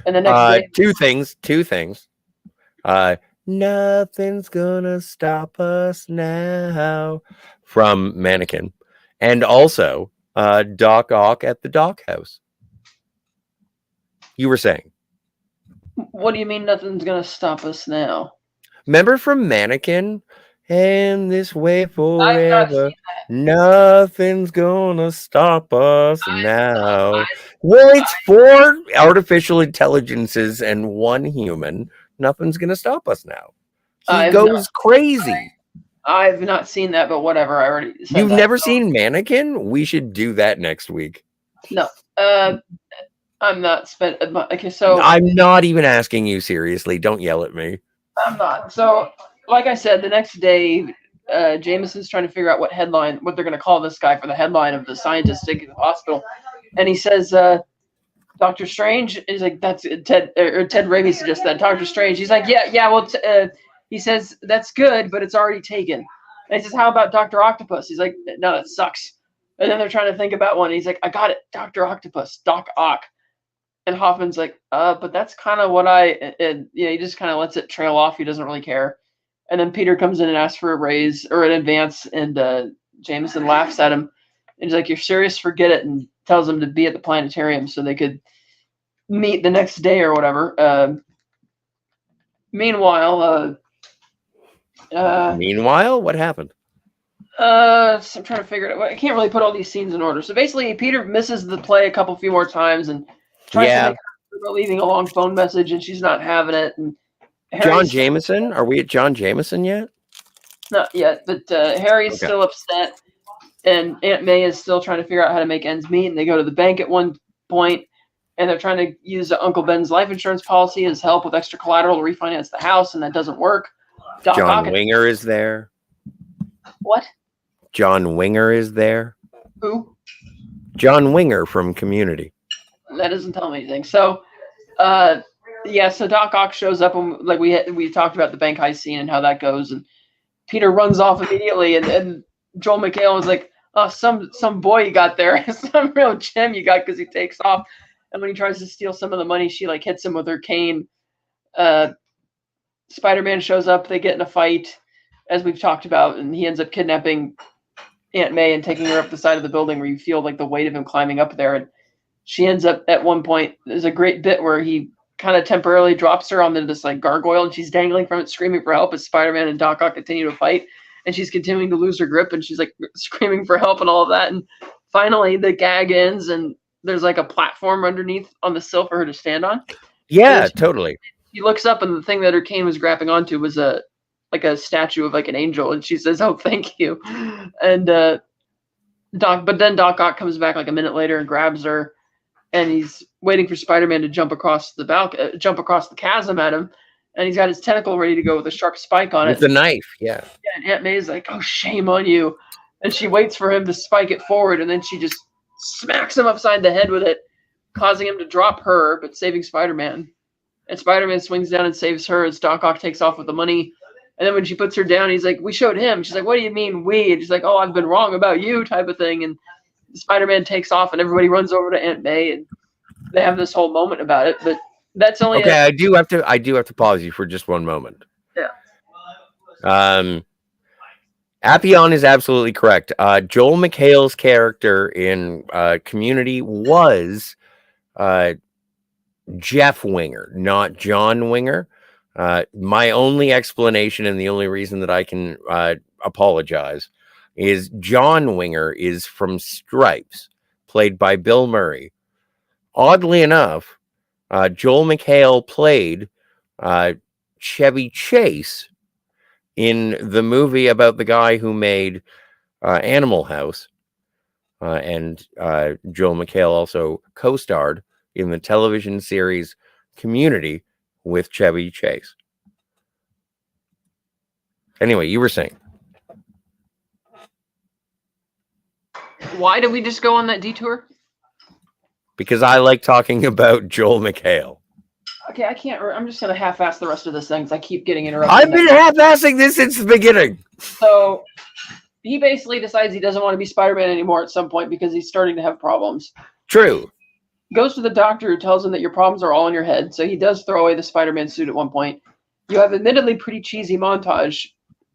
And the next day, two things. Nothing's gonna stop us now from Mannequin, and also Doc Ock at the Dock House. You were saying, what do you mean nothing's gonna stop us now? remember from Mannequin? And this way forever, nothing's gonna stop us now. Well, it's 4 artificial intelligences and 1 human. Nothing's gonna stop us now. He goes crazy. I've not seen that, but whatever. I already said You've that, never seen Mannequin? We should do that next week. No. I'm not spent. Okay, so I'm not even asking you seriously. Don't yell at me. I'm not. So, like I said, the next day, Jameson's trying to figure out what they're going to call this guy for the headline of the scientist taking the hospital, and he says, "Dr. Strange." He's like, "That's Ted." Or Ted Raimi suggests that Dr. Strange. He's like, "Yeah. Well," he says, "That's good, but it's already taken." And he says, "How about Dr. Octopus?" He's like, "No, that sucks." And then they're trying to think about one. And he's like, "I got it, Dr. Octopus, Doc Ock." And Hoffman's like, but that's kind of what he just kind of lets it trail off. He doesn't really care. And then Peter comes in and asks for a raise or an advance, and Jameson laughs at him. And he's like, "You're serious? Forget it," and tells him to be at the planetarium so they could meet the next day or whatever. Meanwhile, What happened? So I'm trying to figure it out. I can't really put all these scenes in order. So basically, Peter misses the play a few more times and tries to make her leaving a long phone message, and she's not having it. And John Jameson? Are we at John Jameson yet? Not yet, but Harry's still upset, and Aunt May is still trying to figure out how to make ends meet. And they go to the bank at one point, and they're trying to use Uncle Ben's life insurance policy as help with extra collateral to refinance the house, and that doesn't work. John Winger is there. What? John Winger is there. Who? John Winger from Community. That doesn't tell me anything. So, so Doc Ock shows up, and like we talked about the bank heist scene and how that goes, and Peter runs off immediately, and Joel McHale was like, "Oh, some boy you got there, some real gem you got," because he takes off, and when he tries to steal some of the money, she like hits him with her cane. Spider-Man shows up, they get in a fight, as we've talked about, and he ends up kidnapping Aunt May and taking her up the side of the building where you feel like the weight of him climbing up there, and she ends up at one point, there's a great bit where he kind of temporarily drops her onto this like gargoyle, and she's dangling from it, screaming for help as Spider-Man and Doc Ock continue to fight, and she's continuing to lose her grip, and she's like screaming for help and all of that, and finally the gag ends, and there's like a platform underneath on the sill for her to stand on. Yeah, totally. She looks up, and the thing that her cane was grabbing onto was a statue of like an angel, and she says, "Oh, thank you." And but then Doc Ock comes back like a minute later and grabs her, and he's waiting for Spider-Man to jump across the chasm at him, and he's got his tentacle ready to go with a sharp spike on it. With the knife, yeah. And Aunt May's like, "Oh, shame on you," and she waits for him to spike it forward, and then she just smacks him upside the head with it, causing him to drop her, but saving Spider-Man. And Spider-Man swings down and saves her as Doc Ock takes off with the money. And then when she puts her down, he's like, "We showed him." She's like, "What do you mean we?" And she's like, "Oh, I've been wrong about you," type of thing. And Spider-Man takes off, and everybody runs over to Aunt May, and they have this whole moment about it. But that's only okay. I do have to pause you for just one moment. Yeah. Appion is absolutely correct. Joel McHale's character in Community was Jeff Winger, not John Winger. My only explanation and the only reason that I can apologize is John Winger is from Stripes, played by Bill Murray. Oddly enough, Joel McHale played Chevy Chase in the movie about the guy who made Animal House. And Joel McHale also co-starred in the television series Community with Chevy Chase. Anyway, you were saying. Why did we just go on that detour? Because I like talking about Joel McHale. Okay, I can't. I'm just gonna half-ass the rest of this thing because I keep getting interrupted. I've been half-assing this since the beginning. So he basically decides he doesn't want to be Spider-Man anymore at some point because he's starting to have problems. True. Goes to the doctor who tells him that your problems are all in your head. So he does throw away the Spider-Man suit at one point. You have admittedly pretty cheesy montage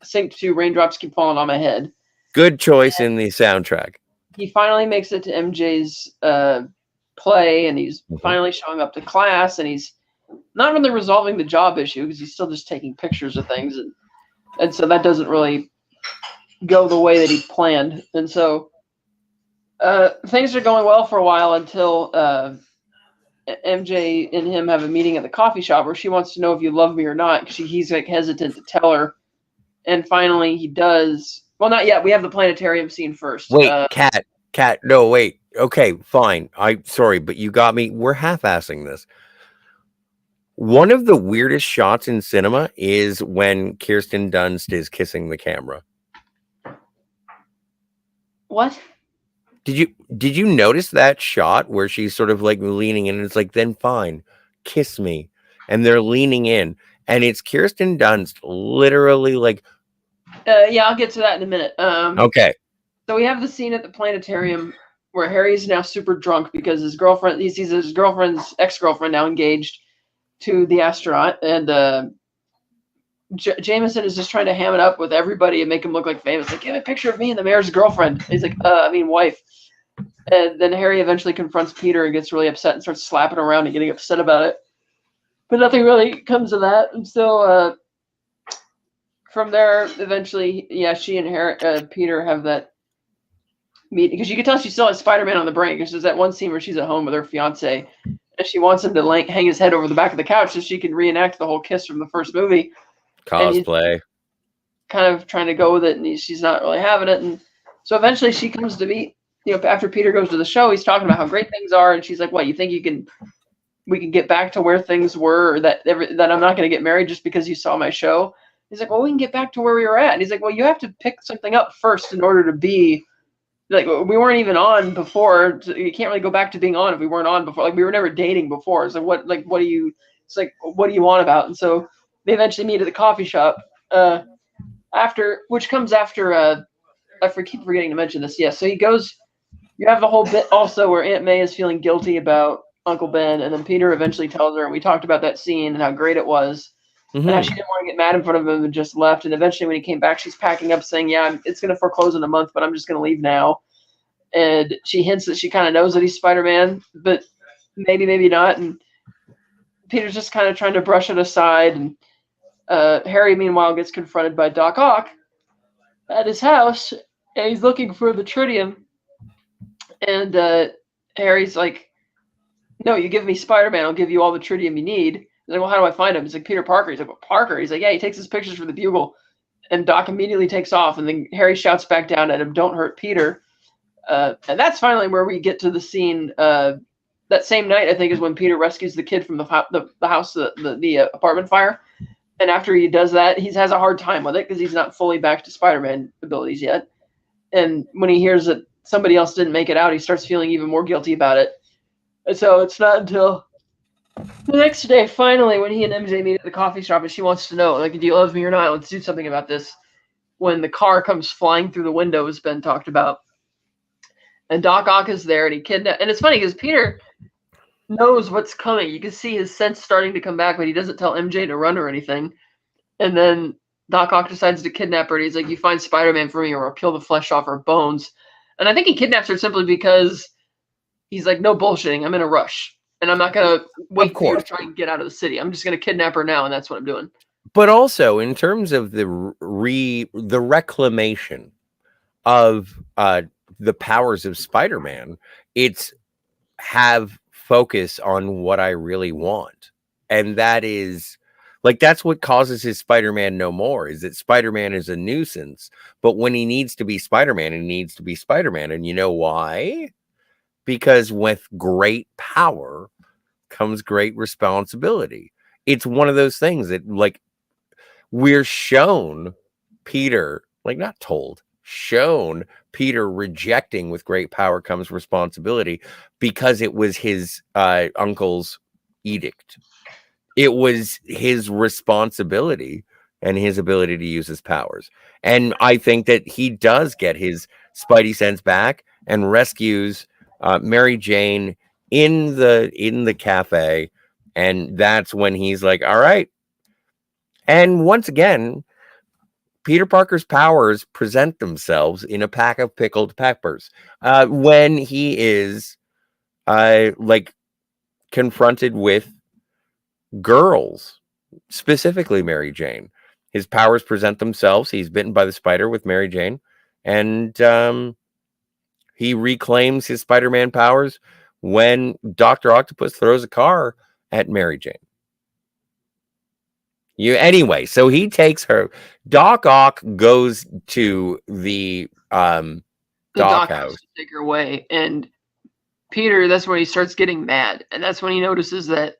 synced to Raindrops Keep Falling on My Head. Good choice in the soundtrack. He finally makes it to MJ's play, and he's finally showing up to class, and he's not really resolving the job issue because he's still just taking pictures of things, and so that doesn't really go the way that he planned. And so things are going well for a while until MJ and him have a meeting at the coffee shop where she wants to know if you love me or not because he's like hesitant to tell her, and finally he does. Well, not yet. We have the planetarium scene first. Wait, Cat. No, wait. Okay, fine. I'm sorry, but you got me. We're half-assing this. One of the weirdest shots in cinema is when Kirsten Dunst is kissing the camera. What? Did you notice that shot where she's sort of like leaning in and it's like, then fine, kiss me. And they're leaning in. And it's Kirsten Dunst literally like... Yeah, I'll get to that in a minute. Okay. So we have the scene at the planetarium where Harry's now super drunk because his girlfriend, he sees his girlfriend's ex-girlfriend now engaged to the astronaut, and Jameson is just trying to ham it up with everybody and make him look like famous. Like, give me a picture of me and the mayor's girlfriend. He's like, wife. And then Harry eventually confronts Peter and gets really upset and starts slapping around and getting upset about it. But nothing really comes of that. And so from there, eventually, she and Peter have that meeting because you can tell she still has Spider-Man on the brain because there's that one scene where she's at home with her fiance and she wants him to hang his head over the back of the couch so she can reenact the whole kiss from the first movie. Cosplay. Kind of trying to go with it, and she's not really having it. And so eventually she comes to meet, after Peter goes to the show, he's talking about how great things are, and she's like, what, you think we can get back to where things were, or that I'm not going to get married just because you saw my show? He's like, well, we can get back to where we were at. And he's like, well, you have to pick something up first in order to be, like, we weren't even on before. You can't really go back to being on if we weren't on before. Like, we were never dating before. It's like, what do you want about? And so they eventually meet at the coffee shop which comes after, I keep forgetting to mention this. Yeah. So he goes, you have the whole bit also where Aunt May is feeling guilty about Uncle Ben. And then Peter eventually tells her, and we talked about that scene and how great it was. And how she didn't want to get mad in front of him and just left. And eventually when he came back, she's packing up saying, it's going to foreclose in a month, but I'm just going to leave now. And she hints that she kind of knows that he's Spider-Man, but maybe not. And Peter's just kind of trying to brush it aside. And Harry, meanwhile, gets confronted by Doc Ock at his house, and he's looking for the tritium. And Harry's like, no, you give me Spider-Man, I'll give you all the tritium you need. He's like, well, how do I find him? He's like, Peter Parker. He's like, well, Parker? He's like, yeah, he takes his pictures for the Bugle. And Doc immediately takes off, and then Harry shouts back down at him, don't hurt Peter. And that's finally where we get to the scene. That same night, I think, is when Peter rescues the kid from the house, the apartment fire. And after he does that, he has a hard time with it because he's not fully back to Spider-Man abilities yet. And when he hears that somebody else didn't make it out, he starts feeling even more guilty about it. And so it's not until the next day, finally, when he and MJ meet at the coffee shop and she wants to know, like, do you love me or not? Let's do something about this. When the car comes flying through the window, as Ben talked about. And Doc Ock is there, and he kidnaps. And it's funny because Peter knows what's coming. You can see his sense starting to come back, but he doesn't tell MJ to run or anything. And then Doc Ock decides to kidnap her, and he's like, you find Spider-Man for me or I'll peel the flesh off her bones. And I think he kidnaps her simply because he's like, no bullshitting, I'm in a rush. And I'm not going to wait for you to try and get out of the city. I'm just going to kidnap her now, and that's what I'm doing. But also, in terms of the reclamation of the powers of Spider-Man, it's have focus on what I really want. And that is like, that's what causes his Spider-Man no more, is that Spider-Man is a nuisance. But when he needs to be Spider-Man, he needs to be Spider-Man. And you know why? Because with great power comes great responsibility. It's one of those things that, like, we're shown Peter, like, not told, shown Peter rejecting with great power comes responsibility, because it was his uncle's edict. It was his responsibility and his ability to use his powers. And I think that he does get his Spidey sense back and rescues Mary Jane in the cafe. And that's when he's like, all right. And once again, Peter Parker's powers present themselves in a pack of pickled peppers when he is like confronted with girls, specifically Mary Jane. His powers present themselves. He's bitten by the spider with Mary Jane, and he reclaims his Spider-Man powers when Dr. Octopus throws a car at Mary Jane. Anyway, so he takes her. Doc Ock goes to the Doc house to take her away, and Peter, that's when he starts getting mad, and that's when he notices that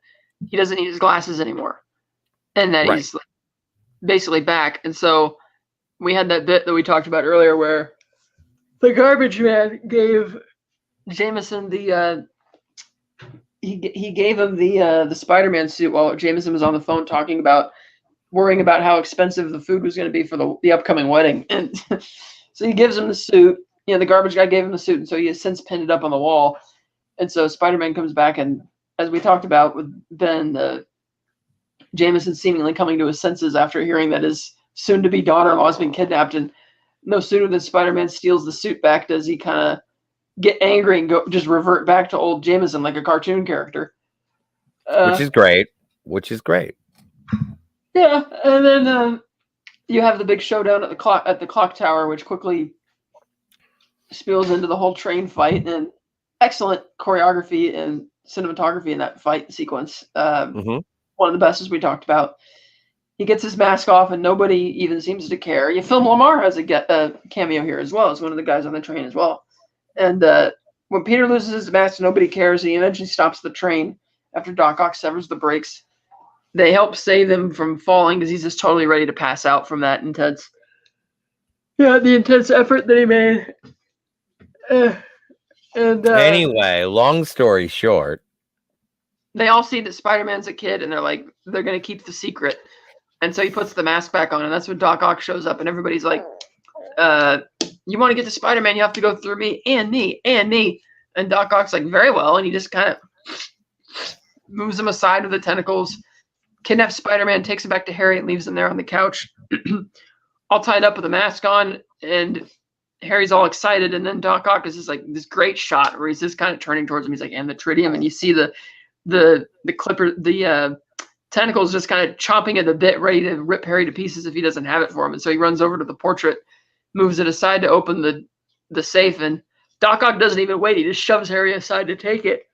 he doesn't need his glasses anymore, and that he's like, basically back. And so we had that bit that we talked about earlier where the garbage man gave Jameson the he gave him the Spider-Man suit while Jameson was on the phone worrying about how expensive the food was going to be for the upcoming wedding. And so he gives him the suit. The garbage guy gave him the suit, and so he has since pinned it up on the wall. And so Spider-Man comes back, and as we talked about with Ben, Jameson seemingly coming to his senses after hearing that his soon-to-be daughter-in-law has been kidnapped. And no sooner than Spider-Man steals the suit back does he kind of get angry and just revert back to old Jameson like a cartoon character. Which is great. Yeah, and then you have the big showdown at the clock tower, which quickly spills into the whole train fight, and excellent choreography and cinematography in that fight sequence. One of the best, as we talked about. He gets his mask off, and nobody even seems to care. Film Lamar has a cameo here as well as one of the guys on the train as well. And when Peter loses his mask, nobody cares. He eventually stops the train after Doc Ock severs the brakes. They help save him from falling because he's just totally ready to pass out from that intense effort that he made. Anyway, long story short, they all see that Spider-Man's a kid, and they're going to keep the secret. And so he puts the mask back on, and that's when Doc Ock shows up, and everybody's like, you want to get to Spider-Man, you have to go through me and me and me. And Doc Ock's like, very well, and he just kind of moves him aside with the tentacles, kidnaps Spider-Man, takes him back to Harry, and leaves him there on the couch, all tied up with a mask on, and Harry's all excited, and then Doc Ock is just like this great shot where he's just kind of turning towards him. He's like, and the tritium, and you see the clipper, the tentacles just kind of chomping at the bit, ready to rip Harry to pieces if he doesn't have it for him. And so he runs over to the portrait, moves it aside to open the safe, and Doc Ock doesn't even wait. He just shoves Harry aside to take it.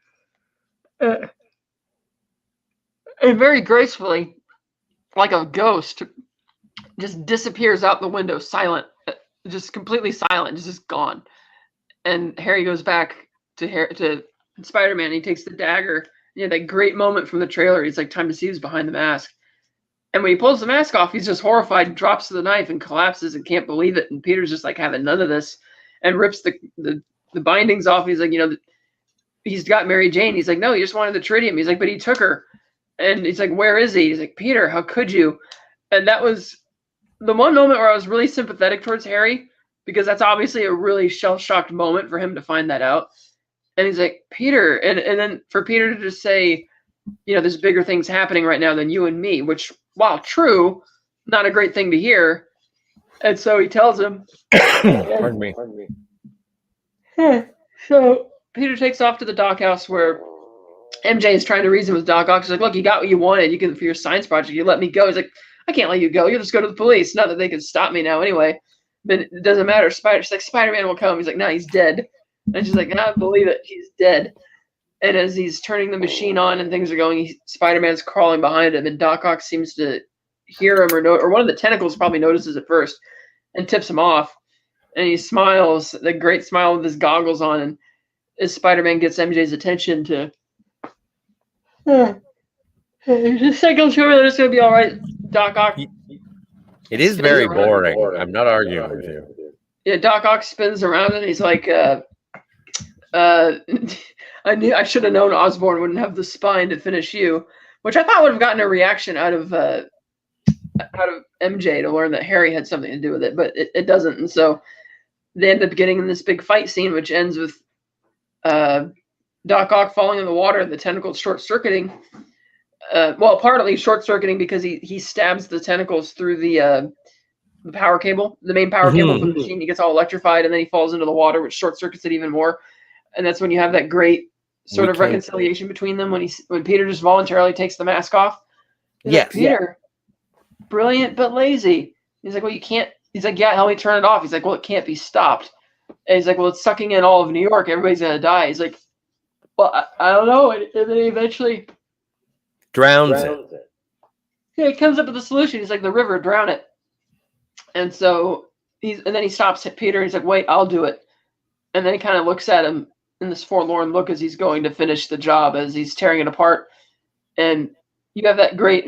And very gracefully, like a ghost, just disappears out the window, silent, just completely silent, just gone. And Harry goes back to Spider-Man. He takes the dagger. That great moment from the trailer. He's like, time to see who's behind the mask. And when he pulls the mask off, he's just horrified, drops the knife and collapses and can't believe it. And Peter's just like having none of this and rips the bindings off. He's like, he's got Mary Jane. He's like, no, he just wanted the tritium. He's like, but he took her. And he's like, where is he? He's like, Peter, how could you? And that was the one moment where I was really sympathetic towards Harry, because that's obviously a really shell-shocked moment for him to find that out. And he's like, Peter, and then for Peter to just say, there's bigger things happening right now than you and me, which, while true, not a great thing to hear. And so he tells him, pardon me. So Peter takes off to the Doc house where MJ is trying to reason with Doc Ock. She's like, look, you got what you wanted. You can, for your science project, you let me go. He's like, I can't let you go. You'll just go to the police. Not that they can stop me now anyway. But it doesn't matter. She's like, Spider-Man will come. He's like, no, he's dead. And she's like, I believe it. He's dead. And as he's turning the machine on and things are going, Spider-Man's crawling behind him, and Doc Ock seems to hear him or one of the tentacles probably notices it first and tips him off. And he smiles, the great smile with his goggles on, and as Spider-Man gets MJ's attention to just cycle sure that it's gonna be all right, Doc Ock. It is very boring. I'm not arguing with you. Yeah, Doc Ock spins around and he's like, I should have known Osborn wouldn't have the spine to finish you, which I thought would have gotten a reaction out of MJ to learn that Harry had something to do with it, but it doesn't. And so they end up getting in this big fight scene, which ends with Doc Ock falling in the water, the tentacles short-circuiting. Partly short-circuiting because he stabs the tentacles through the power cable, the main power cable for the machine. He gets all electrified, and then he falls into the water, which short-circuits it even more. And that's when you have that great sort of reconciliation between them when Peter just voluntarily takes the mask off. He's like, Peter, brilliant but lazy. He's like, well, you can't. He's like, yeah, help me turn it off. He's like, well, it can't be stopped. And he's like, well, it's sucking in all of New York. Everybody's gonna die. He's like, well, I don't know. And then he eventually drowns it. Yeah, he comes up with a solution. He's like, the river, drown it. And so then he stops at Peter. He's like, wait, I'll do it. And then he kind of looks at him in this forlorn look as he's going to finish the job, as he's tearing it apart. And you have that great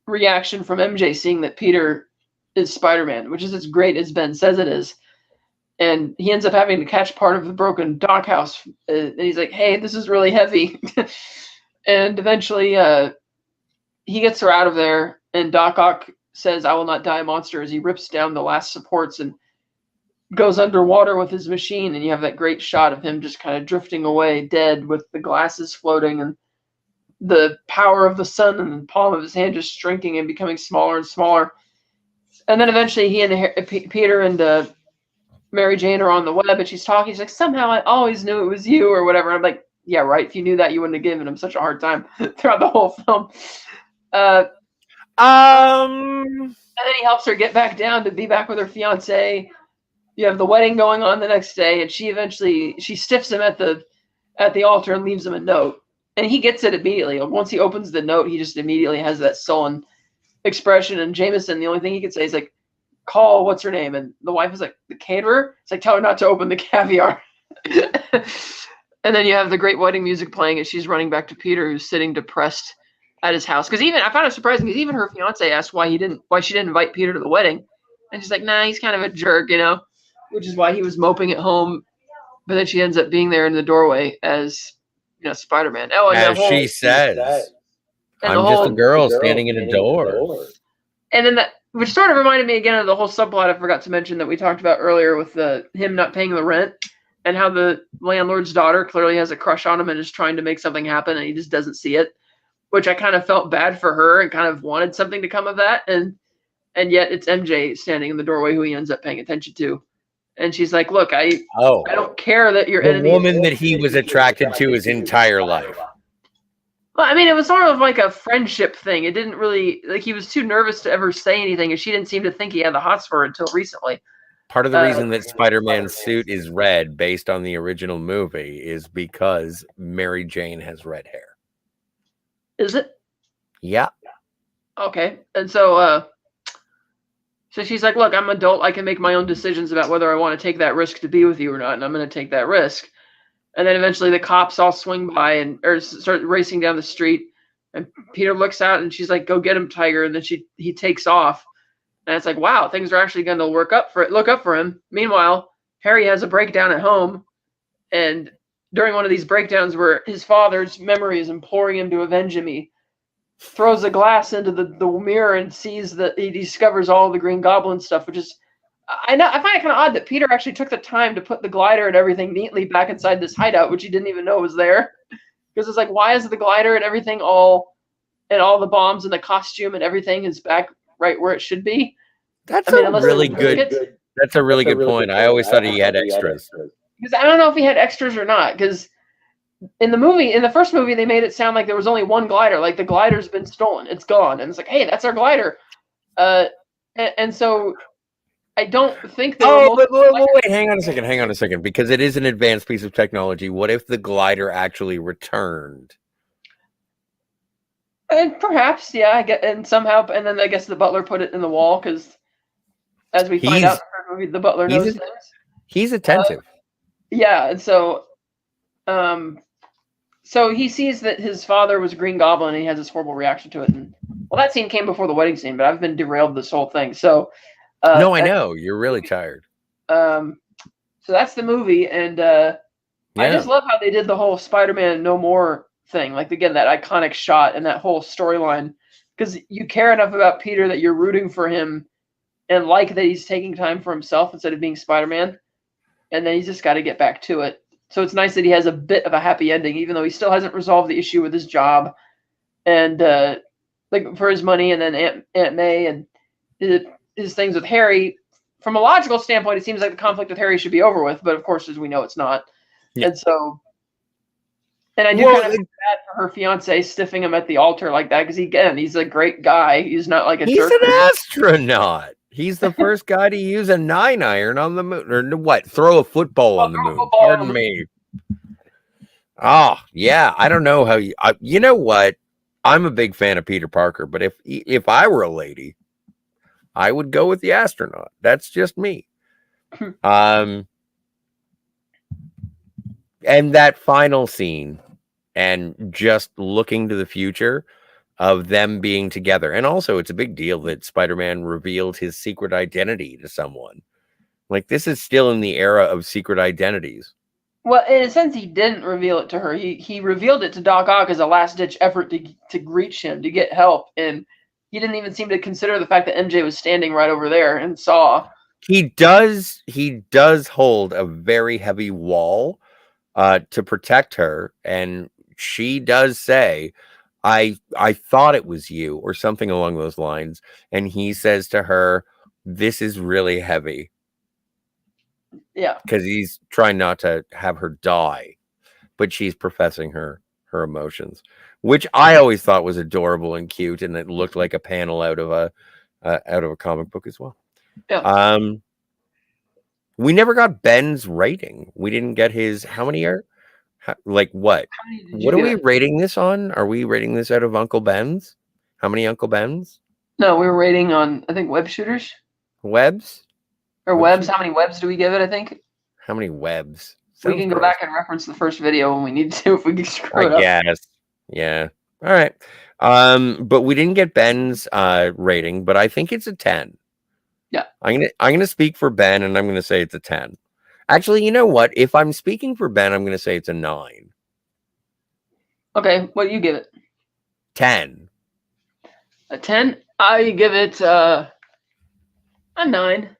reaction from MJ seeing that Peter is Spider-Man, which is as great as Ben says it is. And he ends up having to catch part of the broken dock house. And he's like, hey, this is really heavy. And eventually he gets her out of there. And Doc Ock says, I will not die, monster, as he rips down the last supports and goes underwater with his machine. And you have that great shot of him just kind of drifting away, dead, with the glasses floating and the power of the sun in the palm of his hand just shrinking and becoming smaller and smaller. And then eventually he and Peter and Mary Jane are on the web, and she's talking. She's like, somehow I always knew it was you, or whatever. I'm like, yeah, right. If you knew that, you wouldn't have given him such a hard time throughout the whole film. And then he helps her get back down to be back with her fiance. You have the wedding going on the next day, and she stiffs him at the altar and leaves him a note. And he gets it immediately. Once he opens the note, he just immediately has that sullen expression. And Jameson, the only thing he could say is like, call what's her name? And the wife is like, the caterer? It's like, tell her not to open the caviar. And then you have the great wedding music playing as she's running back to Peter, who's sitting depressed at his house. Because I found it surprising because even her fiance asked why she didn't invite Peter to the wedding. And she's like, nah, he's kind of a jerk, which is why he was moping at home. But then she ends up being there in the doorway as Spider-Man. Oh, and as she says, I'm just a girl standing in a door. And then which sort of reminded me again of the whole subplot I forgot to mention that we talked about earlier with him not paying the rent, and how the landlord's daughter clearly has a crush on him and is trying to make something happen, and he just doesn't see it, which I kind of felt bad for her and kind of wanted something to come of that. And yet it's MJ standing in the doorway who he ends up paying attention to. And she's like, look, I don't care that your enemy. The woman that he was attracted to his entire life. Well, I mean, it was sort of like a friendship thing. It didn't really, he was too nervous to ever say anything, and she didn't seem to think he had the hots for her until recently. Part of the reason that Spider-Man's suit is red based on the original movie is because Mary Jane has red hair. Is it? Yeah. Okay. And so she's like, look, I'm an adult. I can make my own decisions about whether I want to take that risk to be with you or not, and I'm going to take that risk. And then eventually the cops all swing by or start racing down the street. And Peter looks out and she's like, go get him, Tiger. And then he takes off. And it's like, wow, things are actually going to look up for him. Meanwhile, Harry has a breakdown at home. And during one of these breakdowns where his father's memory is imploring him to avenge him, he throws a glass into the mirror and sees that he discovers all the Green Goblin stuff, which is, I find it kind of odd that Peter actually took the time to put the glider and everything neatly back inside this hideout, which he didn't even know was there. Because it's like, why is the glider and everything all the bombs and the costume and everything is back right where it should be? That's a really good point. I always thought he had extras. Because I don't know if he had extras or not. Because in the first movie, they made it sound like there was only one glider. Like the glider's been stolen. It's gone. And it's like, hey, that's our glider. And so I don't think they were. Oh, but wait, hang on a second, because it is an advanced piece of technology. What if the glider actually returned? And perhaps, yeah, I get, and somehow, and then I guess the butler put it in the wall because, as we find out in the third movie, the butler knows things. He's attentive. Yeah, and so, so he sees that his father was a Green Goblin, and he has this horrible reaction to it. And well, that scene came before the wedding scene, but I've been derailed this whole thing. So, no, I know you're really tired. So that's the movie, and I just love how they did the whole Spider-Man No More thing. Like, again, that iconic shot and that whole storyline, because you care enough about Peter that you're rooting for him, and like that he's taking time for himself instead of being Spider-Man, and then he's just got to get back to it. So it's nice that he has a bit of a happy ending, even though he still hasn't resolved the issue with his job and like for his money, and then Aunt May and his things with Harry. From a logical standpoint, it seems like the conflict with Harry should be over with, but of course, as we know, it's not. Yeah. And so, and I do kind of feel bad for her fiance stiffing him at the altar like that, because he's a great guy. He's not like a jerk. He's an astronaut. He's the first guy to use a 9-iron on the moon, or what? Throw a football on the moon. Pardon me. Oh, yeah. I don't know how you know what? I'm a big fan of Peter Parker, but if I were a lady, I would go with the astronaut. That's just me. And that final scene and just looking to the future of them being together. And also, it's a big deal that Spider-Man revealed his secret identity to someone. Like, this is still in the era of secret identities. Well, in a sense, he didn't reveal it to her. He revealed it to Doc Ock as a last-ditch effort to reach him, to get help. And he didn't even seem to consider the fact that MJ was standing right over there and saw. He does hold a very heavy wall to protect her. And she does say, I thought it was you, or something along those lines. And he says to her, this is really heavy. Yeah. Because he's trying not to have her die, but she's professing her emotions, which I always thought was adorable and cute, and it looked like a panel out of a comic book as well. Yeah. We never got Ben's rating. We didn't get his. How many are? Like what? What are we rating this on? Are we rating this out of Uncle Ben's? How many Uncle Ben's? No, we were rating on, I think, web shooters. Webs? Or webs? How many webs do we give it, I think? How many webs? We can go back and reference the first video when we need to, if we can screw it up. Yes. Yeah. All right. But we didn't get Ben's rating, but I think it's a 10. Yeah. I'm gonna speak for Ben, and I'm gonna say it's a 10. Actually, you know what? If I'm speaking for Ben, I'm gonna say it's a 9. Okay, what do you give it? 10. A 10? I give it a 9.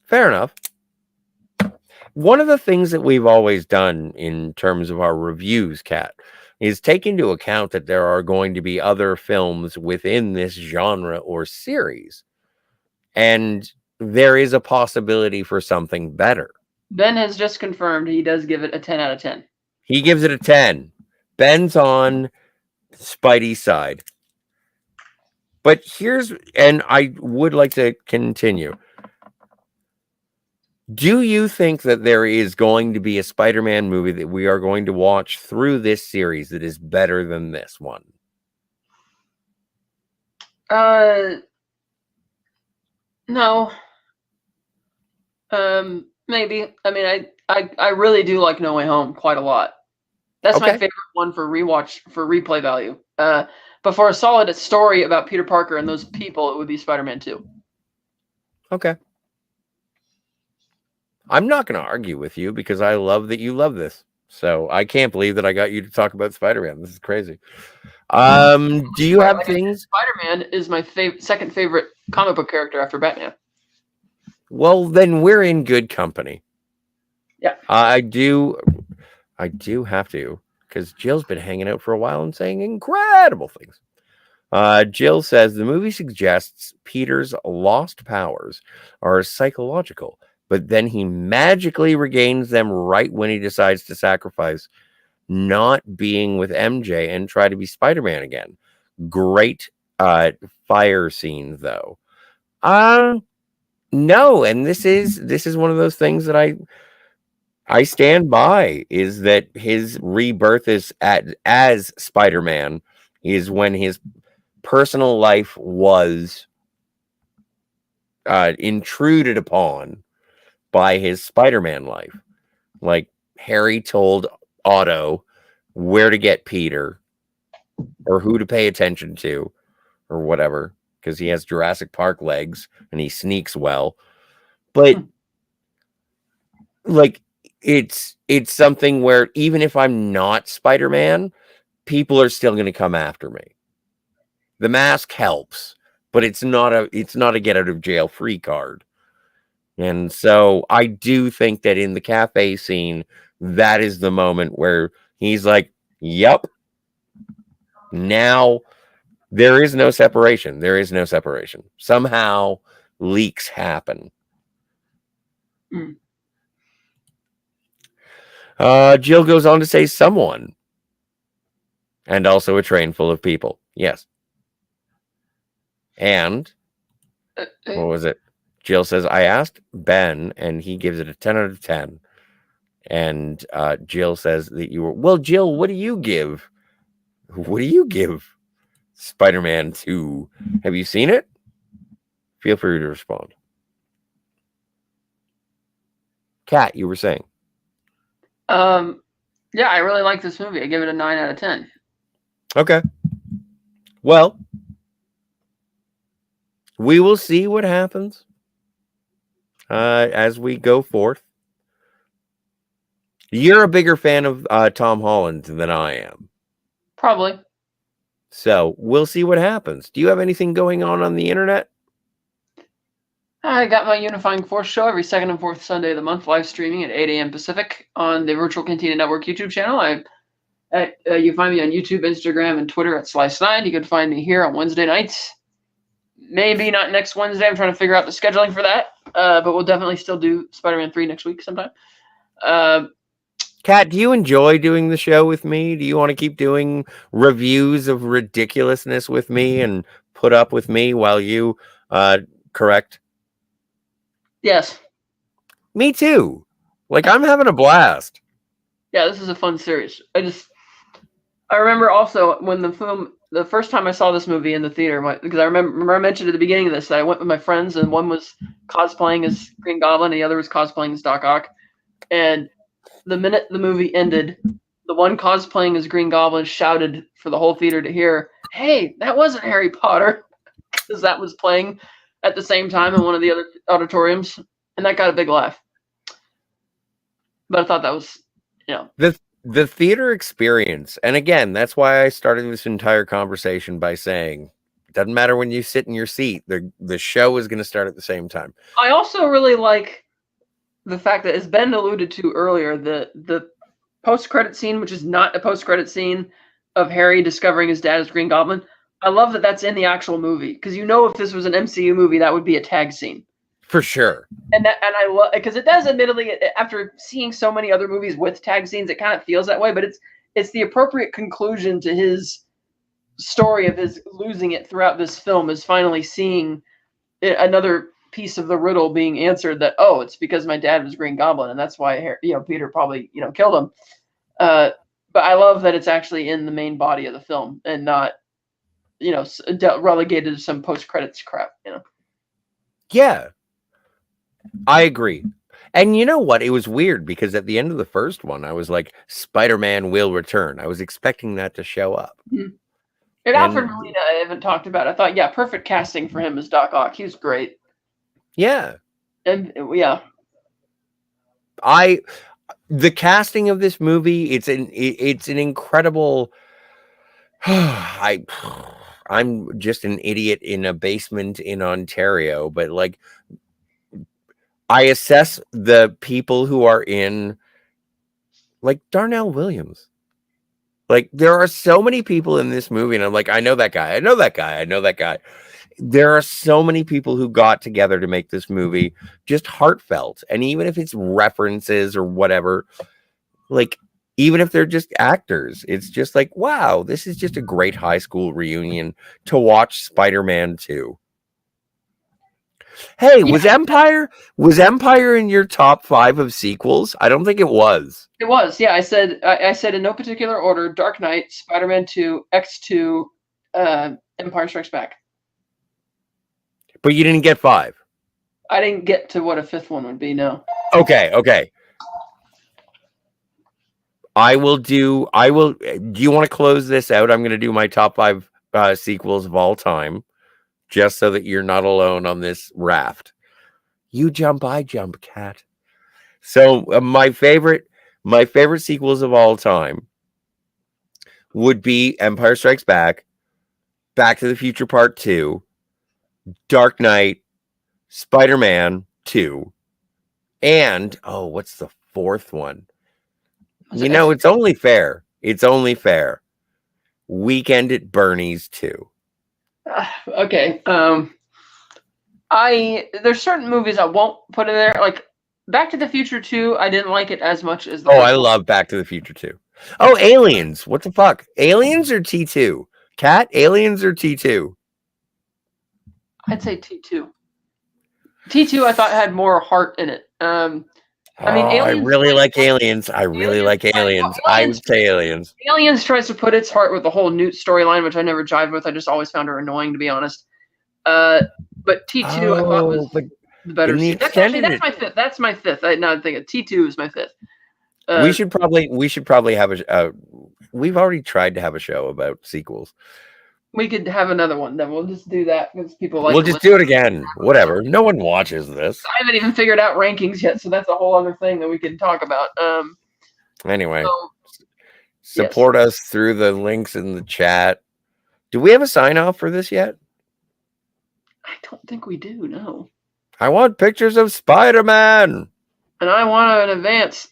Fair enough. One of the things that we've always done in terms of our reviews, Kat, is take into account that there are going to be other films within this genre or series. And there is a possibility for something better. Ben has just confirmed he does give it a 10 out of 10. He gives it a 10. Ben's on Spidey's side. But and I would like to continue. Do you think that there is going to be a Spider-Man movie that we are going to watch through this series that is better than this one? No. Maybe. I mean, I really do like No Way Home quite a lot. That's my favorite one for replay value. But for a solid story about Peter Parker and those people, it would be Spider-Man 2. Okay. I'm not going to argue with you because I love that you love this. So I can't believe that I got you to talk about Spider-Man. This is crazy. Do you have things? Spider-Man is my second favorite comic book character after Batman. Well, then we're in good company. Yeah. I do have to, because Jill's been hanging out for a while and saying incredible things. Jill says the movie suggests Peter's lost powers are psychological, but then he magically regains them right when he decides to sacrifice not being with MJ and try to be Spider-Man again. Great fire scene though. No, and this is one of those things that I stand by, is that his rebirth as Spider-Man is when his personal life was intruded upon by his Spider-Man life. Like Harry told Otto where to get Peter or who to pay attention to or whatever, because he has Jurassic Park legs and he sneaks well. But like it's something where even if I'm not Spider-Man, people are still going to come after me. The mask helps, but it's not a get out of jail free card. And so I do think that in the cafe scene, that is the moment where he's like, "Yep. Now there is no separation. There is no separation. Somehow leaks happen." Jill goes on to say someone, and also a train full of people. Yes. And what was it? Jill says, I asked Ben, and he gives it a 10 out of 10. And Jill says that you were, well, Jill, what do you give? What do you give Spider-Man 2? Have you seen it? Feel free to respond. Kat, you were saying. Yeah, I really like this movie. I give it a 9 out of 10. Okay. Well, we will see what happens as we go forth. You're a bigger fan of Tom Holland than I am. Probably. So we'll see what happens. Do you have anything going on the internet? I got my Unifying Force show every second and fourth Sunday of the month, live streaming at 8 a.m. Pacific on the Virtual Cantina Network YouTube channel. You find me on YouTube, Instagram, and Twitter at Slice9. You can find me here on Wednesday nights. Maybe not next Wednesday. I'm trying to figure out the scheduling for that. But we'll definitely still do Spider-Man 3 next week sometime. Kat, do you enjoy doing the show with me? Do you want to keep doing reviews of ridiculousness with me and put up with me while you correct? Yes. Me too. Like, I'm having a blast. Yeah, this is a fun series. I remember also when the first time I saw this movie in the theater, because I remember I mentioned at the beginning of this that I went with my friends, and one was cosplaying as Green Goblin, and the other was cosplaying as Doc Ock. And the minute the movie ended, the one cosplaying as Green Goblin shouted for the whole theater to hear, "Hey, that wasn't Harry Potter," because that was playing at the same time in one of the other auditoriums, and that got a big laugh. But I thought that was, the theater experience, and again, that's why I started this entire conversation by saying, it doesn't matter when you sit in your seat, the show is going to start at the same time. I also really like the fact that, as Ben alluded to earlier, the post-credit scene, which is not a post-credit scene of Harry discovering his dad is Green Goblin. I love that that's in the actual movie, because if this was an MCU movie, that would be a tag scene. For sure. And I love, because it does, admittedly, after seeing so many other movies with tag scenes, it kind of feels that way, but it's the appropriate conclusion to his story of his losing it throughout this film, is finally seeing another piece of the riddle being answered, that, oh, it's because my dad was Green Goblin, and that's why Peter probably killed him. But I love that it's actually in the main body of the film and not relegated to some post-credits crap. Yeah, I agree. And you know what? It was weird because at the end of the first one, I was like, Spider-Man will return. I was expecting that to show up. Mm-hmm. And Alfred Molina, I haven't talked about. I thought, yeah, perfect casting for him as Doc Ock. He was great. Yeah. And yeah. The casting of this movie, it's an incredible. I'm just an idiot in a basement in Ontario, but like, I assess the people who are in, like, Darnell Williams. Like, there are so many people in this movie, and I'm like, I know that guy, I know that guy, I know that guy. There are so many people who got together to make this movie just heartfelt. And even if it's references or whatever, like, even if they're just actors. It's just like, wow, this is just a great high school reunion to watch Spider-Man 2. Hey, Yeah. was Empire in your top 5 of sequels? I don't think it was. It was, yeah. I said in no particular order: Dark Knight, Spider-Man 2, X2, Empire Strikes Back. But you didn't get 5. I didn't get to what a 5th one would be. No. Okay. I will. Do you want to close this out? I'm going to do my top 5 sequels of all time, just so that you're not alone on this raft. You jump, I jump, cat. So my favorite sequels of all time would be Empire Strikes Back, Back to the Future Part 2, Dark Knight, Spider-Man 2, and what's the 4th one? It's only fair. Weekend at Bernie's 2. Okay. There's certain movies I won't put in there. Like Back to the Future 2, I didn't like it as much as the I love Back to the Future 2. Oh, Aliens. What the fuck? Aliens or T2? Cat, Aliens or T2? I'd say T2. T2 I thought had more heart in it. I mean, Aliens, I really like Aliens. I would say Aliens. Aliens tries to put its heart with the whole Newt storyline, which I never jived with. I just always found her annoying, to be honest. But T2 I thought was the better. That's my 5th. That's my 5th. Now I think T2 is my 5th. We should probably have a. We've already tried to have a show about sequels. We could have another one. Then we'll just do that because people like. We'll just do it again. Whatever. No one watches this. I haven't even figured out rankings yet, so that's a whole other thing that we can talk about. Anyway, support us through the links in the chat. Do we have a sign off for this yet? I don't think we do. No. I want pictures of Spider-Man. And I want an advance.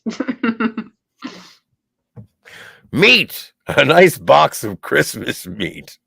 Meat. A nice box of Christmas meat.